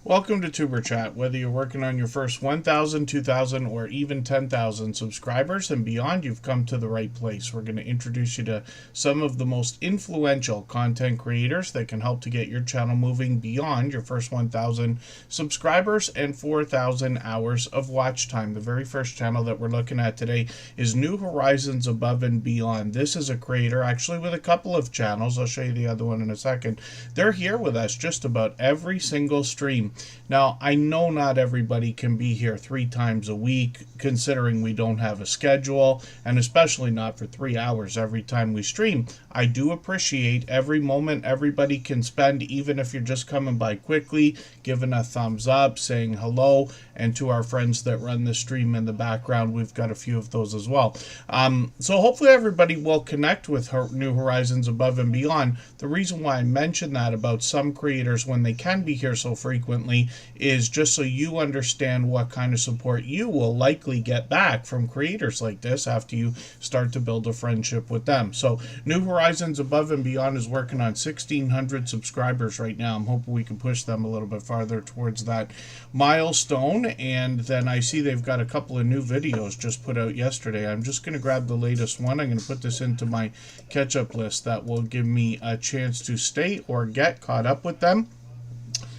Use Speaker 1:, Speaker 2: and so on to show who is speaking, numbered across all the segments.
Speaker 1: Welcome to Tuber Chat. Whether you're working on your first 1,000, 2,000, or even 10,000 subscribers and beyond, you've come to the right place. We're going to introduce you to some of the most influential content creators that can help to get your channel moving beyond your first 1,000 subscribers and 4,000 hours of watch time. The very first channel that we're looking at today is New Horizons Above and Beyond. This is a creator actually with a couple of channels. I'll show you the other one in a second. They're here with us just about every single stream. Now, I know not everybody can be here 3 times a week, considering we don't have a schedule, and especially not for 3 hours every time we stream. I do appreciate every moment everybody can spend, even if you're just coming by quickly, giving a thumbs up, saying hello, and to our friends that run the stream in the background, we've got a few of those as well. So hopefully everybody will connect with New Horizons Above and Beyond. The reason why I mention that about some creators when they can be here so frequently is just so you understand what kind of support you will likely get back from creators like this after you start to build a friendship with them. So New Horizons Above and Beyond is working on 1,600 subscribers right now. I'm hoping we can push them a little bit farther towards that milestone. And then I see they've got a couple of new videos just put out yesterday. I'm just going to grab the latest one. I'm going to put this into my catch-up list that will give me a chance to stay or get caught up with them.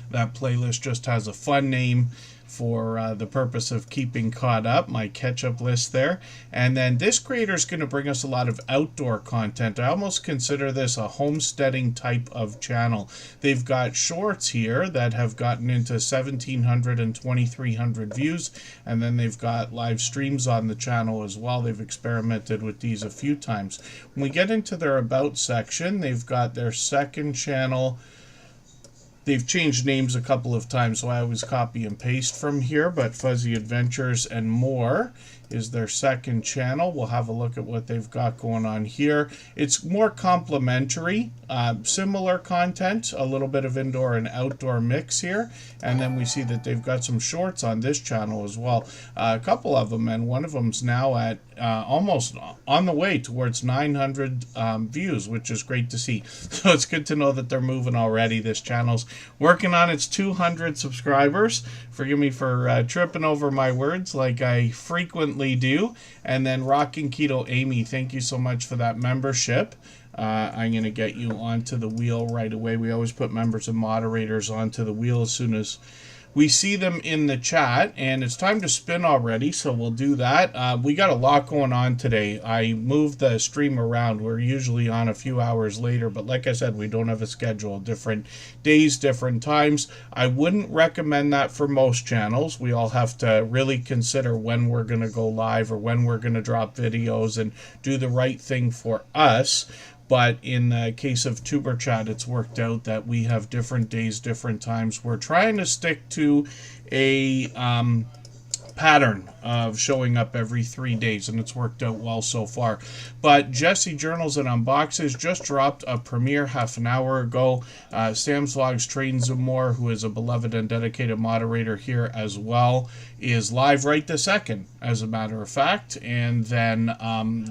Speaker 1: That playlist just has a fun name for the purpose of keeping caught up, my catch-up list there. And then this creator is going to bring us a lot of outdoor content. I almost consider this a homesteading type of channel. They've got shorts here that have gotten into 1,700 and 2,300 views, and then they've got live streams on the channel as well. They've experimented with these a few times. When we get into their About section, they've got their second channel. They've changed names a couple of times, so I always copy and paste from here, but Fuzzy Adventures and More is their second channel. We'll have a look at what they've got going on here. It's more complementary, similar content, a little bit of indoor and outdoor mix here. And then we see that they've got some shorts on this channel as well. A couple of them, and one of them's now at almost on the way towards 900 views, which is great to see. So it's good to know that they're moving already. This channel's working on its 200 subscribers. Forgive me for tripping over my words like I frequently do. And then Rockin' Keto Amy, thank you so much for that membership. I'm going to get you onto the wheel right away. We always put members and moderators onto the wheel as soon as we see them in the chat, and it's time to spin already, so we'll do that. We got a lot going on today. I moved the stream around. We're usually on a few hours later, but like I said, we don't have a schedule. Different days, different times. I wouldn't recommend that for most channels. We all have to really consider when we're going to go live or when we're going to drop videos and do the right thing for us. But in the case of Tuber Chat, it's worked out that we have different days, different times. We're trying to stick to a pattern of showing up every 3 days, and it's worked out well so far. But Jesse Journals and Unboxes just dropped a premiere half an hour ago. Sam's Vlogs Trains and More, who is a beloved and dedicated moderator here as well, is live right this second, as a matter of fact. And then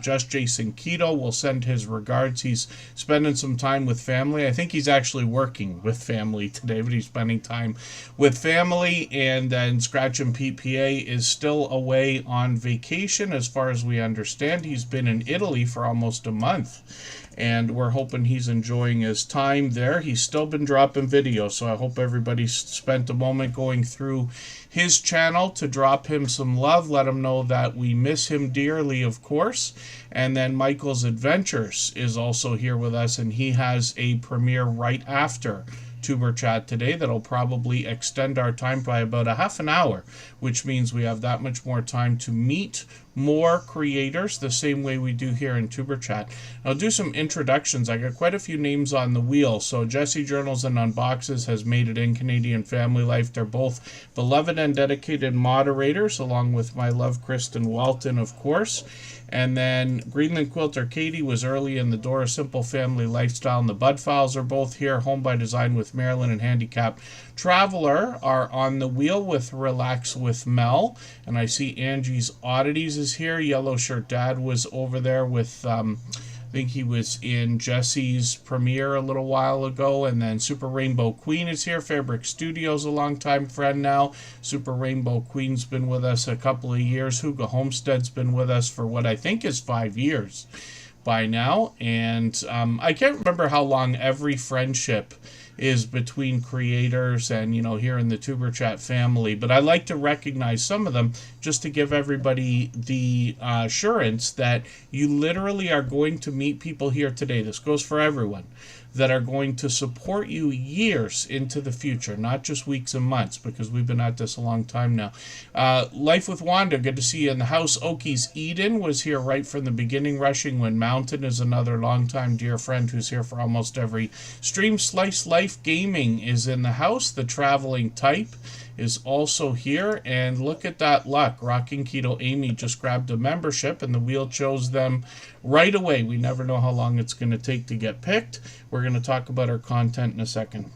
Speaker 1: Just Jason Keto will send his regards. He's spending some time with family. I think he's actually working with family today, but he's spending time with family. And then Scratch and PPA is still away on vacation, as far as we understand. He's been in Italy for almost a month, and we're hoping he's enjoying his time there. He's still been dropping videos, so I hope everybody spent a moment going through his channel to drop him some love, let him know that we miss him dearly, of course. And then Michael's Adventures is also here with us, and he has a premiere right after Tuber Chat today that'll probably extend our time by about a half an hour, which means we have that much more time to meet more creators the same way we do here in Tuber Chat. I'll do some introductions. I got quite a few names on the wheel. So Jesse Journals and Unboxes has made it in Canadian Family Life. They're both beloved and dedicated moderators, along with my love Kristen Walton, of course. And then Greenland Quilter Katie was early in the door. A Simple Family Lifestyle and the Bud Files are both here. Home by Design with Marilyn and Handicap Traveler are on the wheel with Relax with Mel. And I see Angie's Oddities is here. Yellow Shirt Dad was over there with think he was in Jesse's premiere a little while ago. And then Super Rainbow Queen is here. Fabric Studios, a longtime friend now. Super Rainbow Queen's been with us a couple of years. Hugo Homestead's been with us for what I think is 5 years by now. And I can't remember how long every friendship is between creators and, you know, here in the Tuber Chat family. But I like to recognize some of them just to give everybody the assurance that you literally are going to meet people here today. This goes for everyone, that are going to support you years into the future, not just weeks and months, because we've been at this a long time now. Life with Wanda, good to see you in the house. Okies Eden was here right from the beginning. Rushing Wind Mountain is another longtime dear friend who's here for almost every stream. Slice Life Gaming is in the house. The Traveling Type is also here, and look at that luck. Rocking Keto Amy just grabbed a membership, and the wheel chose them right away. We never know how long it's going to take to get picked. We're going to talk about our content in a second.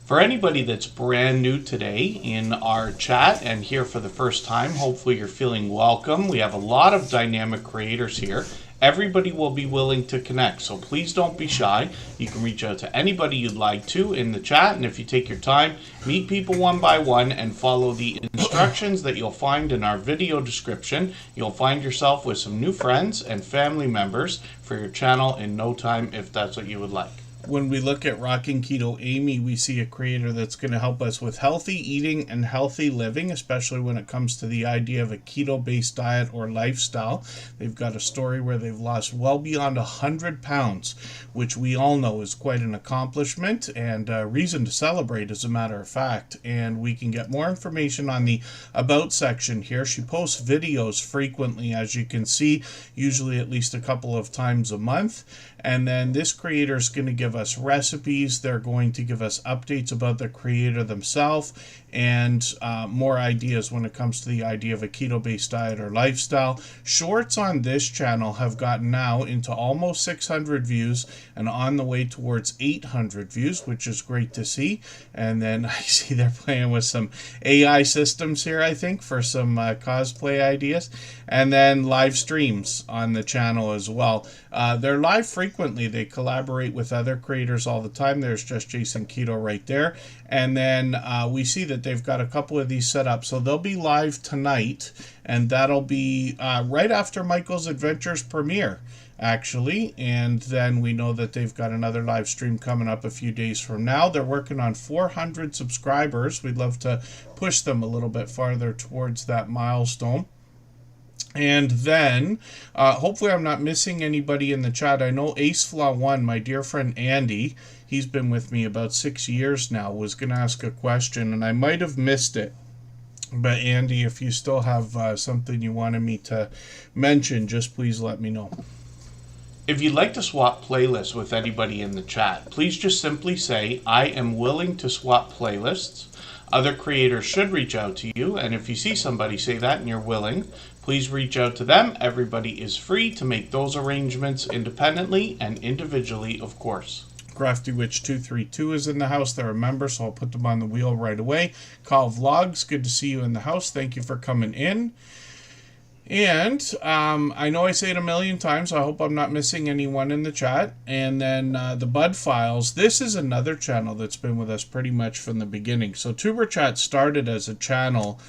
Speaker 1: For anybody that's brand new today in our chat and here for the first time, hopefully you're feeling welcome. We have a lot of dynamic creators here. Everybody will be willing to connect, so please don't be shy. You can reach out to anybody you'd like to in the chat, and if you take your time, meet people one by one and follow the instructions that you'll find in our video description. You'll find yourself with some new friends and family members for your channel in no time, if that's what you would like. When we look at Rocking Keto Amy, we see a creator that's going to help us with healthy eating and healthy living, especially when it comes to the idea of a keto-based diet or lifestyle. They've got a story where they've lost well beyond 100 pounds, which we all know is quite an accomplishment and a reason to celebrate, as a matter of fact. And we can get more information on the About section here. She posts videos frequently, as you can see, usually at least a couple of times a month. And then this creator is going to give us recipes. They're going to give us updates about the creator themselves and more ideas when it comes to the idea of a keto-based diet or lifestyle. Shorts on this channel have gotten now into almost 600 views and on the way towards 800 views, which is great to see. And then I see they're playing with some AI systems here, I think, for some cosplay ideas. And then live streams on the channel as well. They're live frequently. They collaborate with other creators all the time. There's just Jason Keto right there. And then we see that they've got a couple of these set up. So they'll be live tonight, and that'll be right after Michael's Adventures premiere, actually. And then we know that they've got another live stream coming up a few days from now. They're working on 400 subscribers. We'd love to push them a little bit farther towards that milestone. And then, hopefully I'm not missing anybody in the chat. I know AceFlaw1, my dear friend Andy, he's been with me about 6 years now, was going to ask a question, and I might have missed it. But Andy, if you still have something you wanted me to mention, just please let me know. If you'd like to swap playlists with anybody in the chat, please just simply say, I am willing to swap playlists. Other creators should reach out to you, and if you see somebody say that and you're willing, please reach out to them. Everybody is free to make those arrangements independently and individually, of course. Crafty Witch 232 is in the house. They're a member, so I'll put them on the wheel right away. Call Vlogs, good to see you in the house. Thank you for coming in. And I know I say it a million times, so I hope I'm not missing anyone in the chat. And then the Bud Files. This is another channel that's been with us pretty much from the beginning. So Tuber Chat started as a channel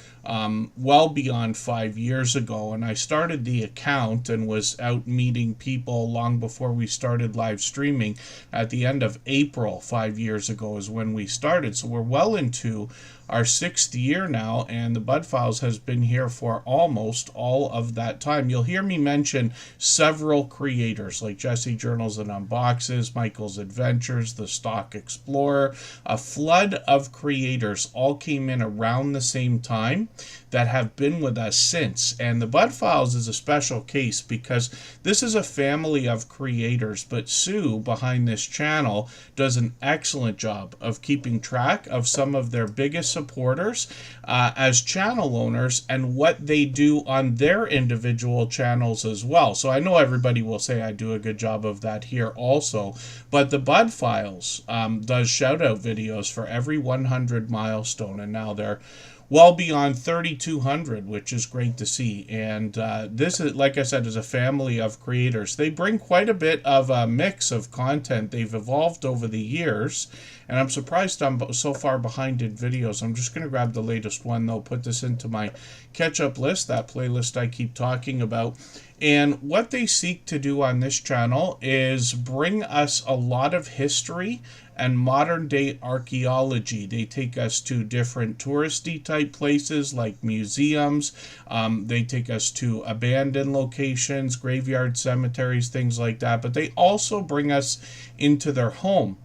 Speaker 1: well beyond 5 years ago, and I started the account and was out meeting people long before we started live streaming. At the end of April 5 years ago is when we started, so we're well into our 6th year now, and the Bud Files has been here for almost all of that time. You'll hear me mention several creators like Jesse Journals and Unboxes, Michael's Adventures, The Stock Explorer. A flood of creators all came in around the same time that have been with us since. And the Bud Files is a special case because this is a family of creators, but Sue behind this channel does an excellent job of keeping track of some of their biggest supporters as channel owners and what they do on their individual channels as well. So I know everybody will say I do a good job of that here also, but the Bud Files does shout out videos for every 100 milestone, and now they're well beyond 3,200, which is great to see. And this is, like I said, is a family of creators. They bring quite a bit of a mix of content. They've evolved over the years, and I'm surprised I'm so far behind in videos. I'm just going to grab the latest one, though, put this into my catch-up list, that playlist I keep talking about. And what they seek to do on this channel is bring us a lot of history and modern day archaeology. They take us to different touristy type places like museums. They take us to abandoned locations, graveyard cemeteries, things like that. But they also bring us into their home.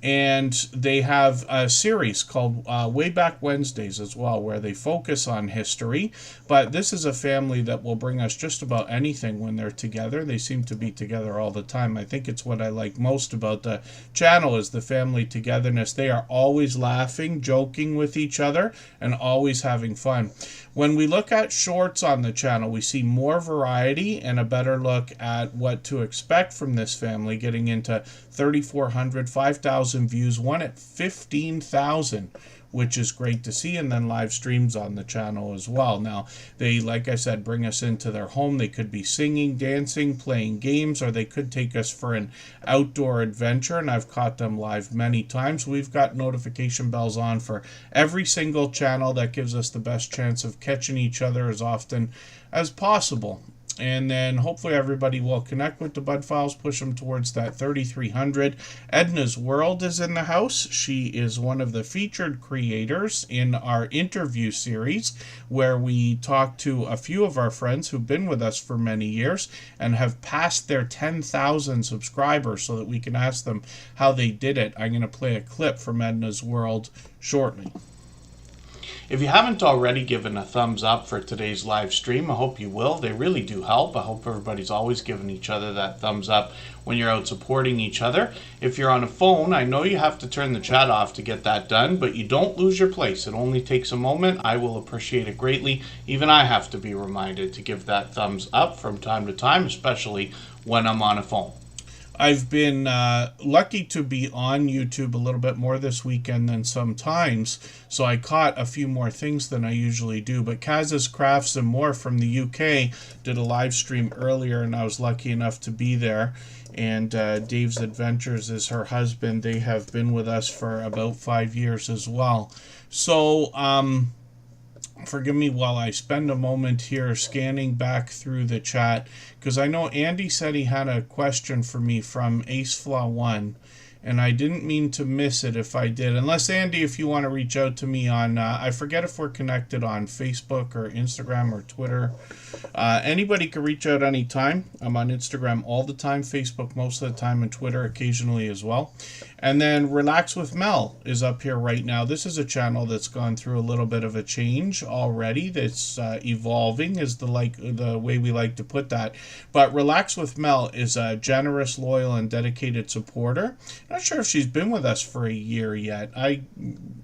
Speaker 1: And they have a series called Way Back Wednesdays as well, where they focus on history. But this is a family that will bring us just about anything when they're together. They seem to be together all the time. I think it's what I like most about the channel is the family togetherness. They are always laughing, joking with each other, and always having fun. When we look at shorts on the channel, we see more variety and a better look at what to expect from this family, getting into 3,400, 5,000 views, one at 15,000, which is great to see, and then live streams on the channel as well. Now, they, like I said, bring us into their home. They could be singing, dancing, playing games, or they could take us for an outdoor adventure, and I've caught them live many times. We've got notification bells on for every single channel. That gives us the best chance of catching each other as often as possible. And then hopefully everybody will connect with the Bud Files, push them towards that 3,300. Edna's World is in the house. She is one of the featured creators in our interview series, where we talk to a few of our friends who've been with us for many years and have passed their 10,000 subscribers, so that we can ask them how they did it. I'm going to play a clip from Edna's World shortly. If you haven't already given a thumbs up for today's live stream, I hope you will. They really do help. I hope everybody's always giving each other that thumbs up when you're out supporting each other. If you're on a phone, I know you have to turn the chat off to get that done, but you don't lose your place. It only takes a moment. I will appreciate it greatly. Even I have to be reminded to give that thumbs up from time to time, especially when I'm on a phone. I've been lucky to be on YouTube a little bit more this weekend than sometimes, so I caught a few more things than I usually do. But Kaz's Crafts and More from the UK did a live stream earlier, and I was lucky enough to be there. And Dave's Adventures is her husband. They have been with us for about 5 years as well. So, forgive me while I spend a moment here scanning back through the chat, because I know Andy said he had a question for me from AceFlaw1, and I didn't mean to miss it if I did. Unless, Andy, if you want to reach out to me on, I forget if we're connected on Facebook or Instagram or Twitter. Anybody can reach out anytime. I'm on Instagram all the time, Facebook most of the time, and Twitter occasionally as well. And then Relax with Mel is up here right now. This is a channel that's gone through a little bit of a change already. That's evolving is the way we like to put that. But Relax with Mel is a generous, loyal, and dedicated supporter. Not sure if she's been with us for a year yet. I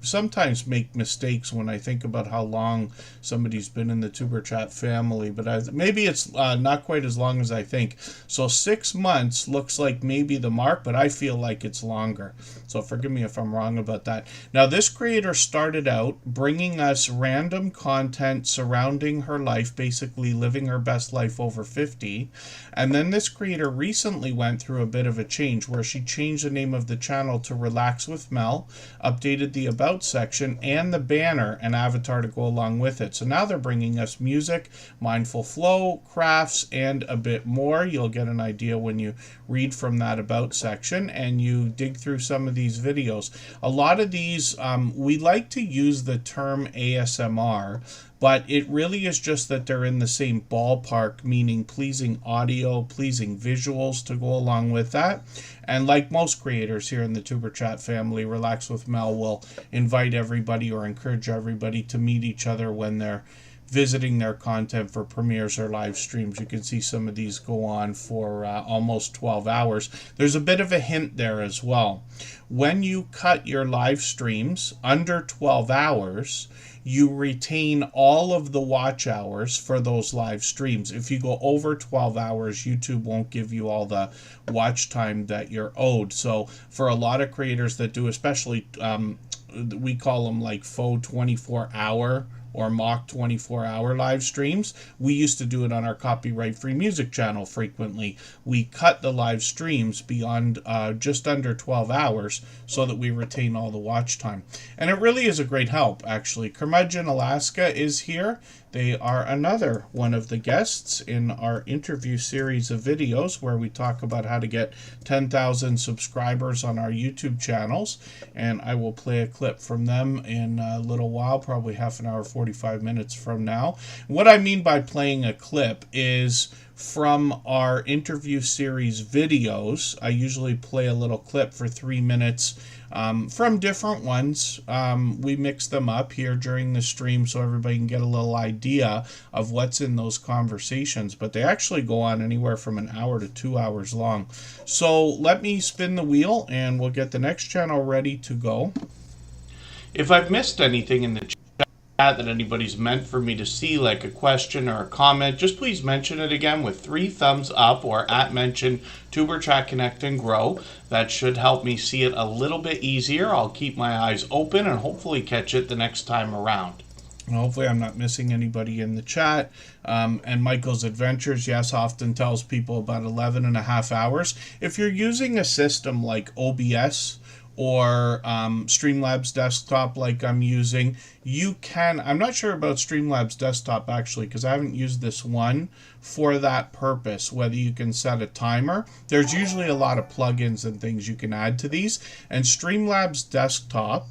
Speaker 1: sometimes make mistakes when I think about how long somebody's been in the Tuber Chat family, but maybe it's not quite as long as I think. So 6 months looks like maybe the mark, but I feel like it's longer. So forgive me if I'm wrong about that. Now, this creator started out bringing us random content surrounding her life, basically living her best life over 50. And then this creator recently went through a bit of a change where she changed the name of the channel to Relax with Mel, updated the About section and the banner and avatar to go along with it. So now they're bringing us music, mindful flow, crafts, and a bit more. You'll get an idea when you read from that About section and you dig through some of these videos. A lot of these, we like to use the term ASMR, but it really is just that they're in the same ballpark, meaning pleasing audio, pleasing visuals to go along with that. And like most creators here in the Tuber Chat family, Relax with Mel will invite everybody or encourage everybody to meet each other when they're visiting their content for premieres or live streams. You can see some of these go on for almost 12 hours. There's a bit of a hint there as well. When you cut your live streams under 12 hours, you retain all of the watch hours for those live streams. If you go over 12 hours, YouTube won't give you all the watch time that you're owed. So for a lot of creators that do, especially we call them like faux 24-hour or mock 24-hour live streams. We used to do it on our copyright-free music channel frequently. We cut the live streams beyond just under 12 hours so that we retain all the watch time. And it really is a great help, actually. Curmudgeon, Alaska is here. They are another one of the guests in our interview series of videos where we talk about how to get 10,000 subscribers on our YouTube channels. And I will play a clip from them in a little while, probably half an hour, 45 minutes from now. What I mean by playing a clip is from our interview series videos. I usually play a little clip for 3 minutes from different ones. We mix them up here during the stream so everybody can get a little idea of what's in those conversations, but they actually go on anywhere from an hour to 2 hours long. So let me spin the wheel and we'll get the next channel ready to go. If I've missed anything in the chat that anybody's meant for me to see, like a question or a comment, just please mention it again with 3 thumbs up or @mention Tuberchat Connect and Grow. That should help me see it a little bit easier. I'll keep my eyes open and hopefully catch it the next time around. And hopefully I'm not missing anybody in the chat. And Michael's Adventures, yes, often tells people about 11.5 hours. If you're using a system like OBS or Streamlabs Desktop like I'm using, you can, I'm not sure about Streamlabs Desktop actually because I haven't used this one for that purpose, whether you can set a timer. There's usually a lot of plugins and things you can add to these, and Streamlabs Desktop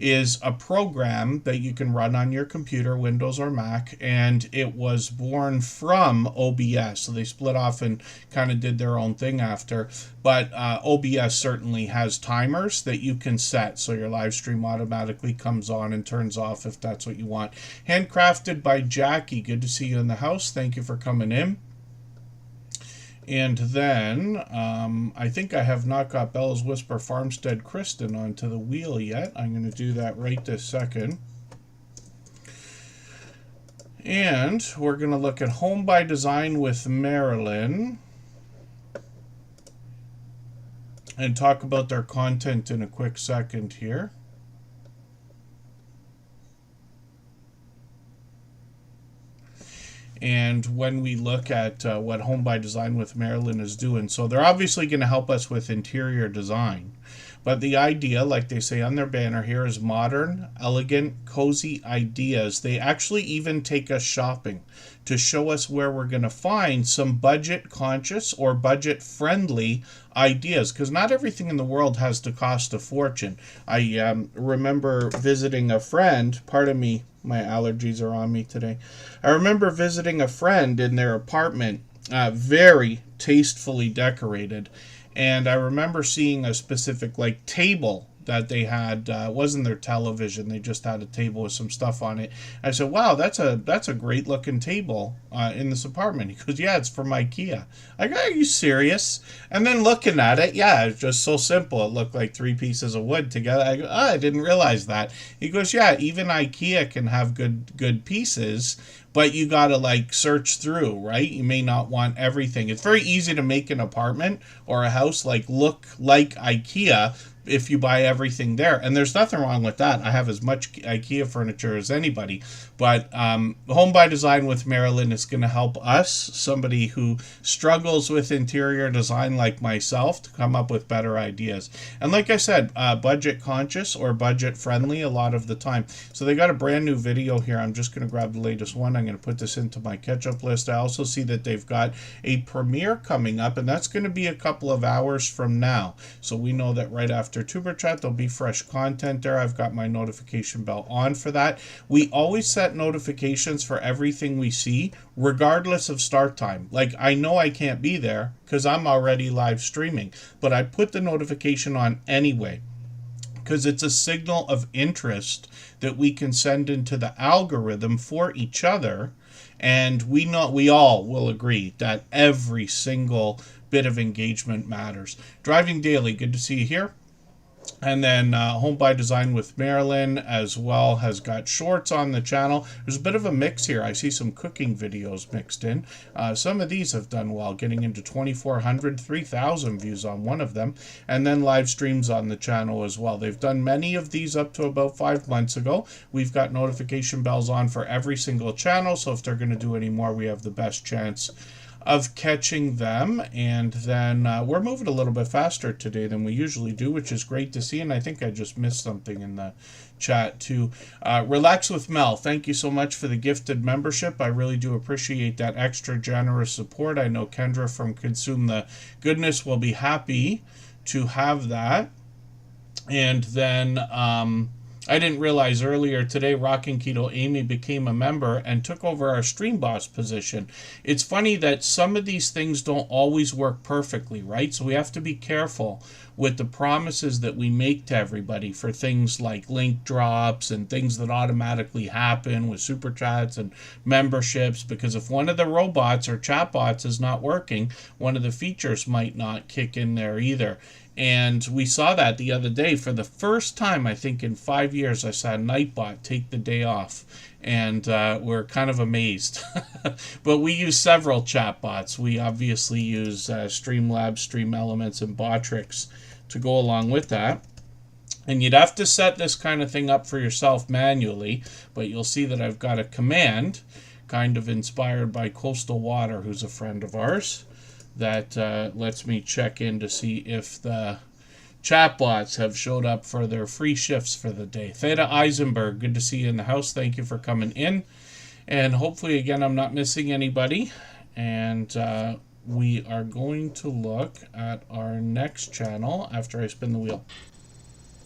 Speaker 1: is a program that you can run on your computer, Windows or Mac, and it was born from OBS. So they split off and kind of did their own thing after. But OBS certainly has timers that you can set, so your live stream automatically comes on and turns off if that's what you want. Handcrafted by Jackie. Good to see you in the house. Thank you for coming in. And then, I think I have not got Bella's Whisper Farmstead Kristen onto the wheel yet. I'm going to do that right this second. And we're going to look at Home by Design with Marilyn and talk about their content in a quick second here. And when we look at what Home by Design with Marilyn is doing, so they're obviously going to help us with interior design. But the idea, like they say on their banner here, is modern, elegant, cozy ideas. They actually even take us shopping to show us where we're going to find some budget-conscious or budget-friendly ideas, because not everything in the world has to cost a fortune. I remember visiting a friend, pardon me, my allergies are on me today. I remember visiting a friend in their apartment, very tastefully decorated, and I remember seeing a specific like table that they had. Wasn't their television, they just had a table with some stuff on it. I said, wow, that's a great looking table in this apartment. He goes, yeah, it's from IKEA. I go, are you serious? And then looking at it, yeah, it's just so simple. It looked like 3 pieces of wood together. I go, oh, I didn't realize that. He goes, yeah, even IKEA can have good pieces, but you gotta like search through, right? You may not want everything. It's very easy to make an apartment or a house like look like IKEA if you buy everything there, and there's nothing wrong with that. I have as much IKEA furniture as anybody, but Home by Design with Marilyn is going to help us, somebody who struggles with interior design like myself, to come up with better ideas. And like I said, budget conscious or budget friendly a lot of the time. So they got a brand new video here. I'm just going to grab the latest one. I'm going to put this into my catch-up list. I also see that they've got a premiere coming up, and that's going to be a couple of hours from now. So we know that right after Tuberchat, there'll be fresh content there. I've got my notification bell on for that. We always set notifications for everything we see, regardless of start time. Like, I know I can't be there because I'm already live streaming, but I put the notification on anyway, because it's a signal of interest that we can send into the algorithm for each other. And we all will agree that every single bit of engagement matters. Driving Daily, good to see you here. And then Home by Design with Marilyn as well has got shorts on the channel. There's a bit of a mix here. I see some cooking videos mixed in. Some of these have done well, getting into 2,400, 3,000 views on one of them. And then live streams on the channel as well. They've done many of these up to about 5 months ago. We've got notification bells on for every single channel, so if they're going to do any more, we have the best chance of catching them. And then we're moving a little bit faster today than we usually do, which is great to see. And I think I just missed something in the chat too. Relax with Mel, thank you so much for the gifted membership. I really do appreciate that extra generous support. I know Kendra from Consume the Goodness will be happy to have that. And then I didn't realize earlier today Rockin' Keto Amy became a member and took over our stream boss position. It's funny that some of these things don't always work perfectly, right? So we have to be careful with the promises that we make to everybody for things like link drops and things that automatically happen with super chats and memberships, because if one of the robots or chatbots is not working, one of the features might not kick in there either. And we saw that the other day. For the first time, I think, in 5 years, I saw Nightbot take the day off. And we're kind of amazed. But we use several chatbots. We obviously use Streamlabs, Stream Elements, and Botrix to go along with that. And you'd have to set this kind of thing up for yourself manually. But you'll see that I've got a command, kind of inspired by Coastal Water, who's a friend of ours, that lets me check in to see if the chatbots have showed up for their free shifts for the day. Theta Eisenberg, good to see you in the house. Thank you for coming in. And hopefully, again, I'm not missing anybody. And we are going to look at our next channel after I spin the wheel.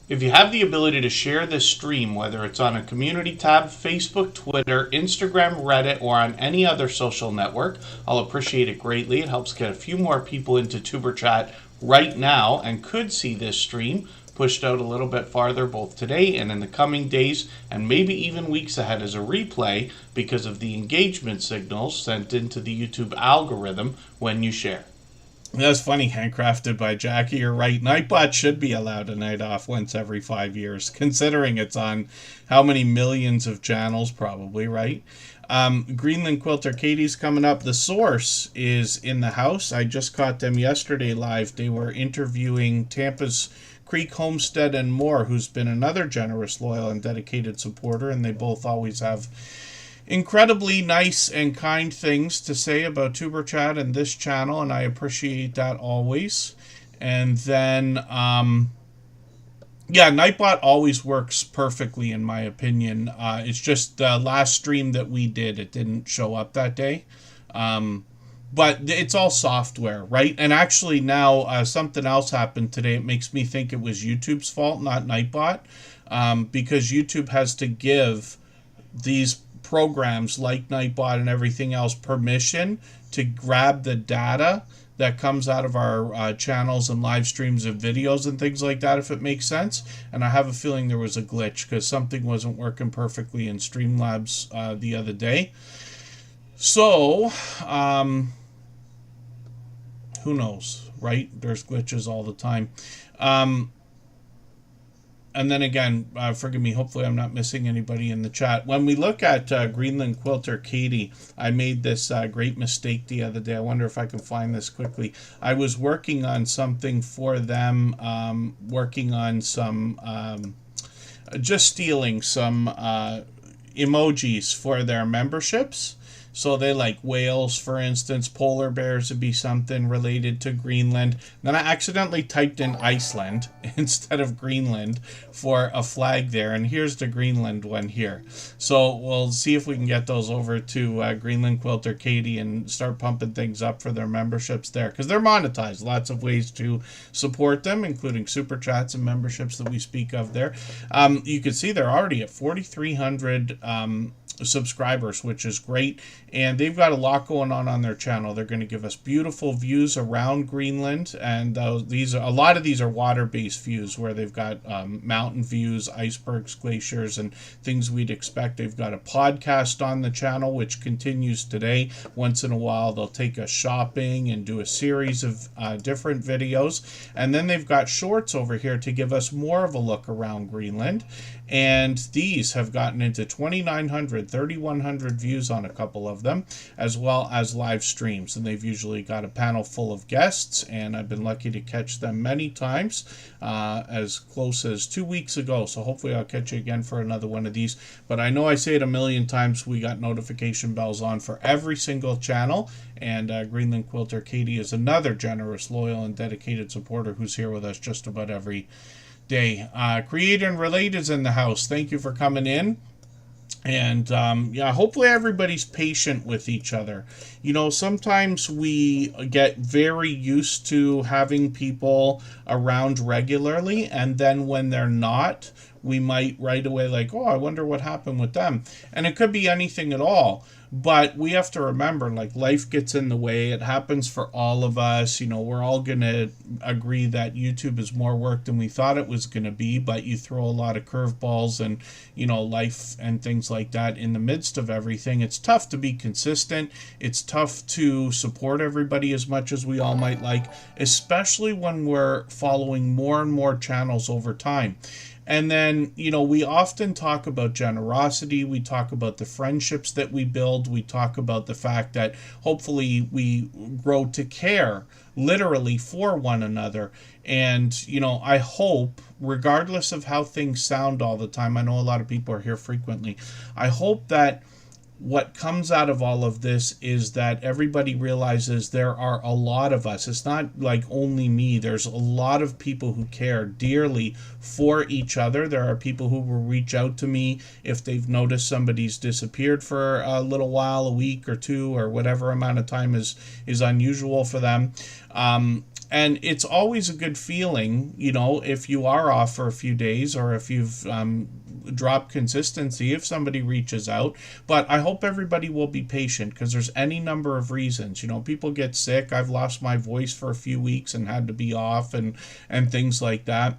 Speaker 1: If you have the ability to share this stream, whether it's on a community tab, Facebook, Twitter, Instagram, Reddit, or on any other social network, I'll appreciate it greatly. It helps get a few more people into Tuber Chat right now and could see this stream pushed out a little bit farther both today and in the coming days and maybe even weeks ahead as a replay because of the engagement signals sent into the YouTube algorithm when you share. That's funny, handcrafted by Jackie. You're right. Nightbot should be allowed a night off once every 5 years, considering it's on how many millions of channels, probably, right? Greenland Quilter Katie's coming up. The Source is in the house. I just caught them yesterday live. They were interviewing Tampa's Creek Homestead and More, who's been another generous, loyal, and dedicated supporter, and they both always have incredibly nice and kind things to say about Tuber Chat and this channel, and I appreciate that always. And then, yeah, Nightbot always works perfectly in my opinion. It's just the last stream that we did, it didn't show up that day. But it's all software, right? And actually now something else happened today. It makes me think it was YouTube's fault, not Nightbot, because YouTube has to give these programs like Nightbot and everything else permission to grab the data that comes out of our channels and live streams of videos and things like that, if it makes sense. And I have a feeling there was a glitch because something wasn't working perfectly in Streamlabs the other day. So, who knows, right? There's glitches all the time. And then again, forgive me, hopefully I'm not missing anybody in the chat. When we look at Greenland Quilter Katie, I made this great mistake the other day. I wonder if I can find this quickly. I was working on something for them, working on some, just stealing some emojis for their memberships. So they like whales, for instance. Polar bears would be something related to Greenland. Then I accidentally typed in Iceland instead of Greenland for a flag there. And here's the Greenland one here. So we'll see if we can get those over to Greenland Quilter Katie and start pumping things up for their memberships there. Because they're monetized. Lots of ways to support them, including super chats and memberships that we speak of there. You can see they're already at 4,300 subscribers, which is great. And they've got a lot going on their channel. They're going to give us beautiful views around Greenland, and a lot of these are water-based views where they've got mountain views, icebergs, glaciers, and things we'd expect. They've got a podcast on the channel which continues today. Once in a while they'll take us shopping and do a series of different videos, and then they've got shorts over here to give us more of a look around Greenland. And these have gotten into 2,900, 3,100 views on a couple of them, as well as live streams. And they've usually got a panel full of guests, and I've been lucky to catch them many times, as close as 2 weeks ago. So hopefully I'll catch you again for another one of these. But I know I say it a million times, we got notification bells on for every single channel. And Greenland Quilter Katie is another generous, loyal, and dedicated supporter who's here with us just about every day. Create and Relate is in the house. Thank you for coming in. And yeah, hopefully everybody's patient with each other. You know, sometimes we get very used to having people around regularly, and then when they're not, we might right away like, oh, I wonder what happened with them. And it could be anything at all. But we have to remember, like, life gets in the way. It happens for all of us. You know, we're all going to agree that YouTube is more work than we thought it was going to be. But you throw a lot of curveballs and, you know, life and things like that in the midst of everything. It's tough to be consistent. It's tough to support everybody as much as we all might like, especially when we're following more and more channels over time. And then, you know, we often talk about generosity. We talk about the friendships that we build. We talk about the fact that hopefully we grow to care literally for one another. And, you know, I hope, regardless of how things sound all the time, I know a lot of people are here frequently, I hope that what comes out of all of this is that everybody realizes there are a lot of us. It's not like only me. There's a lot of people who care dearly for each other. There are people who will reach out to me if they've noticed somebody's disappeared for a little while, a week or two, or whatever amount of time is unusual for them. And it's always a good feeling, you know, if you are off for a few days, or if you've dropped consistency, if somebody reaches out. But I hope everybody will be patient, because there's any number of reasons. You know, people get sick. I've lost my voice for a few weeks and had to be off and things like that.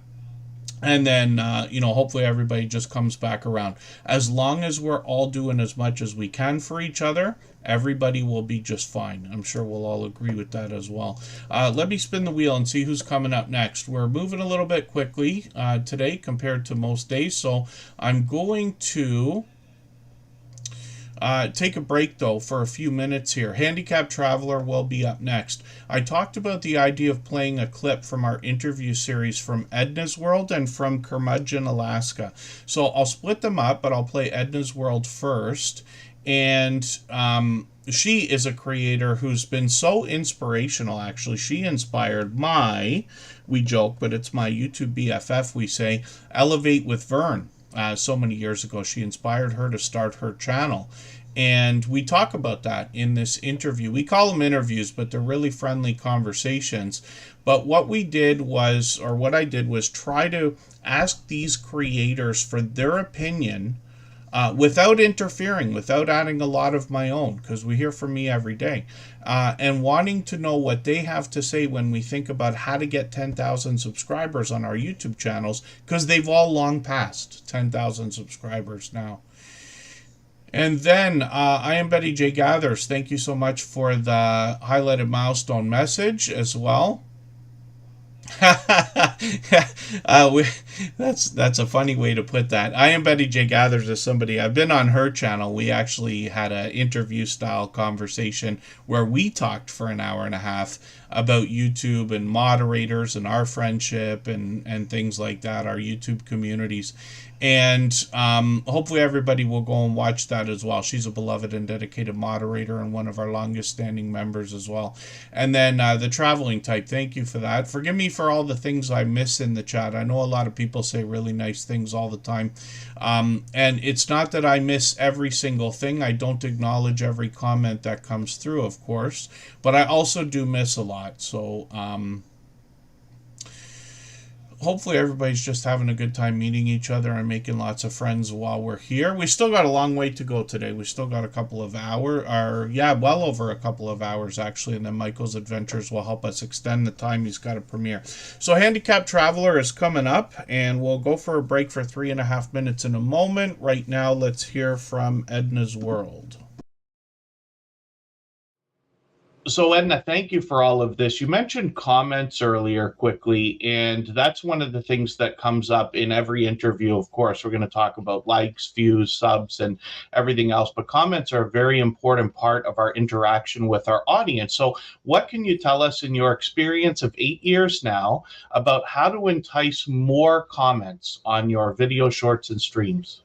Speaker 1: And then, you know, hopefully everybody just comes back around. As long as we're all doing as much as we can for each other, everybody will be just fine. I'm sure we'll all agree with that as well. Let me spin the wheel and see who's coming up next. We're moving a little bit quickly today compared to most days. So I'm going to take a break, though, for a few minutes here. Handicapped Traveler will be up next. I talked about the idea of playing a clip from our interview series from Edna's World and from Curmudgeon, Alaska. So I'll split them up, but I'll play Edna's World first. And she is a creator who's been so inspirational, actually. She inspired we joke, but it's my YouTube BFF, we say, Elevate with Vern. So many years ago, she inspired her to start her channel. And we talk about that in this interview. We call them interviews, but they're really friendly conversations. But what I did was try to ask these creators for their opinion without interfering, without adding a lot of my own, because we hear from me every day, and wanting to know what they have to say when we think about how to get 10,000 subscribers on our YouTube channels, because they've all long passed 10,000 subscribers now. And then I am Betty J. Gathers. Thank you so much for the highlighted milestone message as well. That's a funny way to put that. I am Betty J. Gathers is somebody, I've been on her channel. We actually had an interview style conversation where we talked for an hour and a half about YouTube and moderators and our friendship and things like that, our YouTube communities. And hopefully everybody will go and watch that as well. She's a beloved and dedicated moderator and one of our longest standing members as well. And then the traveling type, thank you for that. Forgive me for all the things I miss in the chat. I know a lot of people say really nice things all the time. And it's not that I miss every single thing. I don't acknowledge every comment that comes through, of course. But I also do miss a lot. So hopefully everybody's just having a good time meeting each other and making lots of friends while we're here. We still got a long way to go today. We still got a couple of hours, or yeah, well over a couple of hours actually, and then Michael's adventures will help us extend the time he's got a premiere. So Handicap Traveler is coming up, and we'll go for a break for 3.5 minutes in a moment. Right now, let's hear from Edna's World. So, Edna, thank you for all of this. You mentioned comments earlier quickly, and that's one of the things that comes up in every interview. Of course, we're going to talk about likes, views, subs, and everything else, but comments are a very important part of our interaction with our audience. So, what can you tell us in your experience of 8 years now about how to entice more comments on your video shorts and streams?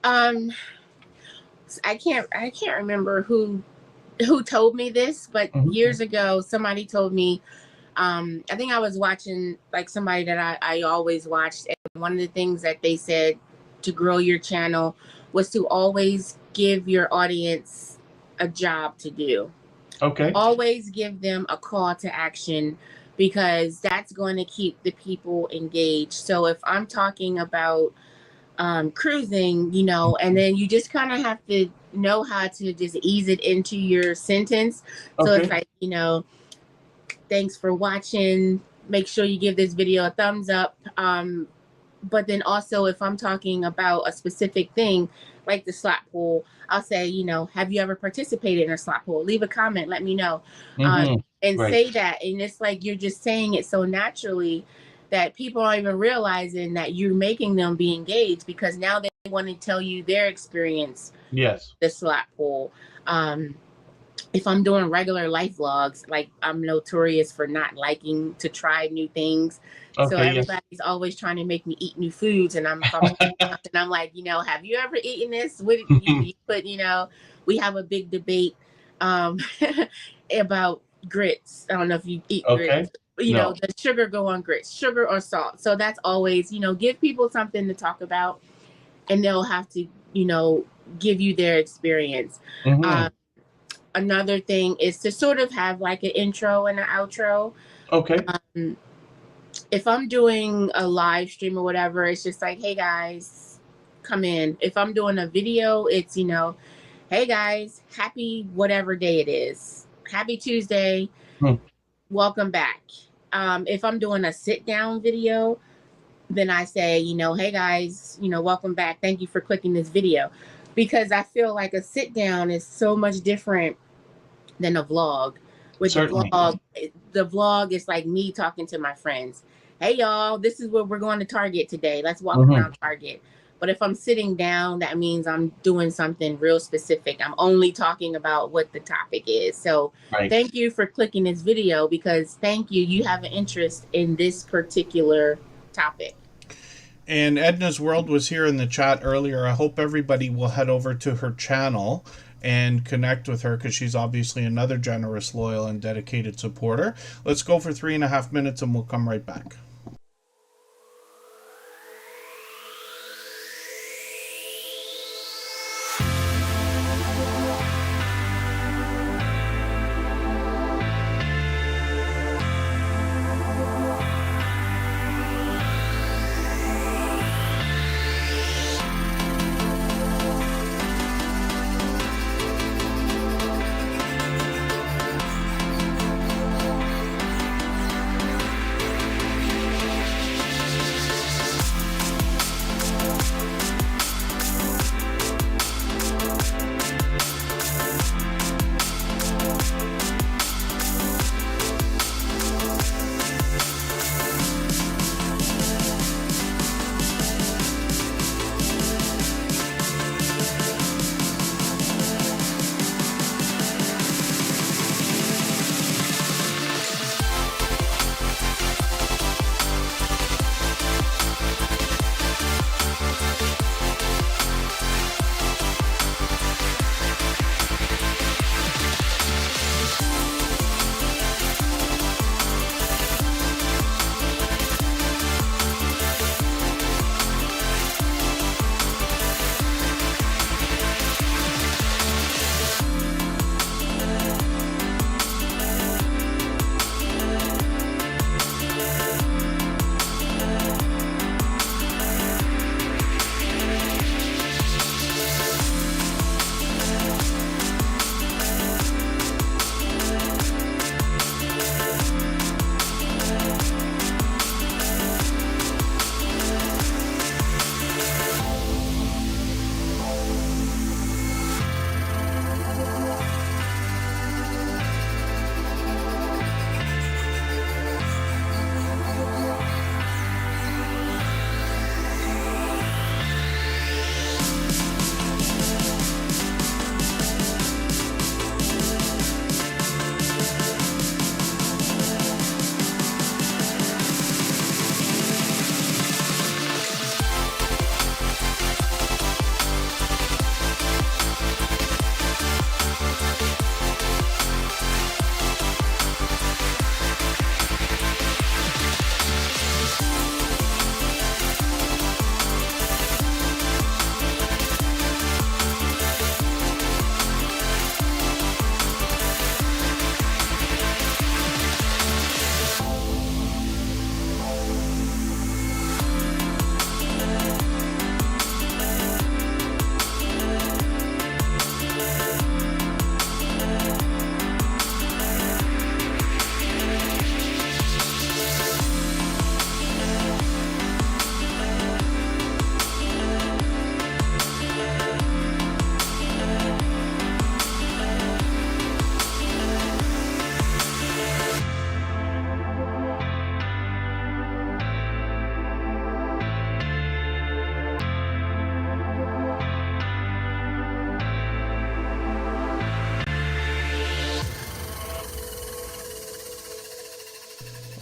Speaker 2: Um, I can't remember who told me this, but years ago somebody told me, I think I was watching like somebody that I always watched, and one of the things that they said to grow your channel was to always give your audience a job to do.
Speaker 1: Okay.
Speaker 2: Always give them a call to action, because that's going to keep the people engaged. So if I'm talking about cruising, and then you just kind of have to know how to just ease it into your sentence. So it's like, thanks for watching. Make sure you give this video a thumbs up. But then also, if I'm talking about a specific thing, like the slot pool, I'll say, have you ever participated in a slot pool? Leave a comment, let me know. And say that. And it's like you're just saying it so naturally that people aren't even realizing that you're making them be engaged, because now they want to tell you their experience.
Speaker 1: Yes.
Speaker 2: The slot pool. If I'm doing regular life vlogs, like I'm notorious for not liking to try new things. Okay, so everybody's always trying to make me eat new foods, and I'm like, have you ever eaten this? What you put, we have a big debate about grits. I don't know if you eat grits. Does sugar go on grits, sugar or salt? So that's always, give people something to talk about, and they'll have to, give you their experience. Another thing is to sort of have like an intro and an outro.
Speaker 1: Okay.
Speaker 2: If I'm doing a live stream or whatever, it's just like, hey guys, come in. If I'm doing a video, it's, hey guys, happy whatever day it is. Happy Tuesday. Welcome back. If I'm doing a sit down video, then I say, hey guys, welcome back. Thank you for clicking this video. Because I feel like a sit down is so much different than a vlog. With the vlog is like me talking to my friends. Hey y'all, this is where we're going to Target today. Let's walk around Target. But if I'm sitting down, that means I'm doing something real specific. I'm only talking about what the topic is. So thank you for clicking this video, because you have an interest in this particular topic.
Speaker 1: And Edna's World was here in the chat earlier. I hope everybody will head over to her channel and connect with her, because she's obviously another generous, loyal, and dedicated supporter. Let's go for 3.5 minutes and we'll come right back.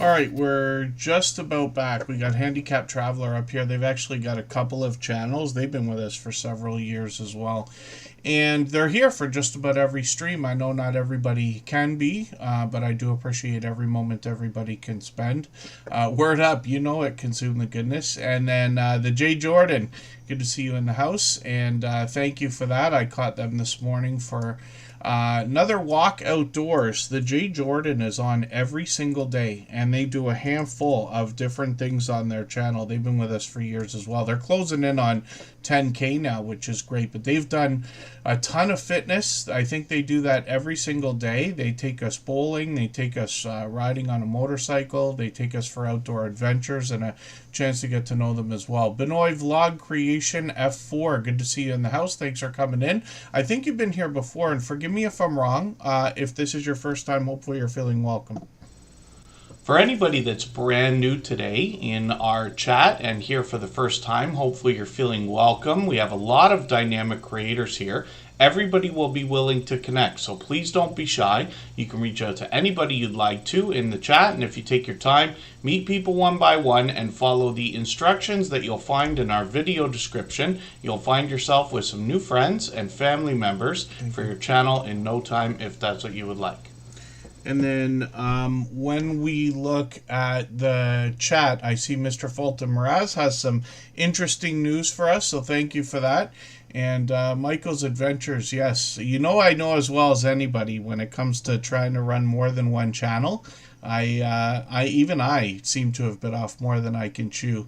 Speaker 1: All right, we're just about back. We got Handicap Traveler up here. They've actually got a couple of channels. They've been with us for several years as well. And they're here for just about every stream. I know not everybody can be, but I do appreciate every moment everybody can spend. Word up, you know it, consume the goodness. And then the Jay Jordan, good to see you in the house. And thank you for that. I caught them this morning for another walk outdoors. The Jay Jordan is on every single day, and they do a handful of different things on their channel. They've been with us for years as well. They're closing in on 10K now, which is great, but they've done a ton of fitness. I think they do that every single day. They take us bowling, they take us riding on a motorcycle, they take us for outdoor adventures, and a chance to get to know them as well. Benoit Vlog Creation F4, good to see you in the house. Thanks for coming in. I think you've been here before, and forgive me if I'm wrong. If this is your first time, hopefully you're feeling welcome.
Speaker 3: For anybody that's brand new today in our chat and here for the first time, hopefully you're feeling welcome. We have a lot of dynamic creators here. Everybody will be willing to connect, so please don't be shy. You can reach out to anybody you'd like to in the chat, and if you take your time, meet people one by one and follow the instructions that you'll find in our video description. You'll find yourself with some new friends and family members for your channel in no time if that's what you would like.
Speaker 1: And then when we look at the chat, I see Mr. Fulton Mraz has some interesting news for us, so thank you for that. And Michael's Adventures, yes. You know I know as well as anybody when it comes to trying to run more than one channel. I seem to have bit off more than I can chew.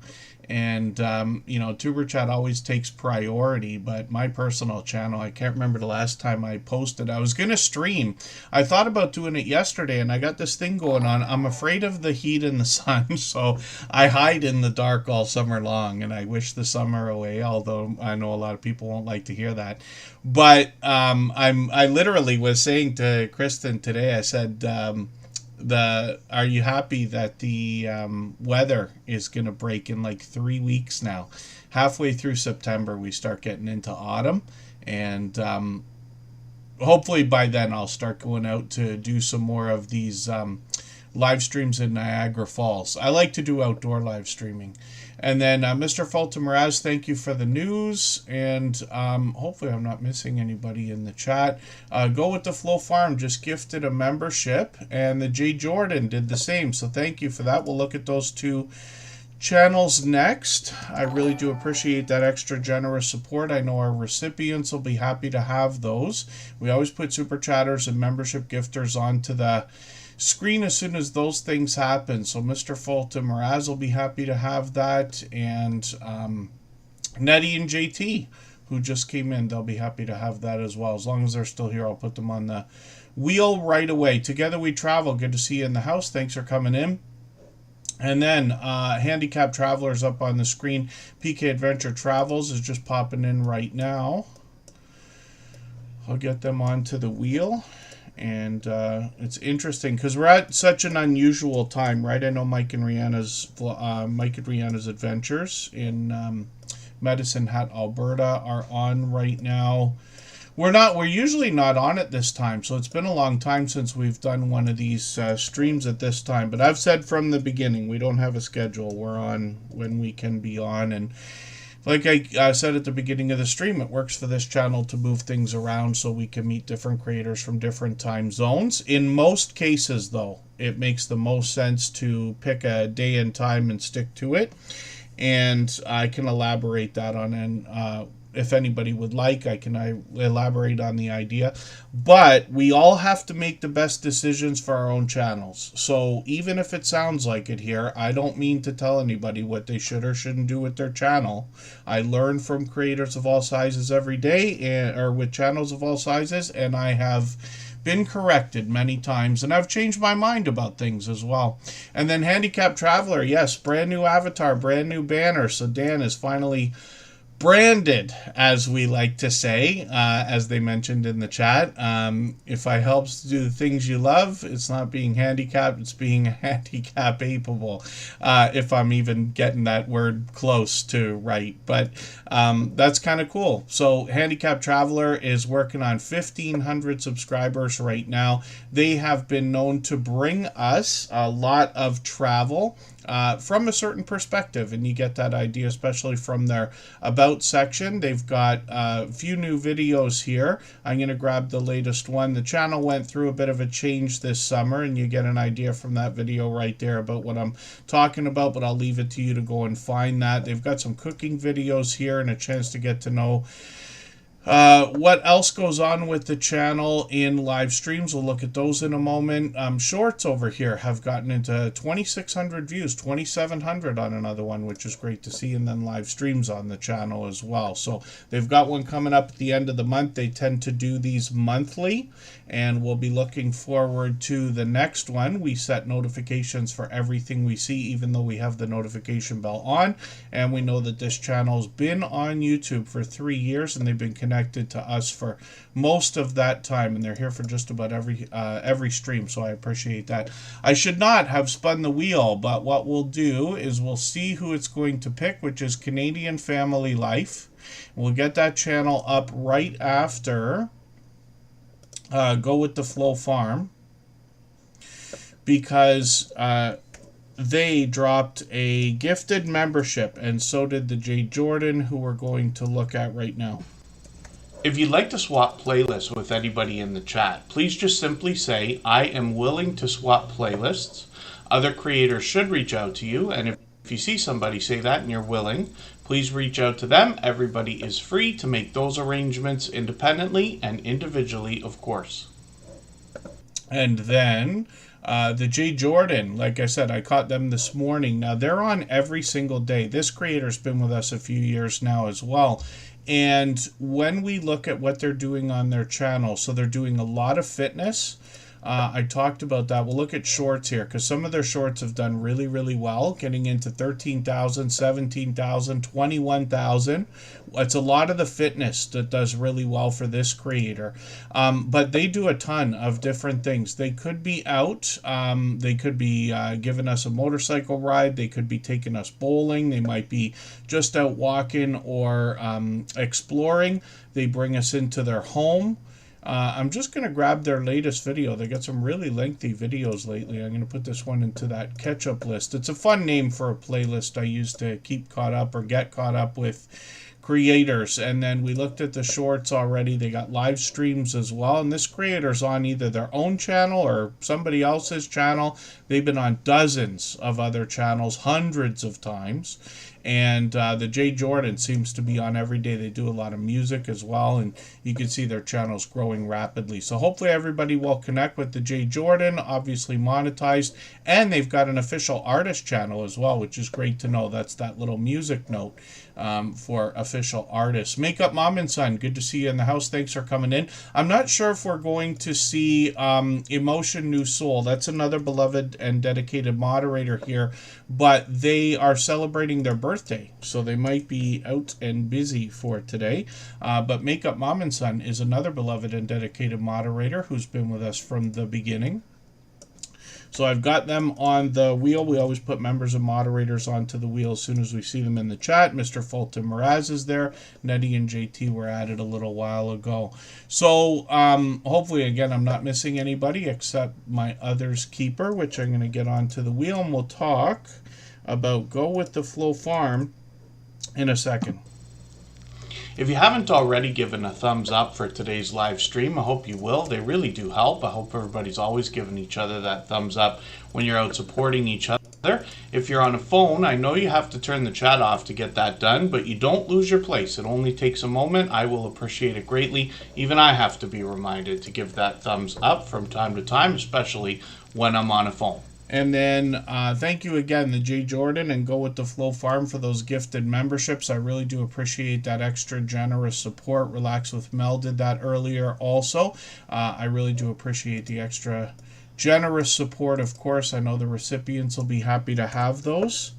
Speaker 1: And, Tuber Chat always takes priority, but my personal channel, I can't remember the last time I posted. I was going to stream. I thought about doing it yesterday, and I got this thing going on. I'm afraid of the heat and the sun, so I hide in the dark all summer long, and I wish the summer away, although I know a lot of people won't like to hear that. But I literally was saying to Kristen today, I said, are you happy that the weather is going to break in like 3 weeks now? Halfway through September, we start getting into autumn, and hopefully by then I'll start going out to do some more of these live streams in Niagara Falls. I like to do outdoor live streaming. And then Mr. Fulton Mraz, thank you for the news. And hopefully I'm not missing anybody in the chat. Go with the Flow Farm just gifted a membership. And the Jay Jordan did the same. So thank you for that. We'll look at those two channels next. I really do appreciate that extra generous support. I know our recipients will be happy to have those. We always put Superchatters and membership gifters onto the screen as soon as those things happen. So Mr. Fulton Mraz will be happy to have that, and Nettie and JT, who just came in, they'll be happy to have that as well. As long as they're still here, I'll put them on the wheel right away. Together We Travel, good to see you in the house. Thanks for coming in. And then Handicap Travelers up on the screen. PK Adventure Travels is just popping in right now. I'll get them onto the wheel. And it's interesting because we're at such an unusual time, right? I know Mike and Rihanna's Adventures in Medicine Hat, Alberta are on right now. We're usually not on at this time, so it's been a long time since we've done one of these streams at this time. But I've said from the beginning, we don't have a schedule. We're on when we can be on, and like I said at the beginning of the stream, it works for this channel to move things around so we can meet different creators from different time zones. In most cases, though, it makes the most sense to pick a day and time and stick to it. And I can elaborate that on if anybody would like, I can elaborate on the idea. But we all have to make the best decisions for our own channels. So even if it sounds like it here, I don't mean to tell anybody what they should or shouldn't do with their channel. I learn from creators of all sizes every day, or with channels of all sizes, and I have been corrected many times, and I've changed my mind about things as well. And then Handicap Traveler, yes, brand new avatar, brand new banner. So Dan is finally branded, as we like to say, as they mentioned in the chat. If I helps to do the things you love, it's not being handicapped, it's being handicap-able, if I'm even getting that word close to right. But that's kind of cool. So Handicap Traveler is working on 1,500 subscribers right now. They have been known to bring us a lot of travel from a certain perspective, and you get that idea especially from their about section. They've got a few new videos here. I'm going to grab the latest one. The channel went through a bit of a change this summer, and you get an idea from that video right there about what I'm talking about, but I'll leave it to you to go and find that. They've got some cooking videos here and a chance to get to know what else goes on with the channel in live streams. We'll look at those in a moment. Shorts over here have gotten into 2,600 views, 2,700 on another one, which is great to see, and then live streams on the channel as well. So they've got one coming up at the end of the month. They tend to do these monthly, and we'll be looking forward to the next one. We set notifications for everything we see, even though we have the notification bell on, and we know that this channel's been on YouTube for 3 years, and they've been connected to us for most of that time, and they're here for just about every stream, so I appreciate that. I should not have spun the wheel, but what we'll do is we'll see who it's going to pick, which is Canadian Family Life. We'll get that channel up right after Go With The Flow Farm, because they dropped a gifted membership, and so did the Jay Jordan, who we're going to look at right now.
Speaker 3: If you'd like to swap playlists with anybody in the chat, please just simply say, I am willing to swap playlists. Other creators should reach out to you, and if you see somebody say that and you're willing, please reach out to them. Everybody is free to make those arrangements independently and individually, of course.
Speaker 1: And then the Jay Jordan, like I said, I caught them this morning. Now, they're on every single day. This creator's been with us a few years now as well. And when we look at what they're doing on their channel, so they're doing a lot of fitness. I talked about that. We'll look at shorts here, because some of their shorts have done really, really well, getting into 13,000, 17,000, 21,000. It's a lot of the fitness that does really well for this creator. But they do a ton of different things. They could be out. They could be giving us a motorcycle ride. They could be taking us bowling. They might be just out walking or exploring. They bring us into their home. I'm just going to grab their latest video. They got some really lengthy videos lately. I'm going to put this one into that catch-up list. It's a fun name for a playlist I use to keep caught up or get caught up with creators. And then we looked at the shorts already. They got live streams as well. And this creator's on either their own channel or somebody else's channel. They've been on dozens of other channels, hundreds of times. And the Jay Jordan seems to be on every day. They do a lot of music as well, and you can see their channel's growing rapidly. So hopefully everybody will connect with the Jay Jordan, obviously monetized, and they've got an official artist channel as well, which is great to know. That's that little music note for official artists. Makeup Mom and Son, good to see you in the house. Thanks for coming in. I'm not sure if we're going to see Emotion New Soul. That's another beloved and dedicated moderator here, but they are celebrating their birthday, so they might be out and busy for today. But Makeup Mom and Son is another beloved and dedicated moderator who's been with us from the beginning. So I've got them on the wheel. We always put members and moderators onto the wheel as soon as we see them in the chat. Mr. Fulton Mraz is there. Nettie and JT were at it a little while ago. So hopefully, again, I'm not missing anybody except my other's keeper, which I'm going to get onto the wheel, and we'll talk about Go With The Flow Farm in a second.
Speaker 3: If you haven't already given a thumbs up for today's live stream, I hope you will. They really do help. I hope everybody's always giving each other that thumbs up when you're out supporting each other. If you're on a phone, I know you have to turn the chat off to get that done, but you don't lose your place. It only takes a moment. I will appreciate it greatly. Even I have to be reminded to give that thumbs up from time to time, especially when I'm on a phone.
Speaker 1: And then thank you again, the Jay Jordan and Go With The Flow Farm, for those gifted memberships. I really do appreciate that extra generous support. Relax with Mel did that earlier also. I really do appreciate the extra generous support, of course. I know the recipients will be happy to have those.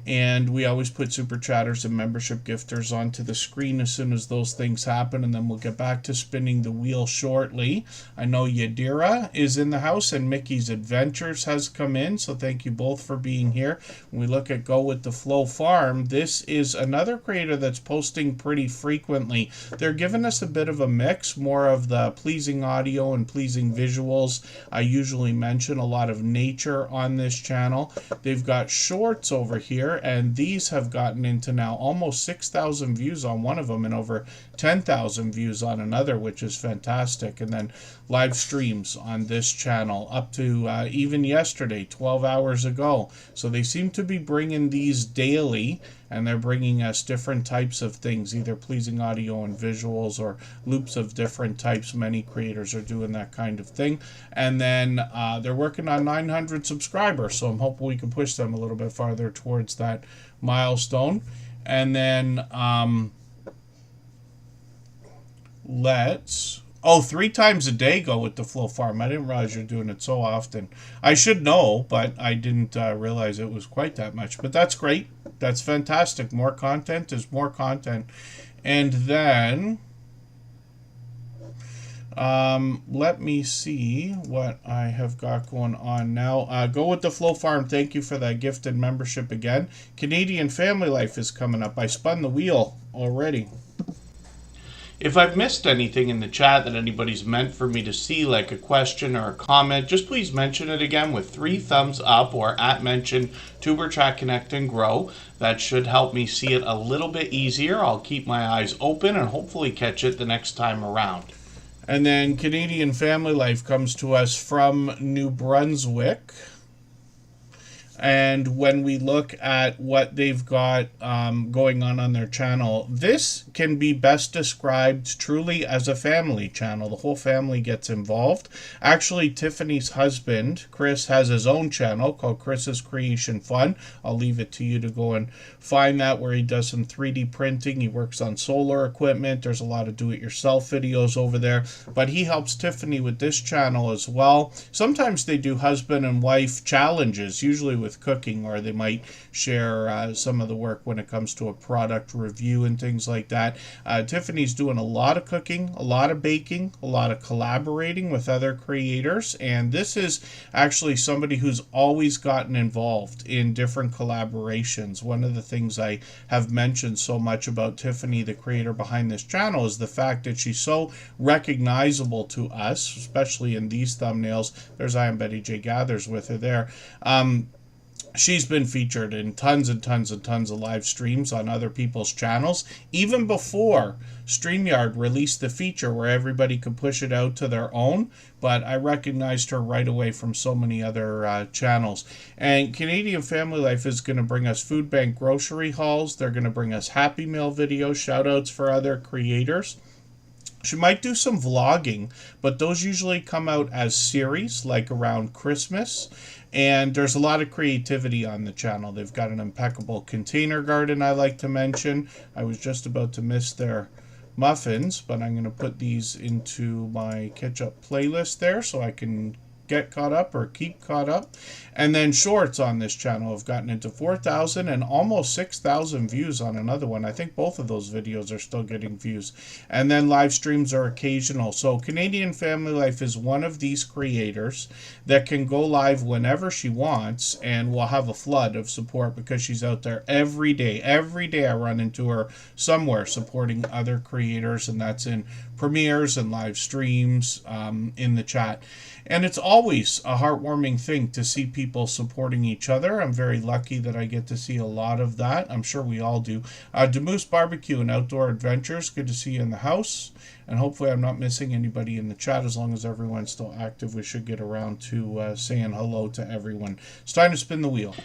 Speaker 1: And we always put super chatters and membership gifters onto the screen as soon as those things happen, and then we'll get back to spinning the wheel shortly. I know Yadira is in the house, and Mickey's Adventures has come in, so thank you both for being here. When we look at Go with the Flow Farm, this is another creator that's posting pretty frequently. They're giving us a bit of a mix, more of the pleasing audio and pleasing visuals. I usually mention a lot of nature on this channel. They've got shorts over here, and these have gotten into now almost 6,000 views on one of them and over 10,000 views on another, which is fantastic. And then live streams on this channel up to even yesterday, 12 hours ago. So they seem to be bringing these daily, and they're bringing us different types of things, either pleasing audio and visuals or loops of different types. Many creators are doing that kind of thing. And then they're working on 900 subscribers, so I'm hoping we can push them a little bit farther towards that milestone. And then let's... Oh, 3 times a day Go with the Flow Farm. I didn't realize you're doing it so often. I should know, but I didn't realize it was quite that much. But that's great. That's fantastic. More content is more content. And then let me see what I have got going on now. Go with the Flow Farm. Thank you for that gifted membership again. Canadian Family Life is coming up. I spun the wheel already.
Speaker 3: If I've missed anything in the chat that anybody's meant for me to see, like a question or a comment, just please mention it again with 3 thumbs up or @mention Tuberchat Connect and Grow. That should help me see it a little bit easier. I'll keep my eyes open and hopefully catch it the next time around.
Speaker 1: And then Canadian Family Life comes to us from New Brunswick. And when we look at what they've got going on their channel, this can be best described truly as a family channel. The whole family gets involved. Actually, Tiffany's husband, Chris, has his own channel called Chris's Creation Fun. I'll leave it to you to go and find that, where he does some 3D printing. He works on solar equipment. There's a lot of do-it-yourself videos over there. But he helps Tiffany with this channel as well. Sometimes they do husband and wife challenges, usually with cooking, or they might share some of the work when it comes to a product review and things like that. Tiffany's doing a lot of cooking, a lot of baking, a lot of collaborating with other creators, and this is actually somebody who's always gotten involved in different collaborations. One of the things I have mentioned so much about Tiffany, the creator behind this channel, is the fact that she's so recognizable to us, especially in these thumbnails. There's I Am Betty J Gathers with her there. She's been featured in tons and tons and tons of live streams on other people's channels, even before StreamYard released the feature where everybody could push it out to their own. But I recognized her right away from so many other channels. And Canadian Family Life is going to bring us food bank grocery hauls. They're going to bring us Happy Meal videos, shout outs for other creators. She might do some vlogging, but those usually come out as series, like around Christmas. And there's a lot of creativity on the channel. They've got an impeccable container garden I like to mention. I was just about to miss their muffins, but I'm going to put these into my catch-up playlist there so I can get caught up or keep caught up. And then shorts on this channel have gotten into 4,000 and almost 6,000 views on another one. I think both of those videos are still getting views. And then live streams are occasional. So Canadian Family Life is one of these creators that can go live whenever she wants and will have a flood of support because she's out there every day. Every day I run into her somewhere supporting other creators, and that's in premieres and live streams in the chat. And it's always a heartwarming thing to see people supporting each other. I'm very lucky that I get to see a lot of that. I'm sure we all do. Demoose Barbecue and Outdoor Adventures, good to see you in the house. And hopefully I'm not missing anybody in the chat. As long as everyone's still active, we should get around to saying hello to everyone. It's time to spin the wheel.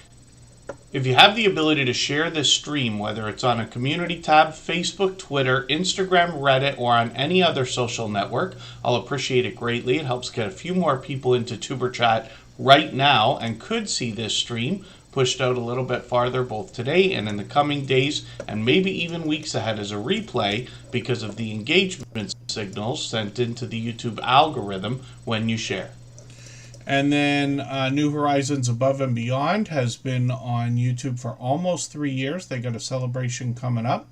Speaker 3: If you have the ability to share this stream, whether it's on a community tab, Facebook, Twitter, Instagram, Reddit, or on any other social network, I'll appreciate it greatly. It helps get a few more people into Tuberchat right now and could see this stream pushed out a little bit farther both today and in the coming days and maybe even weeks ahead as a replay because of the engagement signals sent into the YouTube algorithm when you share.
Speaker 1: And then New Horizons Above and Beyond has been on YouTube for almost 3 years. They got a celebration coming up.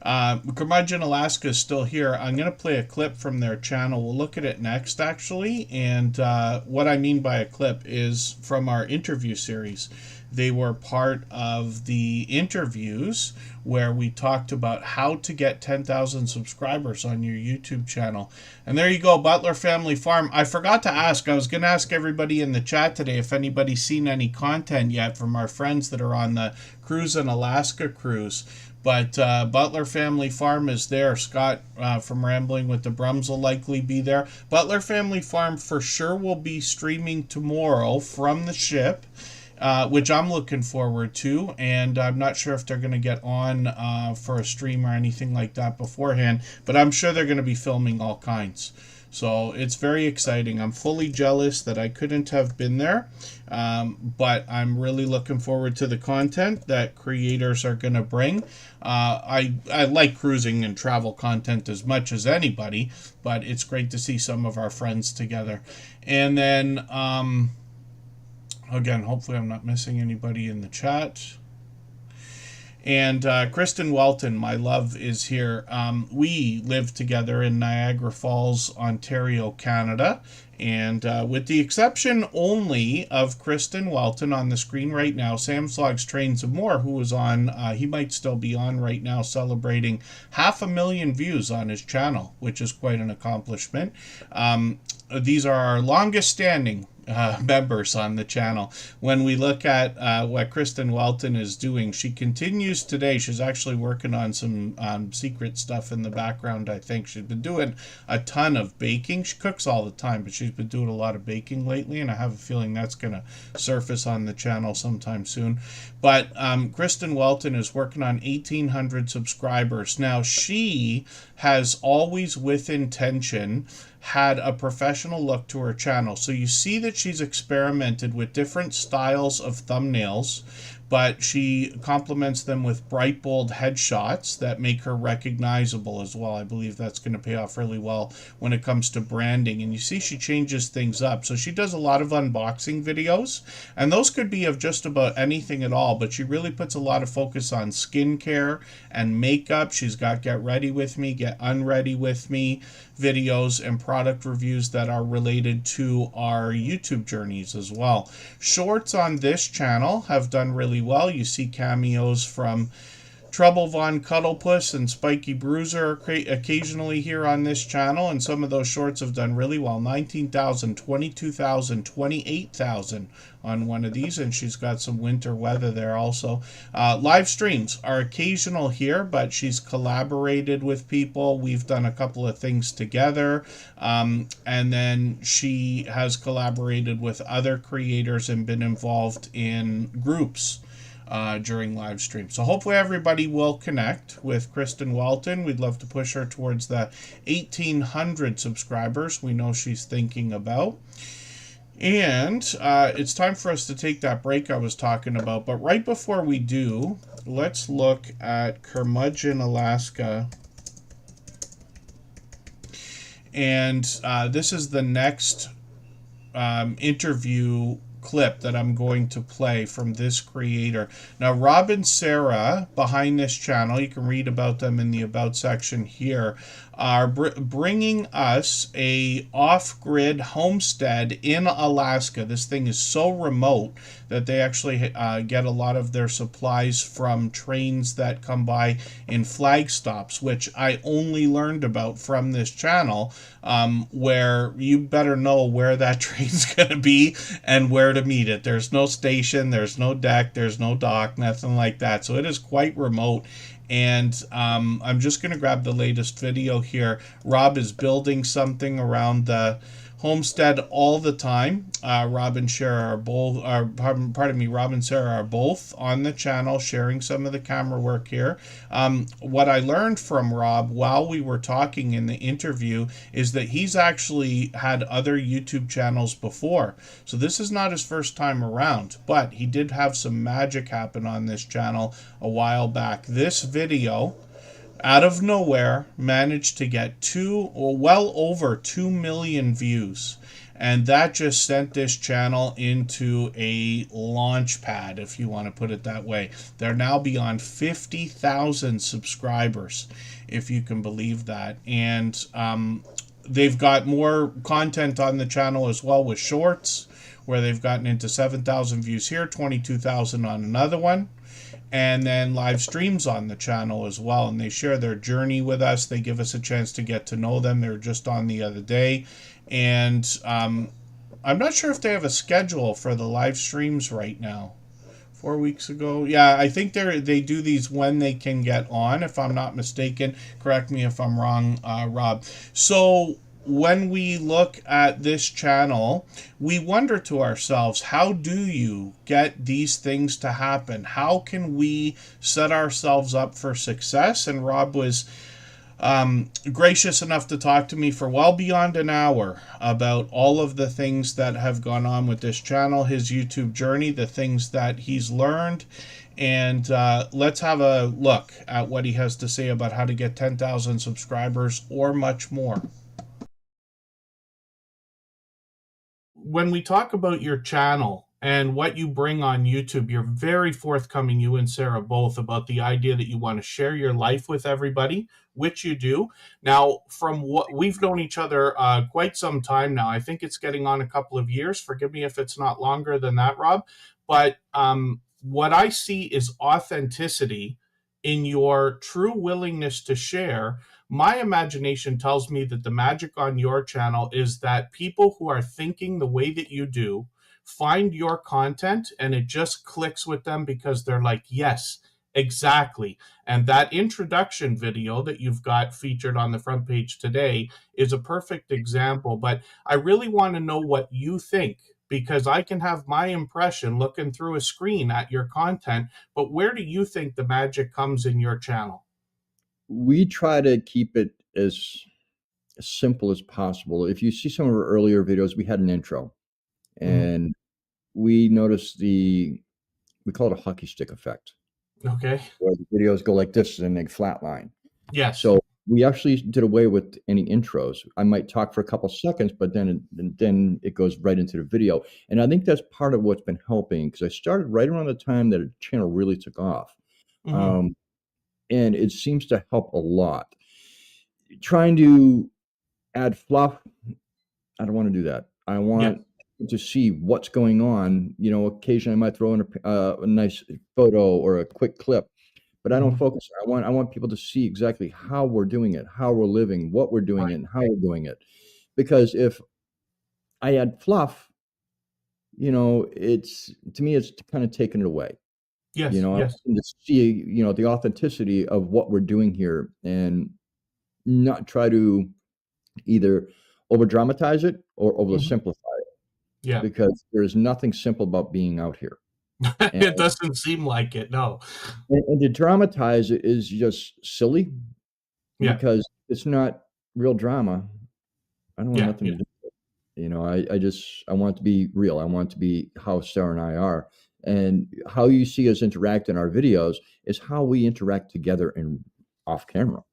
Speaker 1: Curmudgeon Alaska is still here. I'm going to play a clip from their channel. We'll look at it next, actually. And what I mean by a clip is from our interview series. They were part of the interviews where we talked about how to get 10,000 subscribers on your YouTube channel. And there you go, Butler Family Farm. I forgot to ask. I was going to ask everybody in the chat today if anybody's seen any content yet from our friends that are on the Cruise in Alaska cruise. But Butler Family Farm is there. Scott from Rambling with the Brums will likely be there. Butler Family Farm for sure will be streaming tomorrow from the ship, which I'm looking forward to. And I'm not sure if they're going to get on for a stream or anything like that beforehand. But I'm sure they're going to be filming all kinds. So it's very exciting. I'm fully jealous that I couldn't have been there, but I'm really looking forward to the content that creators are going to bring. I like cruising and travel content as much as anybody, but it's great to see some of our friends together. And then, again, hopefully I'm not missing anybody in the chat. And Kristen Welton, my love, is here. We live together in Niagara Falls, Ontario, Canada. And with the exception only of Kristen Welton on the screen right now, Sam's Vlogs Trains and More, who was on, he might still be on right now, celebrating 500,000 views on his channel, which is quite an accomplishment. These are our longest standing members on the channel. When we look at what Kristen Welton is doing, she continues today. She's actually working on some secret stuff in the background. I think she's been doing a ton of baking. She cooks all the time, but she's been doing a lot of baking lately, and I have a feeling that's going to surface on the channel sometime soon. But Kristen Welton is working on 1,800 subscribers. Now, she has always, with intention, had a professional look to her channel. So you see that she's experimented with different styles of thumbnails, but she complements them with bright, bold headshots that make her recognizable as well. I believe that's going to pay off really well when it comes to branding. And you see she changes things up. So she does a lot of unboxing videos, and those could be of just about anything at all, but she really puts a lot of focus on skincare and makeup. She's got Get Ready With Me, Get Unready With Me videos and product reviews that are related to our YouTube journeys as well. Shorts on this channel have done really well. You see cameos from Trouble Von Cuddlepuss and Spiky Bruiser occasionally here on this channel, and some of those shorts have done really well. 19,000, 22,000, 28,000 on one of these, and she's got some winter weather there also. Live streams are occasional here, but she's collaborated with people. We've done a couple of things together, and then she has collaborated with other creators and been involved in groups during live stream. So hopefully everybody will connect with Kristen Welton. We'd love to push her towards the 1,800 subscribers we know she's thinking about. And it's time for us to take that break I was talking about. But right before we do, let's look at Curmudgeon, Alaska. And this is the next interview clip that I'm going to play from this creator. Now, Rob and Sarah behind this channel, you can read about them in the About section here, are bringing us a off-grid homestead in Alaska. This thing is so remote that they actually get a lot of their supplies from trains that come by in flag stops, which I only learned about from this channel, where you better know where that train's going to be and where to meet it. There's no station, there's no deck, there's no dock, nothing like that. So it is quite remote. And I'm just going to grab the latest video here. Rob is building something around the homestead all the time. Rob and Sarah are both, Rob and Sarah are both on the channel sharing some of the camera work here. What I learned from Rob while we were talking in the interview is that he's actually had other YouTube channels before. So this is not his first time around, but he did have some magic happen on this channel a while back. This video, out of nowhere, managed to get well over 2 million views. And that just sent this channel into a launch pad, if you want to put it that way. They're now beyond 50,000 subscribers, if you can believe that. And they've got more content on the channel as well with shorts, where they've gotten into 7,000 views here, 22,000 on another one, and then live streams on the channel as well. And they share their journey with us. They give us a chance to get to know them. They were just on the other day. And I'm not sure if they have a schedule for the live streams right now. 4 weeks ago. Yeah, I think they do these when they can get on, if I'm not mistaken. Correct me if I'm wrong, Rob. So when we look at this channel, we wonder to ourselves, how do you get these things to happen? How can we set ourselves up for success? And Rob was gracious enough to talk to me for well beyond an hour about all of the things that have gone on with this channel, his YouTube journey, the things that he's learned. And let's have a look at what he has to say about how to get 10,000 subscribers or much more. When we talk about your channel and what you bring on YouTube, you're very forthcoming, you and Sarah both, about the idea that you want to share your life with everybody, which you do. Now, from what we've known each other quite some time now, I think it's getting on a couple of years. Forgive me if it's not longer than that, Rob. But what I see is authenticity in your true willingness to share. My imagination tells me that the magic on your channel is that people who are thinking the way that you do find your content and it just clicks with them because they're like, yes, exactly. And that introduction video that you've got featured on the front page today is a perfect example. But I really want to know what you think, because I can have my impression looking through a screen at your content, but where do you think the magic comes in your channel?
Speaker 4: We try to keep it as simple as possible. If you see some of our earlier videos, we had an intro, and we noticed we call it a hockey stick effect.
Speaker 3: Okay.
Speaker 4: Where the videos go like this and they flatline.
Speaker 3: Yes.
Speaker 4: So we actually did away with any intros. I might talk for a couple seconds, but then it goes right into the video. And I think that's part of what's been helping, because I started right around the time that the channel really took off. And it seems to help a lot. Trying to add fluff, I don't want to do that. I want to see what's going on. You know, occasionally I might throw in a nice photo or a quick clip, but I don't focus. I want people to see exactly how we're doing it, how we're living, what we're doing, and how we're doing it. Because if I add fluff, you know, to me, it's kind of taking it away.
Speaker 3: Yes.
Speaker 4: You know, I want them to see, you know, the authenticity of what we're doing here, and not try to either over dramatize it or over simplify it.
Speaker 3: Yeah.
Speaker 4: Because there's nothing simple about being out here.
Speaker 3: It doesn't seem like it, no.
Speaker 4: And to dramatize it is just silly.
Speaker 3: Yeah.
Speaker 4: Because it's not real drama. I don't want nothing to do with it. You know, I want it to be real. I want it to be how Sarah and I are. And how you see us interact in our videos is how we interact together and off camera.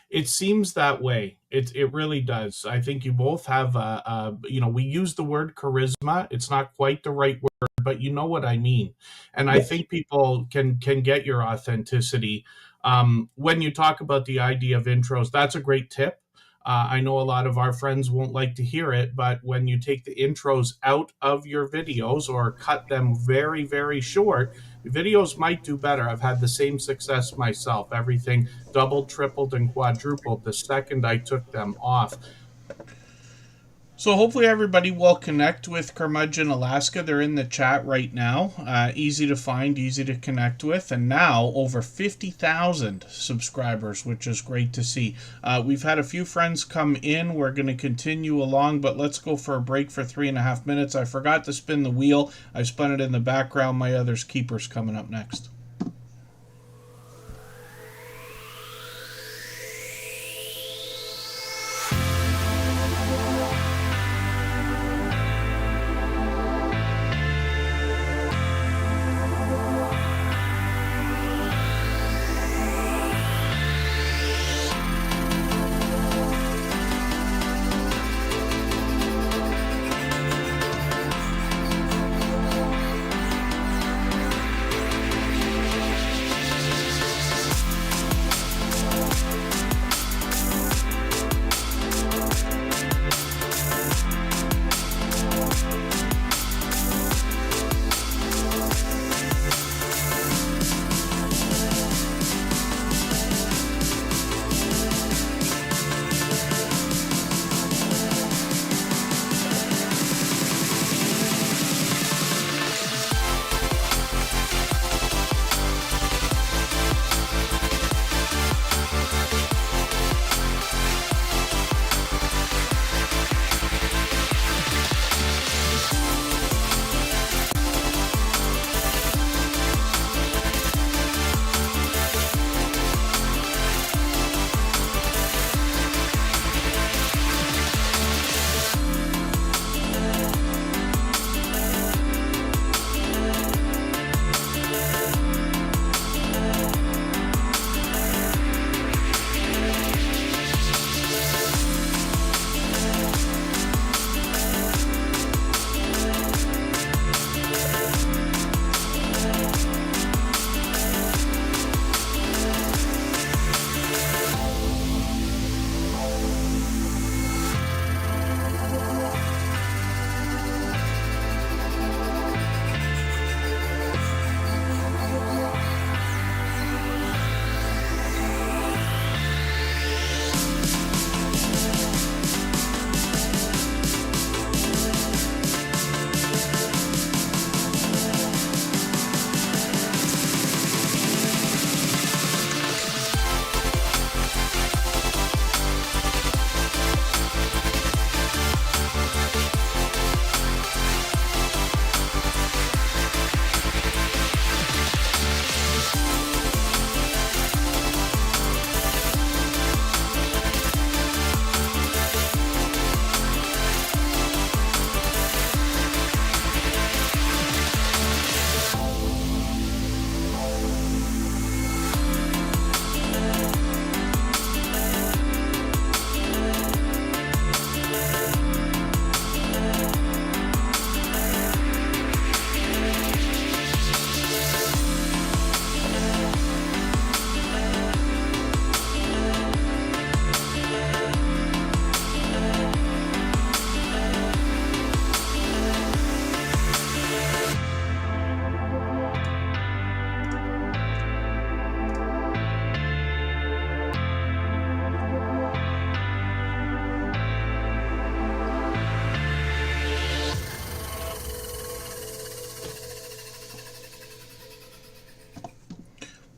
Speaker 3: It seems that way. It really does. I think you both have you know, we use the word charisma. It's not quite the right word, but you know what I mean. And I think people can get your authenticity. When you talk about the idea of intros, that's a great tip. I know a lot of our friends won't like to hear it, but when you take the intros out of your videos or cut them very, very short, videos might do better. I've had the same success myself. Everything doubled, tripled, and quadrupled the second I took them off. So hopefully everybody will connect with Curmudgeon Alaska. They're in the chat right now. Easy to find, easy to connect with. And now over 50,000 subscribers, which is great to see. We've had a few friends come in. We're going to continue along, but let's go for a break for 3.5 minutes. I forgot to spin the wheel. I spun it in the background. My other's keeper's coming up next.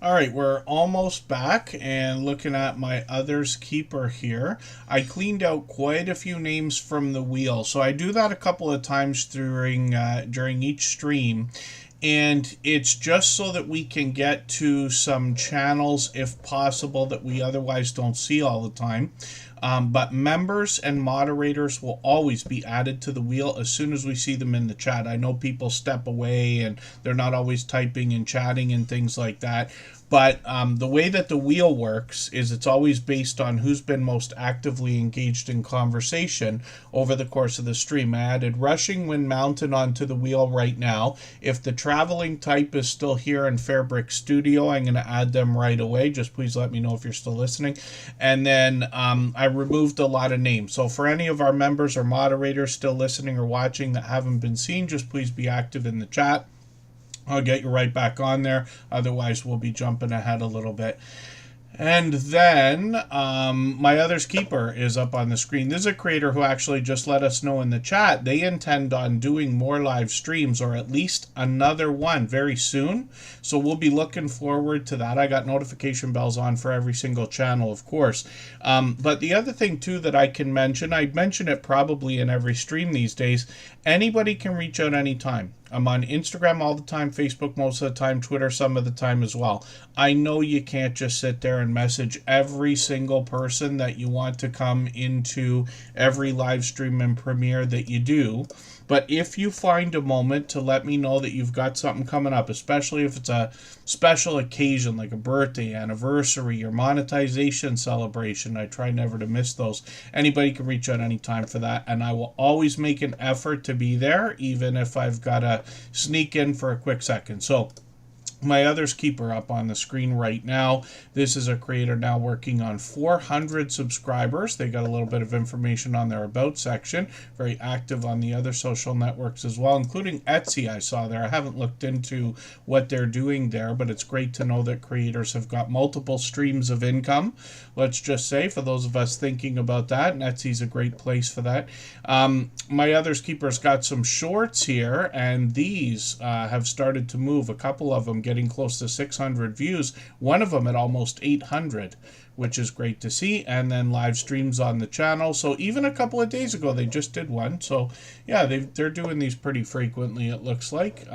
Speaker 1: All right, we're almost back, and looking at my others keeper here, I cleaned out quite a few names from the wheel. So I do that a couple of times during each stream, and it's just so that we can get to some channels, if possible, that we otherwise don't see all the time. But members and moderators will always be added to the wheel as soon as we see them in the chat. I know people step away and they're not always typing and chatting and things like that. But the way that the wheel works is it's always based on who's been most actively engaged in conversation over the course of the stream. I added Rushing Wind Mountain onto the wheel right now. If the traveling type is still here in Fairbrick Studio, I'm going to add them right away. Just please let me know if you're still listening. And then I removed a lot of names. So for any of our members or moderators still listening or watching that haven't been seen, just please be active in the chat. I'll get you right back on there. Otherwise, we'll be jumping ahead a little bit. And then my others keeper is up on the screen. This is a creator who actually just let us know in the chat they intend on doing more live streams, or at least another one very soon. So we'll be looking forward to that. I got notification bells on for every single channel, of course. But the other thing too that I can mention, I mention it probably in every stream these days, anybody can reach out anytime. I'm on Instagram all the time, Facebook most of the time, Twitter some of the time as well. I know you can't just sit there and message every single person that you want to come into every live stream and premiere that you do. But if you find a moment to let me know that you've got something coming up, especially if it's a special occasion like a birthday, anniversary, or monetization celebration, I try never to miss those. Anybody can reach out anytime for that, and I will always make an effort to be there, even if I've got to sneak in for a quick second. So my others keeper up on the screen right now. This is a creator now working on 400 subscribers. They got a little bit of information on their about section. Very active on the other social networks as well, including Etsy I saw there. I haven't looked into what they're doing there, but it's great to know that creators have got multiple streams of income. Let's just say, for those of us thinking about that, and Etsy's a great place for that. My others keeper's got some shorts here, and these have started to move. A couple of them getting close to 600 views. One of them at almost 800, which is great to see. And then live streams on the channel. So even a couple of days ago, they just did one. So yeah, they're doing these pretty frequently, it looks like,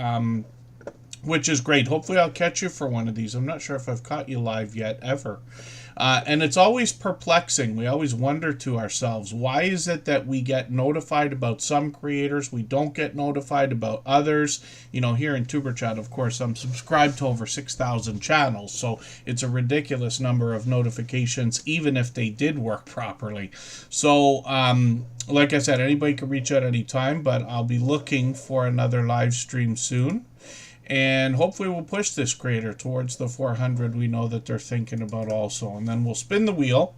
Speaker 1: which is great. Hopefully I'll catch you for one of these. I'm not sure if I've caught you live yet, ever. And it's always perplexing. We always wonder to ourselves, why is it that we get notified about some creators, we don't get notified about others? You know, here in Superchat, of course, I'm subscribed to over 6,000 channels, so it's a ridiculous number of notifications, even if they did work properly. So, like I said, anybody can reach out anytime, but I'll be looking for another live stream soon. And hopefully we'll push this creator towards the 400 we know that they're thinking about also. And then we'll spin the wheel.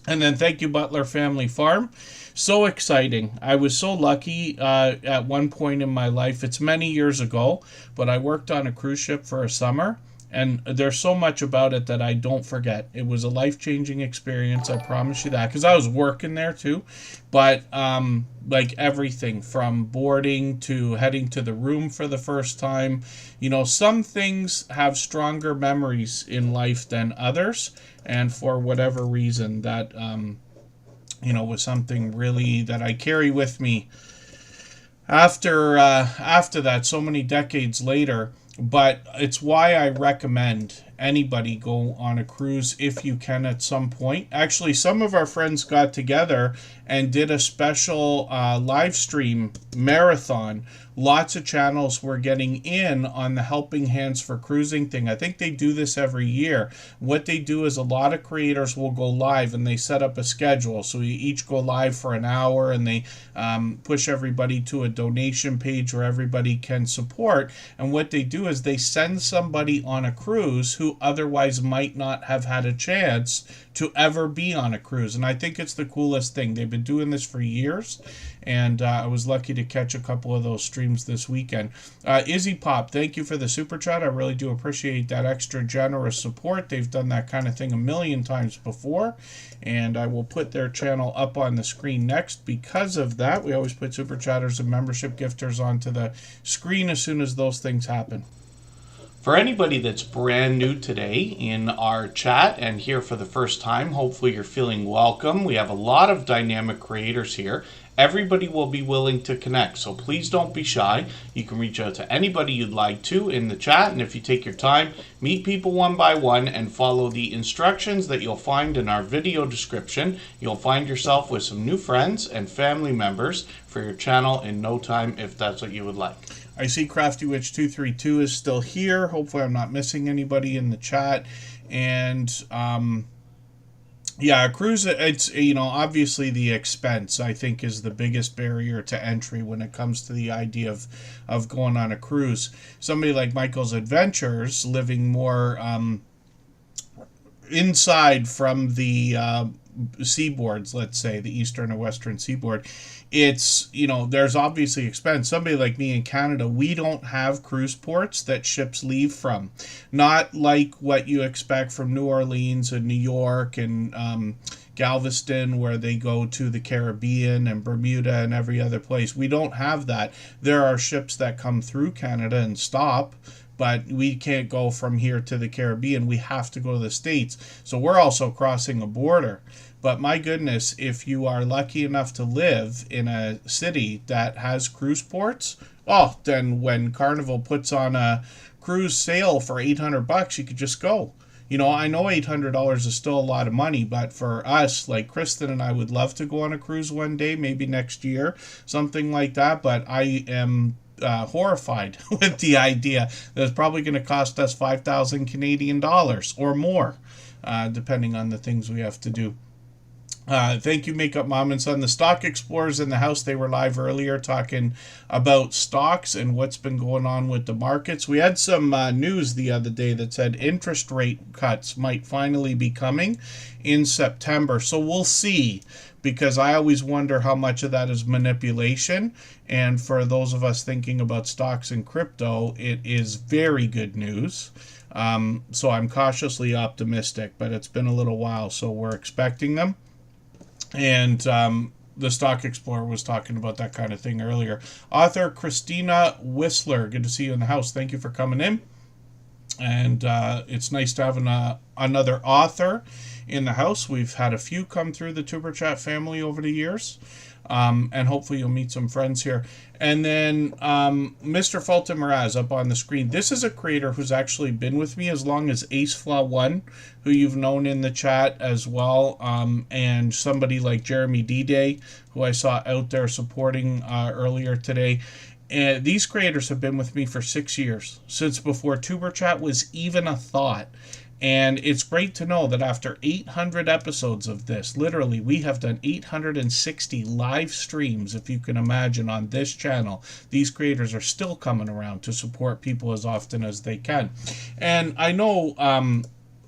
Speaker 1: And then thank you, Butler Family Farm. So exciting. I was so lucky at one point in my life. It's many years ago, but I worked on a cruise ship for a summer. And there's so much about it that I don't forget. It was a life-changing experience, I promise you that. Because I was working there too. But like everything from boarding to heading to the room for the first time. You know, some things have stronger memories in life than others. And for whatever reason, that, you know, was something really that I carry with me after that, so many decades later. But it's why I recommend anybody go on a cruise if you can at some point. Actually, some of our friends got together and did a special live stream marathon. Lots of channels were getting in on the Helping Hands for Cruising thing. I think they do this every year. What they do is a lot of creators will go live and they set up a schedule. So you each go live for an hour and they push everybody to a donation page where everybody can support. And what they do is they send somebody on a cruise who otherwise might not have had a chance to ever be on a cruise. And I think it's the coolest thing. They've been doing this for years. And I was lucky to catch a couple of those streams this weekend. Izzy Pop, thank you for the super chat. I really do appreciate that extra generous support. They've done that kind of thing a million times before. And I will put their channel up on the screen next. Because of that, we always put super chatters and membership gifters onto the screen as soon as those things happen.
Speaker 3: For anybody that's brand new today in our chat and here for the first time, hopefully you're feeling welcome. We have a lot of dynamic creators here. Everybody will be willing to connect, so please don't be shy. You can reach out to anybody you'd like to in the chat, and if you take your time, meet people one by one and follow the instructions that you'll find in our video description. You'll find yourself with some new friends and family members for your channel in no time if that's what you would like.
Speaker 1: I see Crafty Witch 232 is still here. Hopefully I'm not missing anybody in the chat. And yeah, a cruise, it's, you know, obviously the expense, I think, is the biggest barrier to entry when it comes to the idea of going on a cruise. Somebody like Michael's Adventures, living more inside from the seaboards, let's say, the eastern or western seaboard, it's, you know, there's obviously expense. Somebody like me in Canada, we don't have cruise ports that ships leave from. Not like what you expect from New Orleans and New York and Galveston, where they go to the Caribbean and Bermuda and every other place. We don't have that. There are ships that come through Canada and stop, but we can't go from here to the Caribbean. We have to go to the States. So we're also crossing a border. But my goodness, if you are lucky enough to live in a city that has cruise ports, oh, then when Carnival puts on a cruise sale for $800, you could just go. You know, I know $800 is still a lot of money, but for us, like Kristen and I would love to go on a cruise one day, maybe next year, something like that. But I am horrified with the idea that it's probably going to cost us 5,000 Canadian dollars or more, depending on the things we have to do. Thank you, Makeup Mom and Son. The Stock Explorers in the house, they were live earlier talking about stocks and what's been going on with the markets. We had some news the other day that said interest rate cuts might finally be coming in September. So we'll see, because I always wonder how much of that is manipulation. And for those of us thinking about stocks and crypto, it is very good news. So I'm cautiously optimistic, but it's been a little while, so we're expecting them. And the Stock Explorer was talking about that kind of thing earlier. Author Christina Whistler, good to see you in the house. Thank you for coming in. And it's nice to have another author in the house. We've had a few come through the Tuber Chat family over the years. And hopefully you'll meet some friends here. And then Mr. Fulton Miraz up on the screen. This is a creator who's actually been with me as long as AceFlaw1, who you've known in the chat as well. And somebody like Jeremy D-Day, who I saw out there supporting earlier today. And these creators have been with me for 6 years, since before Tuber Chat was even a thought. And it's great to know that after 800 episodes of this, literally, we have done 860 live streams, if you can imagine, on this channel. These creators are still coming around to support people as often as they can. And I know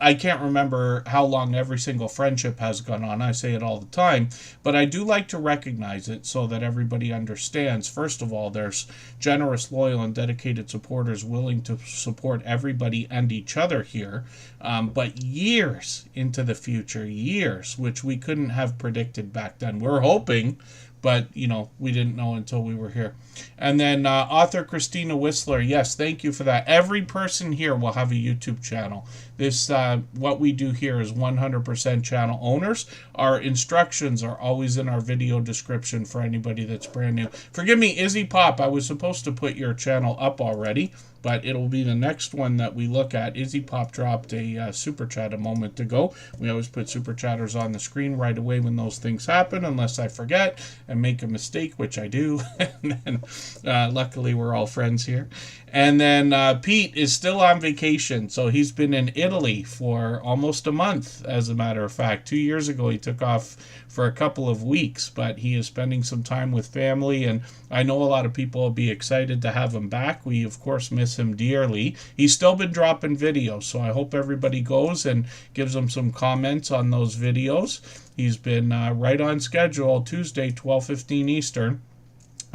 Speaker 1: I can't remember how long every single friendship has gone on. I say it all the time, but I do like to recognize it so that everybody understands. First of all, there's generous, loyal, and dedicated supporters willing to support everybody and each other here. But years into the future, years, which we couldn't have predicted back then. We're hoping, but, you know, we didn't know until we were here. And then author Christina Whistler, yes, thank you for that. Every person here will have a YouTube channel. This, what we do here is 100% channel owners. Our instructions are always in our video description for anybody that's brand new. Forgive me, Izzy Pop, I was supposed to put your channel up already, but it'll be the next one that we look at. Izzy Pop dropped a super chat a moment ago. We always put super chatters on the screen right away when those things happen, unless I forget and make a mistake, which I do. And then, luckily, we're all friends here. And then Pete is still on vacation, so he's been in Italy for almost a month, as a matter of fact. 2 years ago, he took off for a couple of weeks, but he is spending some time with family, and I know a lot of people will be excited to have him back. We, of course, miss him dearly. He's still been dropping videos, so I hope everybody goes and gives him some comments on those videos. He's been right on schedule, Tuesday, 12:15 Eastern.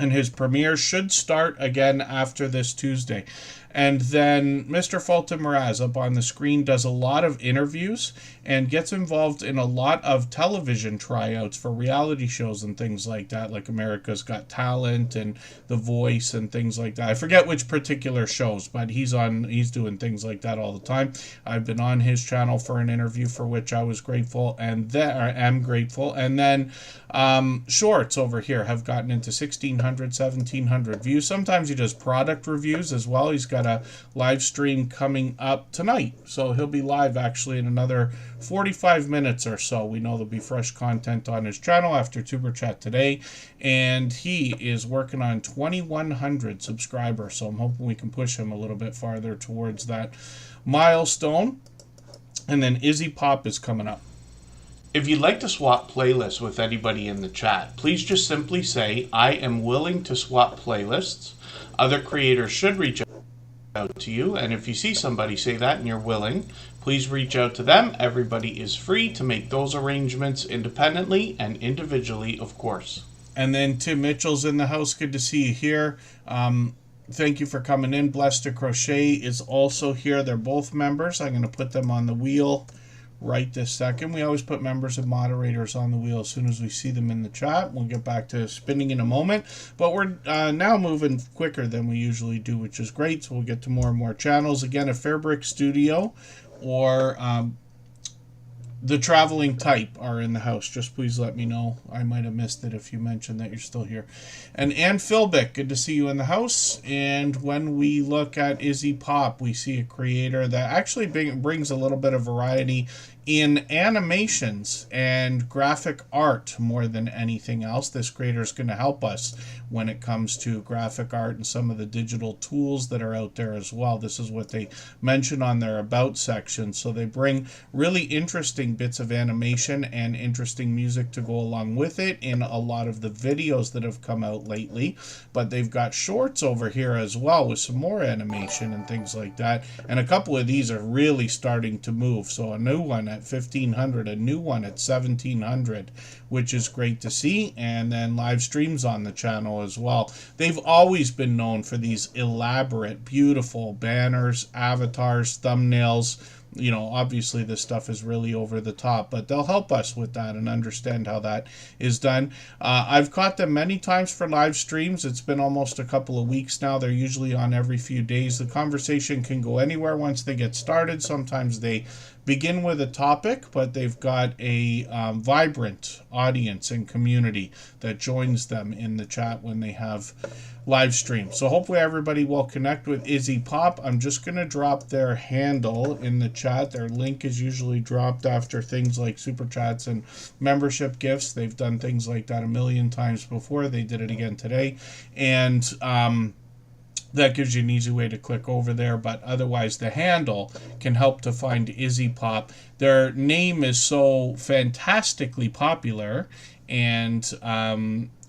Speaker 1: And his premiere should start again after this Tuesday. And then Mr. Fulton Mraz up on the screen does a lot of interviews and gets involved in a lot of television tryouts for reality shows and things like that, like America's Got Talent and The Voice and things like that. I forget which particular shows, but he's doing things like that all the time. I've been on his channel for an interview for which I was grateful and am grateful. And then shorts over here have gotten into 1,600, 1,700 views. Sometimes he does product reviews as well. He's got a live stream coming up tonight, so he'll be live actually in another 45 minutes or so. We know there'll be fresh content on his channel after Tuber Chat today, and he is working on 2,100 subscribers, so I'm hoping we can push him a little bit farther towards that milestone. And then Izzy Pop is coming up.
Speaker 3: If you'd like to swap playlists with anybody in the chat, please just simply say, I am willing to swap playlists. Other creators should reach out to you, and if you see somebody say that and you're willing, please reach out to them. Everybody is free to make those arrangements independently and individually, of course.
Speaker 1: And then Tim Mitchell's in the house. Good to see you here. Thank you for coming in. Blessed to Crochet is also here. They're both members. I'm going to put them on the wheel right this second. We always put members and moderators on the wheel as soon as we see them in the chat. We'll get back to spinning in a moment, but we're now moving quicker than we usually do, which is great. So we'll get to more and more channels. Again, a Fairbrick Studio or the Traveling Type are in the house. Just please let me know. I might have missed it if you mentioned that you're still here. And Ann Philbick, good to see you in the house. And when we look at Izzy Pop, we see a creator that actually brings a little bit of variety in animations and graphic art more than anything else. This creator is going to help us when it comes to graphic art and some of the digital tools that are out there as well. This is what they mention on their About section. So they bring really interesting bits of animation and interesting music to go along with it in a lot of the videos that have come out lately. But they've got shorts over here as well with some more animation and things like that. And a couple of these are really starting to move. So a new one at 1,500, a new one at 1,700, which is great to see. And then live streams on the channel as well. They've always been known for these elaborate, beautiful banners, avatars, thumbnails. You know, obviously this stuff is really over the top, but they'll help us with that and understand how that is done. I've caught them many times for live streams. It's been almost a couple of weeks now. They're usually on every few days. The conversation can go anywhere once they get started. Sometimes they begin with a topic, but they've got a vibrant audience and community that joins them in the chat when they have live streams. So hopefully everybody will connect with Izzy Pop. I'm just going to drop their handle in the chat. Their link is usually dropped after things like Super Chats and membership gifts. They've done things like that a million times before. They did it again today. And that gives you an easy way to click over there, but otherwise the handle can help to find Izzy Pop. Their name is so fantastically popular and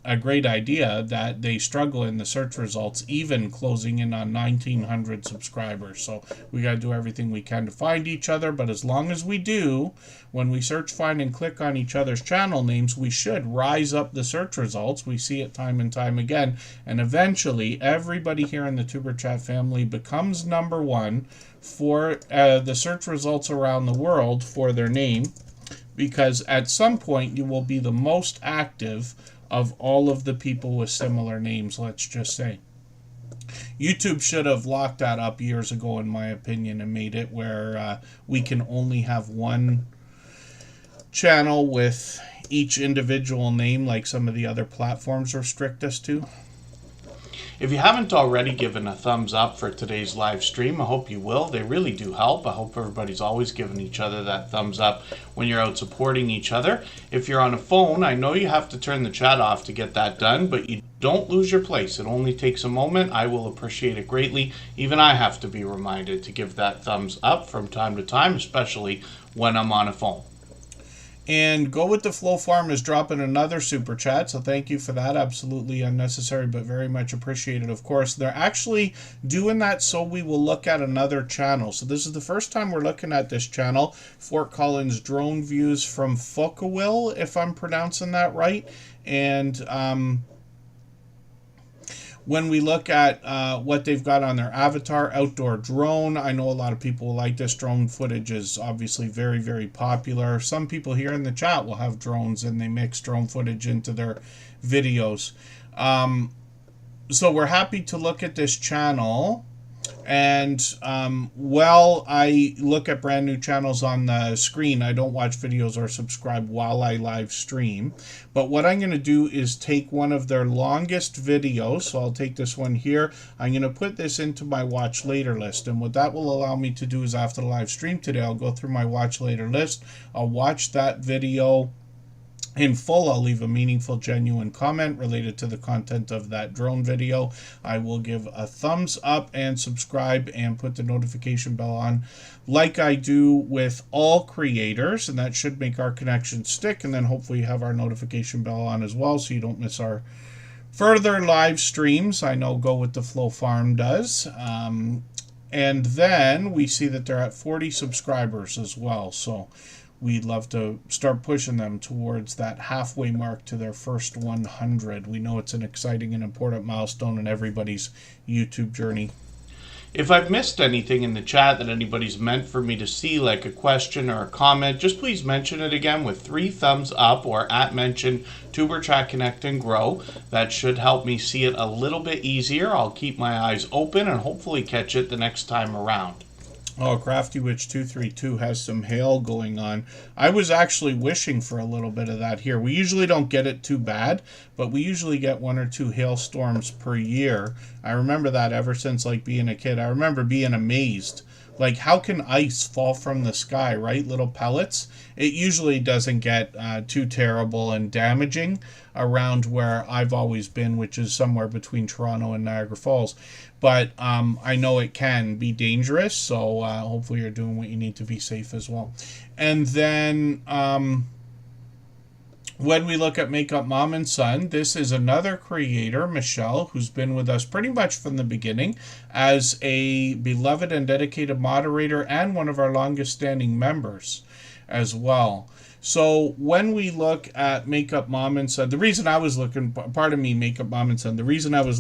Speaker 1: a great idea that they struggle in the search results, even closing in on 1,900 subscribers. So we got to do everything we can to find each other, but as long as we do, when we search, find, and click on each other's channel names, we should rise up the search results. We see it time and time again, and eventually everybody here in the Tuber Chat family becomes number one for the search results around the world for their name, because at some point you will be the most active of all of the people with similar names, let's just say. YouTube should have locked that up years ago, in my opinion, and made it where we can only have one channel with each individual name like some of the other platforms restrict us to.
Speaker 3: If you haven't already given a thumbs up for today's live stream, I hope you will. They really do help. I hope everybody's always giving each other that thumbs up when you're out supporting each other. If you're on a phone, I know you have to turn the chat off to get that done, but you don't lose your place. It only takes a moment. I will appreciate it greatly. Even I have to be reminded to give that thumbs up from time to time, especially when I'm on a phone.
Speaker 1: And Go With The Flow Farm is dropping another super chat, so thank you for that. Absolutely unnecessary, but very much appreciated, of course. They're actually doing that so we will look at another channel. So this is the first time we're looking at this channel, Fort Collins Drone Views from Focawil, if I'm pronouncing that right. And When we look at what they've got on their avatar, outdoor drone, I know a lot of people like this. Drone footage is obviously very, very popular. Some people here in the chat will have drones and they mix drone footage into their videos. So we're happy to look at this channel. And while I look at brand new channels on the screen, I don't watch videos or subscribe while I live stream. But what I'm going to do is take one of their longest videos. So I'll take this one here. I'm going to put this into my watch later list. And what that will allow me to do is after the live stream today, I'll go through my watch later list. I'll watch that video in full. I'll leave a meaningful, genuine comment related to the content of that drone video. I will give a thumbs up and subscribe and put the notification bell on like I do with all creators, and that should make our connection stick. And then hopefully you have our notification bell on as well so you don't miss our further live streams. I know Go With The Flow Farm does. And then we see that they're at 40 subscribers as well. So we'd love to start pushing them towards that halfway mark to their first 100. We know it's an exciting and important milestone in everybody's YouTube journey.
Speaker 3: If I've missed anything in the chat that anybody's meant for me to see, like a question or a comment, just please mention it again with 3 thumbs up or at mention Tuber Chat Connect and Grow. That should help me see it a little bit easier. I'll keep my eyes open and hopefully catch it the next time around.
Speaker 1: Oh, Crafty Witch 232 has some hail going on. I was actually wishing for a little bit of that here. We usually don't get it too bad, but we usually get 1 or 2 hailstorms per year. I remember that ever since like being a kid. I remember being amazed. Like, how can ice fall from the sky, right? Little pellets. It usually doesn't get too terrible and damaging around where I've always been, which is somewhere between Toronto and Niagara Falls. But I know it can be dangerous, so hopefully you're doing what you need to be safe as well. And then when we look at Makeup Mom and Son, this is another creator, Michelle, who's been with us pretty much from the beginning as a beloved and dedicated moderator and one of our longest standing members as well. So when we look at Makeup Mom and Son, the reason I was looking, pardon me, Makeup Mom and Son, the reason I was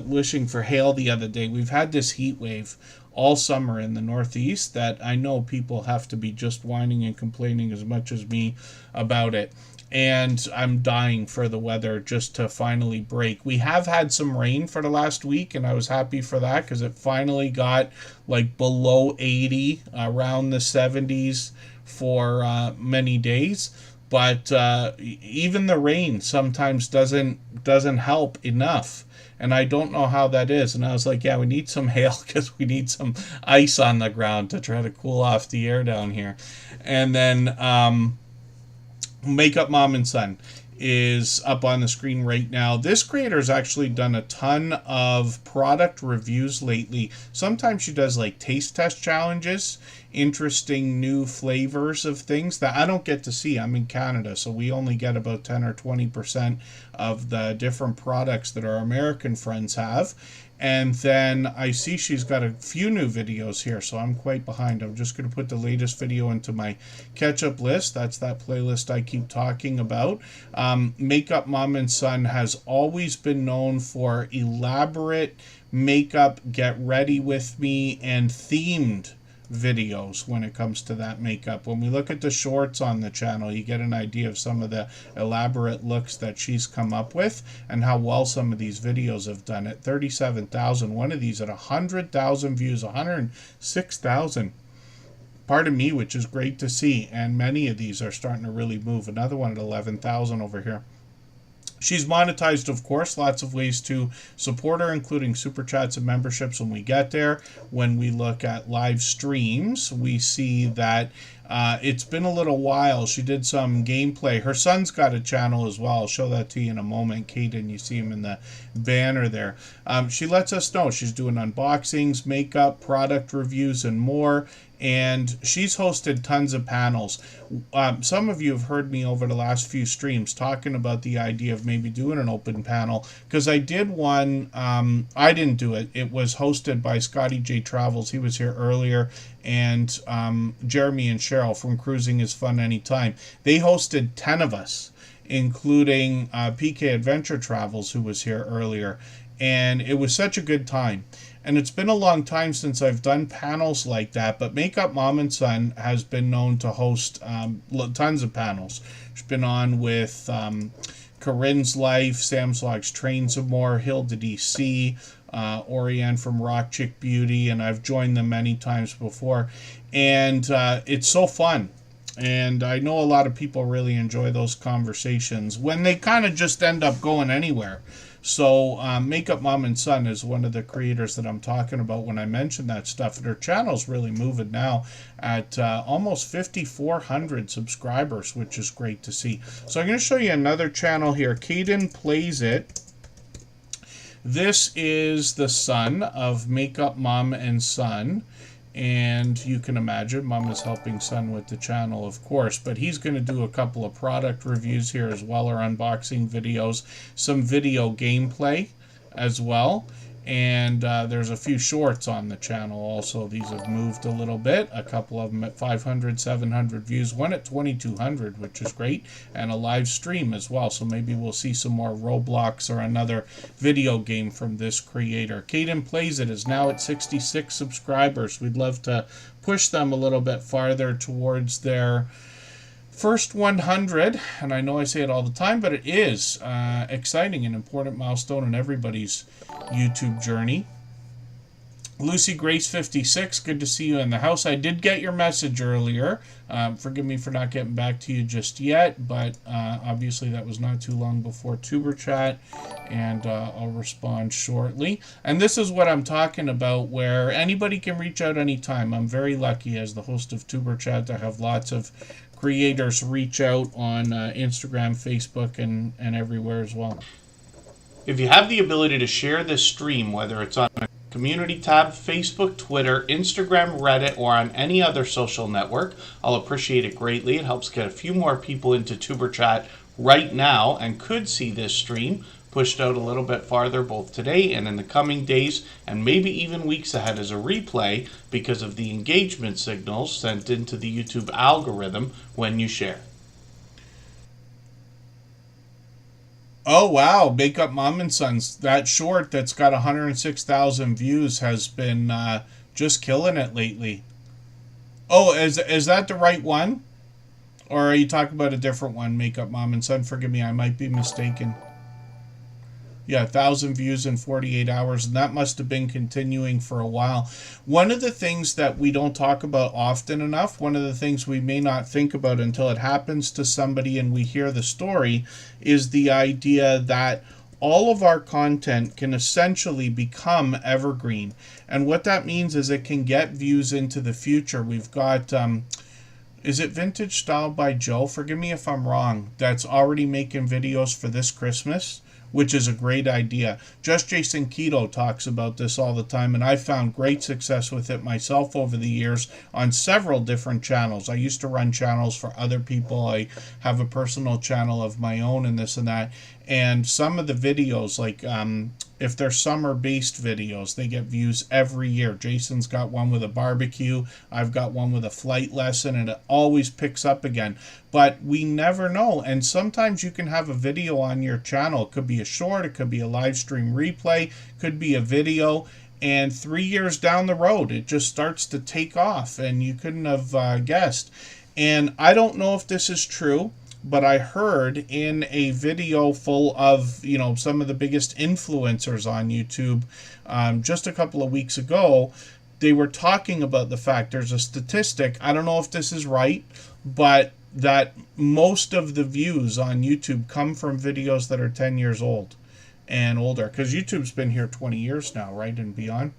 Speaker 1: wishing for hail the other day, we've had this heat wave all summer in the Northeast that I know people have to be just whining and complaining as much as me about it. And I'm dying for the weather just to finally break. We have had some rain for the last week, and I was happy for that because it finally got like below 80, around the 70s for many days. But even the rain sometimes doesn't help enough. And I don't know how that is. And I was like, yeah, we need some hail because we need some ice on the ground to try to cool off the air down here. And then Makeup Mom and Son is up on the screen right now. This creator has actually done a ton of product reviews lately. Sometimes she does like taste test challenges, interesting new flavors of things that I don't get to see. I'm in Canada, so we only get about 10 or 20% of the different products that our American friends have. And then I see she's got a few new videos here, so I'm quite behind. I'm just going to put the latest video into my catch-up list. That's that playlist I keep talking about. Makeup Mom and Son has always been known for elaborate makeup, get ready with me, and themed videos when it comes to that makeup. When we look at the shorts on the channel, you get an idea of some of the elaborate looks that she's come up with and how well some of these videos have done. At 37,000, one of these at 100,000 views, 106,000. Pardon me, which is great to see, and many of these are starting to really move. Another one at 11,000 over here. She's monetized, of course, lots of ways to support her, including super chats and memberships when we get there. When we look at live streams, we see that it's been a little while. She did some gameplay. Her son's got a channel as well. I'll show that to you in a moment. Caden, you see him in the banner there. She lets us know she's doing unboxings, makeup, product reviews, and more. And she's hosted tons of panels. Some of you have heard me over the last few streams talking about the idea of maybe doing an open panel, because I did one. I didn't do it. It was hosted by Scotty J Travels. He was here earlier, and Jeremy and Cheryl from Cruising is Fun Anytime. They hosted 10 of us, including PK Adventure Travels, who was here earlier. and it was such a good time. And it's been a long time since I've done panels like that, but Makeup Mom and Son has been known to host tons of panels. She's been on with Corinne's Life, Samslog's Train Some More, Hilda DC, Oriane from Rock Chick Beauty, and I've joined them many times before. And it's so fun. And I know a lot of people really enjoy those conversations when they kind of just end up going anywhere. So Makeup Mom and Son is one of the creators that I'm talking about when I mention that stuff. Their channel's really moving now at almost 5,400 subscribers, which is great to see. So I'm going to show you another channel here. Caden Plays It. This is the son of Makeup Mom and Son. And you can imagine Mom is helping Son with the channel, of course, but he's going to do a couple of product reviews here as well, or unboxing videos, some video gameplay as well. And there's a few shorts on the channel also. These have moved a little bit. A couple of them at 500, 700 views. One at 2,200, which is great. And a live stream as well. So maybe we'll see some more Roblox or another video game from this creator. Caden Plays It is now at 66 subscribers. We'd love to push them a little bit farther towards their first 100, and I know I say it all the time, but it is exciting and important milestone in everybody's YouTube journey. Lucy Grace 56, good to see you in the house. I did get your message earlier. Forgive me for not getting back to you just yet, but obviously that was not too long before Tuber Chat, and I'll respond shortly. And this is what I'm talking about, where anybody can reach out anytime. I'm very lucky as the host of Tuber Chat to have lots of creators reach out on Instagram, Facebook, and everywhere as well.
Speaker 3: If you have the ability to share this stream, whether it's on a community tab, Facebook, Twitter, Instagram, Reddit, or on any other social network, I'll appreciate it greatly. It helps get a few more people into Tuber Chat right now and could see this stream pushed out a little bit farther both today and in the coming days, and maybe even weeks ahead as a replay because of the engagement signals sent into the YouTube algorithm when you share.
Speaker 1: Oh, wow. Makeup Mom and Sons. That short that's got 106,000 views has been just killing it lately. Oh, is that the right one? Or are you talking about a different one, Makeup Mom and Son? Forgive me, I might be mistaken. Yeah, 1,000 views in 48 hours, and that must have been continuing for a while. One of the things that we don't talk about often enough, one of the things we may not think about until it happens to somebody and we hear the story, is the idea that all of our content can essentially become evergreen. And what that means is it can get views into the future. We've got... is it Vintage Style by Joe? Forgive me if I'm wrong. That's already making videos for this Christmas, which is a great idea. Just Jason Keto talks about this all the time, and I've found great success with it myself over the years on several different channels. I used to run channels for other people. I have a personal channel of my own and this and that. And some of the videos, like if they're summer-based videos, they get views every year. Jason's got one with a barbecue. I've got one with a flight lesson, and it always picks up again. But we never know. And sometimes you can have a video on your channel. It could be a short, it could be a live stream replay, could be a video. And 3 years down the road, it just starts to take off, and you couldn't have guessed. And I don't know if this is true, but I heard in a video full of, some of the biggest influencers on YouTube just a couple of weeks ago, they were talking about the fact, there's a statistic, I don't know if this is right, but that most of the views on YouTube come from videos that are 10 years old and older, because YouTube's been here 20 years now, right, and beyond.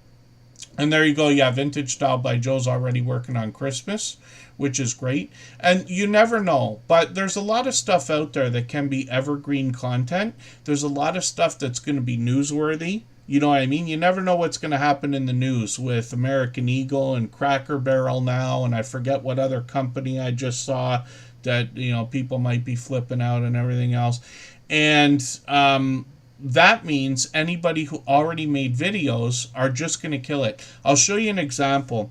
Speaker 1: And there you go. Yeah, Vintage Style by Joe's already working on Christmas, which is great. And you never know, but there's a lot of stuff out there that can be evergreen content. There's a lot of stuff that's going to be newsworthy. You know what I mean? You never know what's going to happen in the news with American Eagle and Cracker Barrel now, and I forget what other company I just saw that, people might be flipping out and everything else. And that means anybody who already made videos are just going to kill it. I'll show you an example.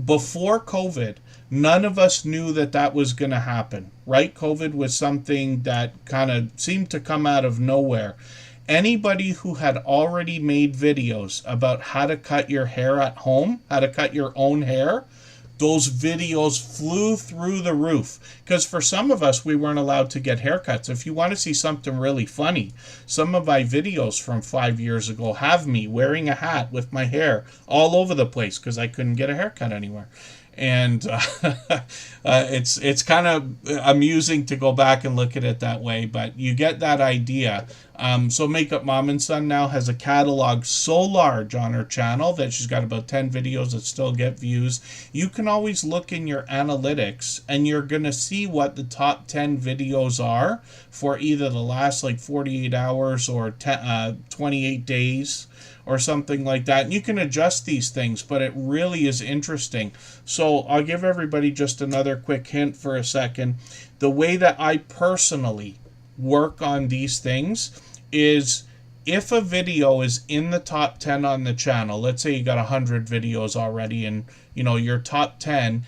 Speaker 1: Before COVID, none of us knew that was going to happen, right? COVID was something that kind of seemed to come out of nowhere. Anybody who had already made videos about how to cut your hair at home, how to cut your own hair, those videos flew through the roof. Because for some of us, we weren't allowed to get haircuts. If you want to see something really funny, some of my videos from 5 years ago have me wearing a hat with my hair all over the place because I couldn't get a haircut anywhere. And it's kind of amusing to go back and look at it that way, but you get that idea. So Makeup Mom and Son now has a catalog so large on her channel that she's got about 10 videos that still get views. You can always look in your analytics and you're going to see what the top 10 videos are for either the last like 48 hours or 28 days or something like that. And you can adjust these things, but it really is interesting. So I'll give everybody just another quick hint for a second. The way that I personally work on these things is if a video is in the top 10 on the channel, let's say you got 100 videos already and your top 10,